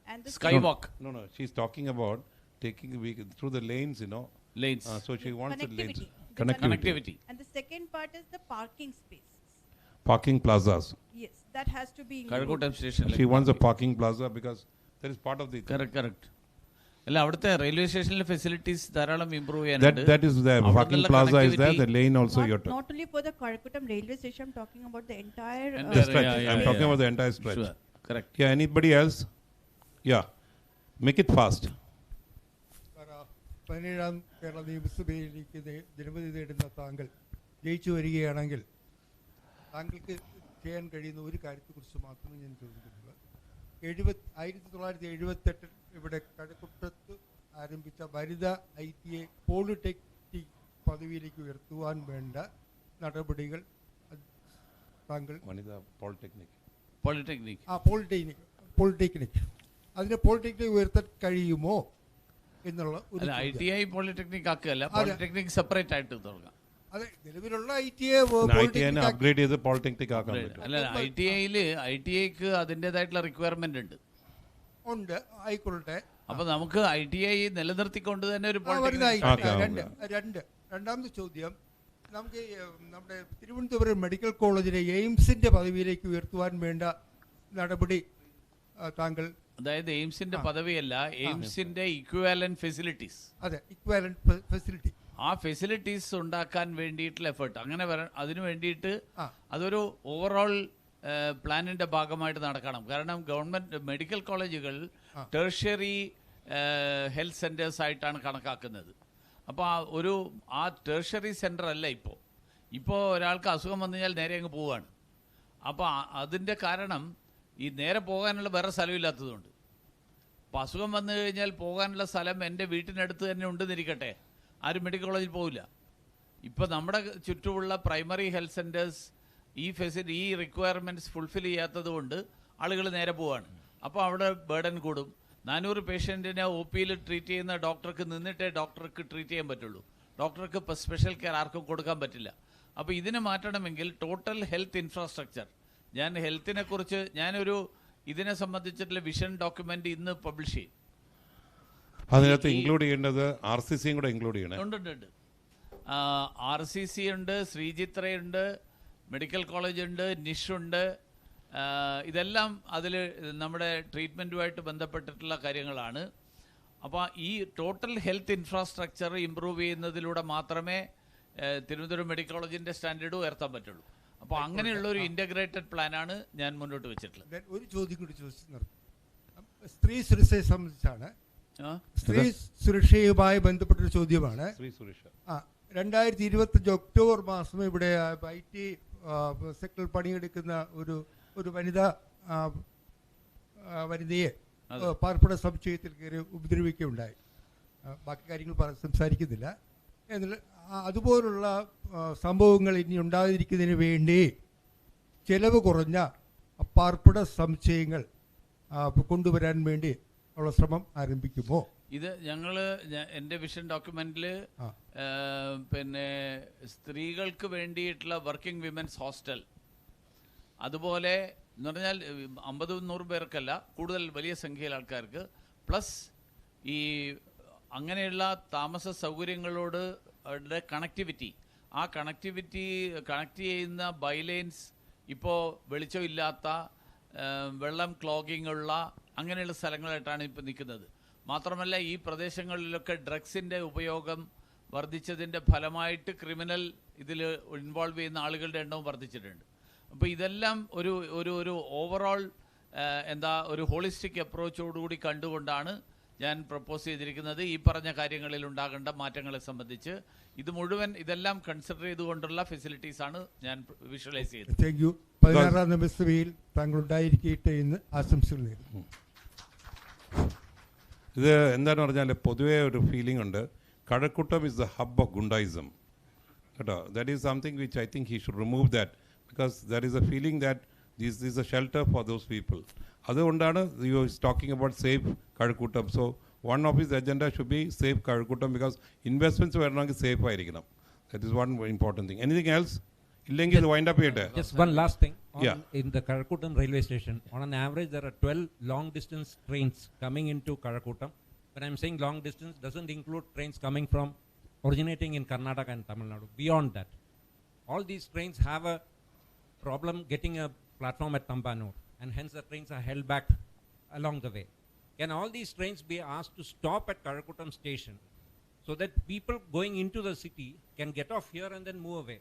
and the skywalk. No. She's talking about taking through the lanes, Lanes. So she wants the lanes. Connectivity. And the second part is the parking spaces. Parking plazas. Yes, that has to be included. Karakuttam station. She wants a parking plaza because that is part of the. Correct. അല്ല അവിടുത്തെ railway സ്റ്റേഷനിലെ facilities ധാരാളം improve ചെയ്യാനുണ്ട്. That is there. Parking plaza is there. The lane also you're talking. Not only for the Karakuttam railway station, I'm talking about the entire. The stretch. I'm talking about the entire stretch. Sure. Correct. Yeah. Anybody else? Yeah. Make it fast. 17ാം Kerala നിയമസഭയിലേക്ക് ജനപ്രതിനിധി നേടുന്ന താങ്കൾ ജയിച്ചു വരികയാണെങ്കിൽ താങ്കൾക്ക് ചെയ്യാൻ കഴിയുന്ന ഒരു കാര്യത്തെക്കുറിച്ച് മാത്രമേ ഞാൻ ചോദിക്കുന്നത്. 1978 ഇവിടെ കഴക്കൂട്ടത്ത് ആരംഭിച്ച വനിതാ ITI പോളിടെക്നിക് പദവിയിലേക്ക് ഉയർത്തുവാൻ വേണ്ട നടപടികൾ താങ്കൾ പോളിടെക്നിക് അതിനെ പോളിടെക്നിക് ഉയർത്താൻ കഴിയുമോ എന്നുള്ള ഒരു ITI പോളിടെക്നിക് ആക്കുകയല്ല, പോളിടെക്നിക് സെപ്പറേറ്റ് ആയിട്ട് തുടങ്ങാം. അതെ, നിലവിലുള്ള അപ്ഗ്രേഡ് ചെയ്ത് പോളിടെക്നിക് ആക്കാൻ പറ്റും. അല്ല, ITIക്ക് അതിൻ്റെതായിട്ടുള്ള റിക്വയർമെന്റ് ഉണ്ട്. ആയിക്കൊള്ളട്ടെ. അപ്പൊ നമുക്ക് ITI നിലനിർത്തിക്കൊണ്ട് തന്നെ ഒരു രണ്ടാമത്തെ ചോദ്യം, നമുക്ക് നമ്മുടെ തിരുവനന്തപുരം മെഡിക്കൽ കോളേജിലെ എയിംസിന്റെ പദവിയിലേക്ക് ഉയർത്തുവാൻ വേണ്ട നടപടി താങ്കൾ, അതായത് എയിംസിന്റെ പദവിയല്ല, എയിംസിന്റെ ഇക്വാലന്റ് ഫെസിലിറ്റീസ്. അതെ, ഇക്വാലന്റ് ഫെസിലിറ്റി. ആ ഫെസിലിറ്റീസ് ഉണ്ടാക്കാൻ വേണ്ടിയിട്ടുള്ള എഫേർട്ട് അങ്ങനെ അതിനു വേണ്ടിയിട്ട് അതൊരു ഓവറോൾ പ്ലാനിന്റെ ഭാഗമായിട്ട് നടക്കണം. കാരണം ഗവൺമെന്റ് മെഡിക്കൽ കോളേജുകൾ ടെർഷ്യറി ഹെൽത്ത് സെന്റേഴ്സ് ആയിട്ടാണ് കണക്കാക്കുന്നത്. അപ്പോൾ ആ ടെർഷ്യറി സെന്റർ അല്ല ഇപ്പോൾ ഒരാൾക്ക് അസുഖം വന്നു കഴിഞ്ഞാൽ നേരെ അങ്ങ് പോവുകയാണ്. അപ്പോൾ അതിൻ്റെ കാരണം ഈ നേരെ പോകാനുള്ള വേറെ സ്ഥലമില്ലാത്തതുകൊണ്ട്. അപ്പോൾ അസുഖം വന്നു കഴിഞ്ഞാൽ പോകാനുള്ള സ്ഥലം എൻ്റെ വീട്ടിനടുത്ത് തന്നെ ഉണ്ടെന്നിരിക്കട്ടെ, ആരും മെഡിക്കൽ കോളേജിൽ പോവില്ല. ഇപ്പോൾ നമ്മുടെ ചുറ്റുമുള്ള പ്രൈമറി ഹെൽത്ത് സെൻറ്റേഴ്സ് ഈ റിക്വയർമെൻറ്റ്സ് ഫുൾഫിൽ ചെയ്യാത്തത് കൊണ്ട് ആളുകൾ നേരെ പോവാണ്. അപ്പോൾ അവിടെ ബേർഡൻ കൂടും. 400 പേഷ്യൻറ്റിനെ OPയിൽ ട്രീറ്റ് ചെയ്യുന്ന ഡോക്ടർക്ക് നിന്നിട്ടേ ഡോക്ടർക്ക് ട്രീറ്റ് ചെയ്യാൻ പറ്റുള്ളൂ. ഡോക്ടർക്ക് ഇപ്പോൾ സ്പെഷ്യൽ കെയർ ആർക്കും കൊടുക്കാൻ പറ്റില്ല. അപ്പോൾ ഇതിനെ മാറ്റണമെങ്കിൽ ടോട്ടൽ ഹെൽത്ത് ഇൻഫ്രാസ്ട്രക്ചർ, ഞാൻ ഹെൽത്തിനെ കുറിച്ച് ഇതിനെ സംബന്ധിച്ചിട്ടുള്ള വിഷൻ ഡോക്യുമെന്റ് ഇന്ന് പബ്ലിഷ് ചെയ്യും. അതിനകത്ത് ഇൻക്ലൂഡ് ചെയ്യേണ്ടത് RCC കൂടെ ഇൻക്ലൂഡ് ചെയ്യണം. ഉണ്ട്. RCC ഉണ്ട്, ശ്രീചിത്രയുണ്ട്, മെഡിക്കൽ കോളേജ് ഉണ്ട്, നിഷ് ഉണ്ട്. ഇതെല്ലാം അതിൽ നമ്മുടെ ട്രീറ്റ്മെൻറ്റുമായിട്ട് ബന്ധപ്പെട്ടിട്ടുള്ള കാര്യങ്ങളാണ്. അപ്പോൾ ഈ ടോട്ടൽ ഹെൽത്ത് ഇൻഫ്രാസ്ട്രക്ചർ ഇമ്പ്രൂവ് ചെയ്യുന്നതിലൂടെ മാത്രമേ തിരുവനന്തപുരം മെഡിക്കൽ കോളേജിൻ്റെ സ്റ്റാൻഡേർഡ് ഉയർത്താൻ പറ്റുള്ളൂ. അപ്പോൾ അങ്ങനെയുള്ള ഒരു ഇൻ്റഗ്രേറ്റഡ് പ്ലാനാണ് ഞാൻ മുന്നോട്ട് വെച്ചിട്ടുള്ളത്. ഒരു ചോദ്യം കൂടി ചോദിച്ചു നിർത്തും. സ്ത്രീ സുരക്ഷയെ സംബന്ധിച്ചാണ്. സ്ത്രീ സുരക്ഷയുമായി ബന്ധപ്പെട്ടൊരു ചോദ്യമാണ്. 2025 ഒക്ടോബർ മാസം ഇവിടെ IT സെക്ടറിൽ പണിയെടുക്കുന്ന ഒരു വനിതയെ പാർപ്പിട സമുച്ചയത്തിൽ കയറി ഉപദ്രവിക്കുകയുണ്ടായി. ബാക്കി കാര്യങ്ങൾ സംസാരിക്കുന്നില്ല. എന്നാൽ അതുപോലുള്ള സംഭവങ്ങൾ ഇനി ഉണ്ടാതിരിക്കുന്നതിന് വേണ്ടി ചെലവ് കുറഞ്ഞ പാർപ്പിട സമുച്ചയങ്ങൾ കൊണ്ടുവരാൻ വേണ്ടി ഉള്ള ശ്രമം ആരംഭിക്കുമോ? ഇത് ഞങ്ങൾ എൻ്റെ വിഷൻ ഡോക്യുമെന്റിൽ പിന്നെ സ്ത്രീകൾക്ക് വേണ്ടിയിട്ടുള്ള വർക്കിംഗ് വിമൻസ് ഹോസ്റ്റൽ, അതുപോലെ എന്ന് പറഞ്ഞാൽ 50-100 പേർക്കല്ല, കൂടുതൽ വലിയ സംഖ്യയിൽ ആൾക്കാർക്ക്, പ്ലസ് ഈ അങ്ങനെയുള്ള താമസ സൗകര്യങ്ങളോട് കണക്ടിവിറ്റി, ആ കണക്ട് ചെയ്യുന്ന ബൈലൈൻസ് ഇപ്പോൾ വെളിച്ചമില്ലാത്ത, വെള്ളം ക്ലോഗിംഗ് ഉള്ള അങ്ങനെയുള്ള സ്ഥലങ്ങളായിട്ടാണ് ഇപ്പോൾ നിൽക്കുന്നത്. മാത്രമല്ല ഈ പ്രദേശങ്ങളിലൊക്കെ ഡ്രഗ്സിൻ്റെ ഉപയോഗം വർദ്ധിച്ചതിൻ്റെ ഫലമായിട്ട് ക്രിമിനൽ ഇതിൽ ഇൻവോൾവ് ചെയ്യുന്ന ആളുകളുടെ എണ്ണവും വർദ്ധിച്ചിട്ടുണ്ട്. അപ്പോൾ ഇതെല്ലാം ഒരു ഓവറോൾ ഒരു ഹോളിസ്റ്റിക് അപ്രോച്ചോടുകൂടി കണ്ടുകൊണ്ടാണ് ഞാൻ പ്രപ്പോസ് ചെയ്തിരിക്കുന്നത് ഈ പറഞ്ഞ കാര്യങ്ങളിൽ ഉണ്ടാകേണ്ട മാറ്റങ്ങളെ സംബന്ധിച്ച്. ഇതെല്ലാം കൺസിഡർ ചെയ്തുകൊണ്ടുള്ള ഫെസിലിറ്റീസാണ് ഞാൻ വിഷ്വലൈസ് ചെയ്തത്. Thank you. 16ാം നിയമസഭയിൽ താങ്കൾ ഉണ്ടായിരിക്കട്ടെ എന്ന് ആശംസകൾ നേരുന്നു. ഇത് എന്താണെന്ന് പറഞ്ഞാൽ പൊതുവേ ഒരു ഫീലിംഗ് ഉണ്ട്, Kazhakoottam is the hub of goondaism കേട്ടോ. That is something which I think he should remove that, because there is a feeling that this is a shelter for those people. അതുകൊണ്ടാണ് you is talking about safe Kazhakoottam. So one of his agenda should be safe Kazhakoottam, because investments വരണമെങ്കിൽ safe ആയിരിക്കണം. That is one important thing. Anything else? ഇല്ലെങ്കിൽ ഇത് wind up ചെയ്യട്ടെ. Just one last thing. In the Karakutam railway station, on an average there are 12 long distance trains coming into Karakutam. When I'm saying long distance, doesn't include trains coming from originating in Karnataka and Tamil Nadu. Beyond that, all these trains have a problem getting a platform at Tambanur, and hence the trains are held back along the way. Can all these trains be asked to stop at Karakutam station so that people going into the city can get off here and then move away?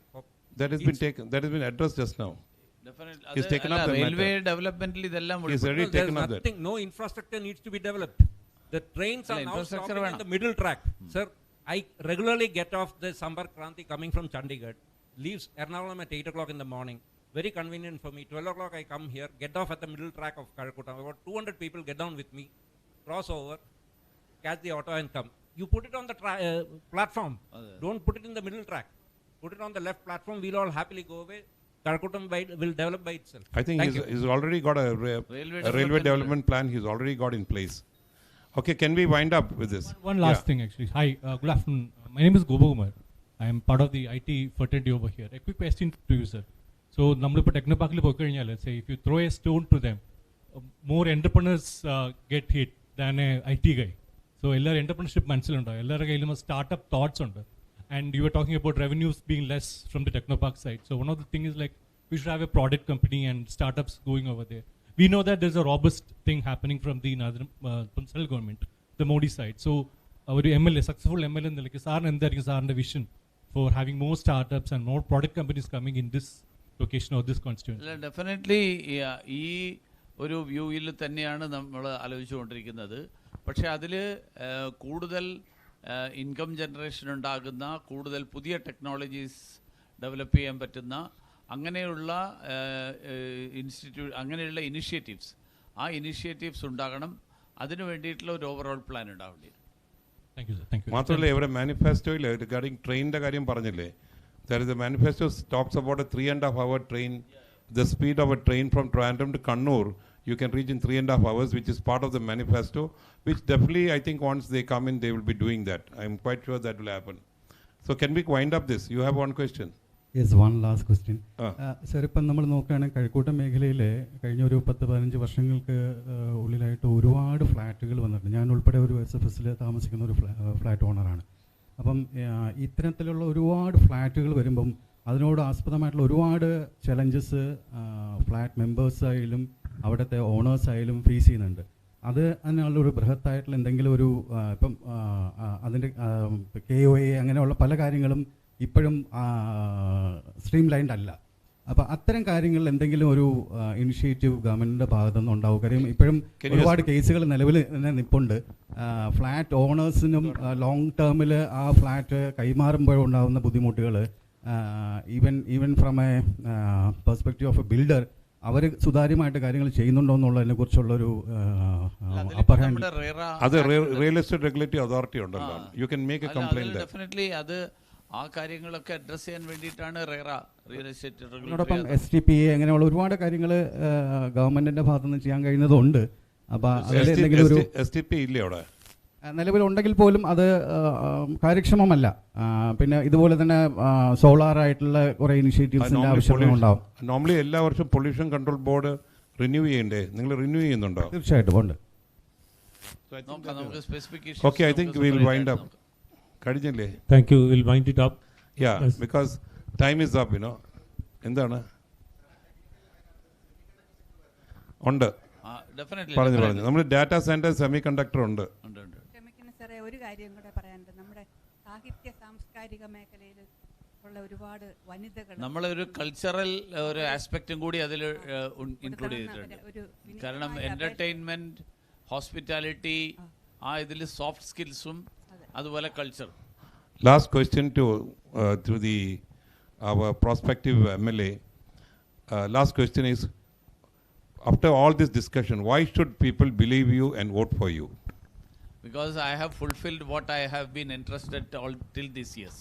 That has been taken. That has been addressed just now. Definitely. He's taken up the railway matter. development idellam He's already taken up that. No infrastructure needs to be developed. The trains are now stopping in the middle track. Sir, I regularly get off the Sambar Kranti coming from Chandigarh, leaves Ernakulam at 8 o'clock in the morning. Very convenient for me. 12 o'clock I come here, get off at the middle track of Karakutam. About 200 people get down with me, cross over, catch the auto and come. You put it on the platform. Don't put it in the middle track. Put it on the left platform. We'll all happily go away. Karakutam will develop by itself. I think he's already got a railway development plan. He's already got in place. Okay, can we wind up with this? One last thing actually. Hi, good afternoon. My name is Gopakumar. I am part of the IT fraternity over here. A quick question to you, sir. So, nammal technoparkil poikകഴിഞ്ഞാൽ, let's say, if you throw a stone to them, more entrepreneurs get hit than a IT guy. So, എല്ലാവരും entrepreneurship മനസ്സിലുണ്ടാവും. എല്ലാവരുടെ കയ്യിലും startup thoughts ഉണ്ട്. And you were talking about revenues being less from the Technopark side. So one of the things is like we should have a product company and startups going over there. We know that there's a robust thing happening from the central government, the Modi side. So our MLA, successful MLA, like sir, vision for having more startups and more product companies coming in this location or this constituency. Definitely, ഈ ഒരു വ്യൂവിൽ തന്നെയാണ് നമ്മൾ ആലോചിച്ചുകൊണ്ടിരിക്കുന്നത്. പക്ഷേ അതിൽ കൂടുതൽ income generation ഉണ്ടാകുന്ന, കൂടുതൽ പുതിയ ടെക്നോളജീസ് ഡെവലപ്പ് ചെയ്യാൻ പറ്റുന്ന അങ്ങനെയുള്ള അങ്ങനെയുള്ള ഇനിഷ്യേറ്റീവ്സ്, ആ ഇനിഷ്യേറ്റീവ്സ് ഉണ്ടാകണം. അതിനു വേണ്ടിയിട്ടുള്ള ഒരു ഓവറോൾ പ്ലാൻ ഉണ്ടാവേണ്ടി. മാത്രമല്ല ഇവിടെ മാനിഫെസ്റ്റോയിൽ റിഗാർഡിംഗ് ട്രെയിനിൻ്റെ കാര്യം പറഞ്ഞില്ലേ, there is a manifesto talks about a 3.5 hour train. The speed of a train from Trivandrum to Kannur you can reach in 3.5 hours, which is part of the manifesto, which definitely I think once they come in they will be doing that. I am quite sure that will happen. So can we wind up this? You have one question? Yes, one last question. Sir, ഇപ്പം നമ്മൾ നോക്കുകയാണെങ്കിൽ കഴക്കൂട്ടം മേഖലയിൽ കഴിഞ്ഞ ഒരു 10-15 വർഷങ്ങൾക്ക് ഉള്ളിലായിട്ട് ഒരുപാട് ഫ്ലാറ്റുകൾ വന്നിട്ടുണ്ട്. ഞാൻ ഉൾപ്പെടെ ഒരു SFSൽ താമസിക്കുന്ന ഒരു ഫ്ലാറ്റ് ഓണറാണ്. അപ്പം ഇത്തരത്തിലുള്ള ഒരുപാട് ഫ്ലാറ്റുകൾ വരുമ്പം അതിനോട് ആസ്പദമായിട്ടുള്ള ഒരുപാട് ചലഞ്ചസ് ഫ്ലാറ്റ് മെമ്പേഴ്സായാലും അവിടുത്തെ ഓണേഴ്സായാലും ഫേസ് ചെയ്യുന്നുണ്ട്. അത് അതിനുള്ള ഒരു ബൃഹത്തായിട്ടുള്ള എന്തെങ്കിലും ഒരു ഇപ്പം അതിൻ്റെ KOA അങ്ങനെയുള്ള പല കാര്യങ്ങളും ഇപ്പോഴും സ്ട്രീം ലൈൻഡ് അല്ല. അപ്പോൾ അത്തരം കാര്യങ്ങളിൽ എന്തെങ്കിലും ഒരു ഇനിഷ്യേറ്റീവ് ഗവൺമെൻറ്റിൻ്റെ ഭാഗത്തുനിന്ന് ഉണ്ടാവും. കാര്യം ഇപ്പോഴും ഒരുപാട് കേസുകൾ നിലവിൽ തന്നെ നിൽപ്പുണ്ട്. ഫ്ലാറ്റ് ഓണേഴ്സിനും ലോങ് ടേമിൽ ആ ഫ്ലാറ്റ് കൈമാറുമ്പോഴുണ്ടാകുന്ന ബുദ്ധിമുട്ടുകൾ, even from a perspective of a builder, അവർ സുതാര്യമായിട്ട് കാര്യങ്ങൾ ചെയ്യുന്നുണ്ടോ എന്നുള്ളതിനെ കുറിച്ചുള്ളൊരു അപ്പർ ഹാൻഡ്. അത് റിയൽ എസ്റ്റേറ്റ് റെഗുലേറ്ററി അതോറിറ്റി ഉണ്ടല്ലോ, you can make a complaint. Definitely അത് ആ കാര്യങ്ങളൊക്കെ അഡ്രസ് ചെയ്യാൻ വേണ്ടിയിട്ടാണ് റിയൽ എസ്റ്റേറ്റ് അതോടൊപ്പം STPA അങ്ങനെയുള്ള ഒരുപാട് കാര്യങ്ങൾ ഗവൺമെന്റിന്റെ ഭാഗത്തുനിന്ന് ചെയ്യാൻ കഴിയുന്നതുണ്ട്. അപ്പോൾ അതിൽ എന്തെങ്കിലും ഒരു STP ഇല്ലേ അവിടെ? നിലവിലുണ്ടെങ്കിൽ പോലും അത് കാര്യക്ഷമമല്ല. പിന്നെ ഇതുപോലെ തന്നെ സോളാറായിട്ടുള്ള കുറേ ഇനിഷ്യേറ്റീവ്സിൻ്റെ ആവശ്യങ്ങളുണ്ടാവും. നോർമലി എല്ലാ വർഷവും പൊല്യൂഷൻ കൺട്രോൾ ബോർഡ് റിന്യൂ ചെയ്യണ്ടേ? നിങ്ങൾ റിന്യൂ ചെയ്യുന്നുണ്ടോ? തീർച്ചയായിട്ടും ഉണ്ട്. Okay, I think we'll wind up. കഴിഞ്ഞില്ലേ? Thank you. We'll wind it up. Yeah, yes. Because time is up, എന്താണ്? ഉണ്ട്. പറഞ്ഞു നമ്മൾ ഡാറ്റാ സെന്റർ സെമി കണ്ടക്ടർ ഉണ്ട്. ക്ഷമിക്കണം സാറേ, ഒരു കാര്യം കൂടെ പറയാനുണ്ട്. നമ്മുടെ സാഹിത്യ സാംസ്കാരിക മേഖലയിൽ ഉള്ള ഒരുപാട് വനിതകൾ, നമ്മളൊരു കൾച്ചറൽ ഒരു ആസ്പെക്റ്റും കൂടി അതിൽ ഇൻക്ലൂഡ് ചെയ്തിട്ടുണ്ട്. കാരണം എന്റർടൈൻമെന്റ്, ഹോസ്പിറ്റാലിറ്റി, ഇതിൽ സോഫ്റ്റ് സ്കിൽസും അതുപോലെ culture. Last question to our prospective MLA. Last question is, after all this discussion, why should people believe you and vote for you? Because I have fulfilled what I have been interested till these years.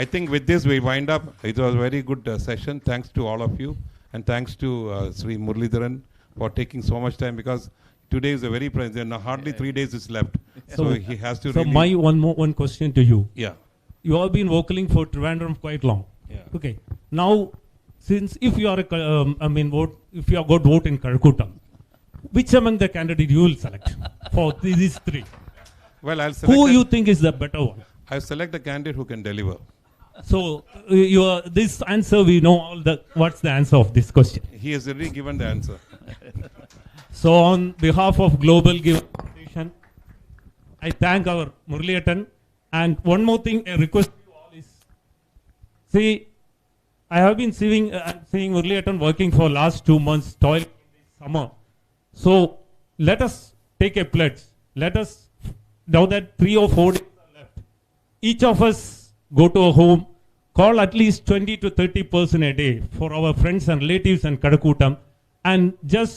I think with this we wind up. It was a very good session. Thanks to all of you, and thanks to Sri Muraleedharan for taking so much time, because today is a very hardly 3 days is left, so he has to. So my one question to you. Yeah. You have been vocaling for Trivandrum quite long. Yeah. Okay. Now, since if you are if you have got vote in Calcutta, which among the candidates you will select for these three? Well, I'll select. Who you think is the better one? I'll select the candidate who can deliver. So this answer, we know what's the answer of this question. He has already given the answer. So on behalf of Global Giver Foundation, I thank our Muraleedharan. And one more thing, a request to you all is, see, I have been seeing Muraleedharan working for last 2 months, toiling in this summer. So let us take a pledge. Let us, now that 3 or 4 days are left, each of us go to a home, call at least 20 to 30% a day for our friends and relatives in Kadakootam, and just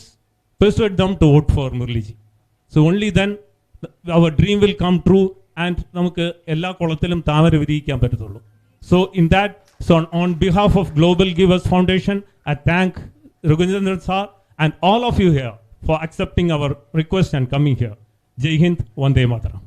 persuade them to vote for Muraliji. So only then our dream will come true, and നമുക്ക് എല്ലാ കുളത്തിലും താമര വിരിയിക്കാൻ പറ്റത്തുള്ളൂ. So in that, on behalf of Global Givers Foundation, I thank Raghunandran sir and all of you here for accepting our request and coming here. Jai Hind, Vande Mataram.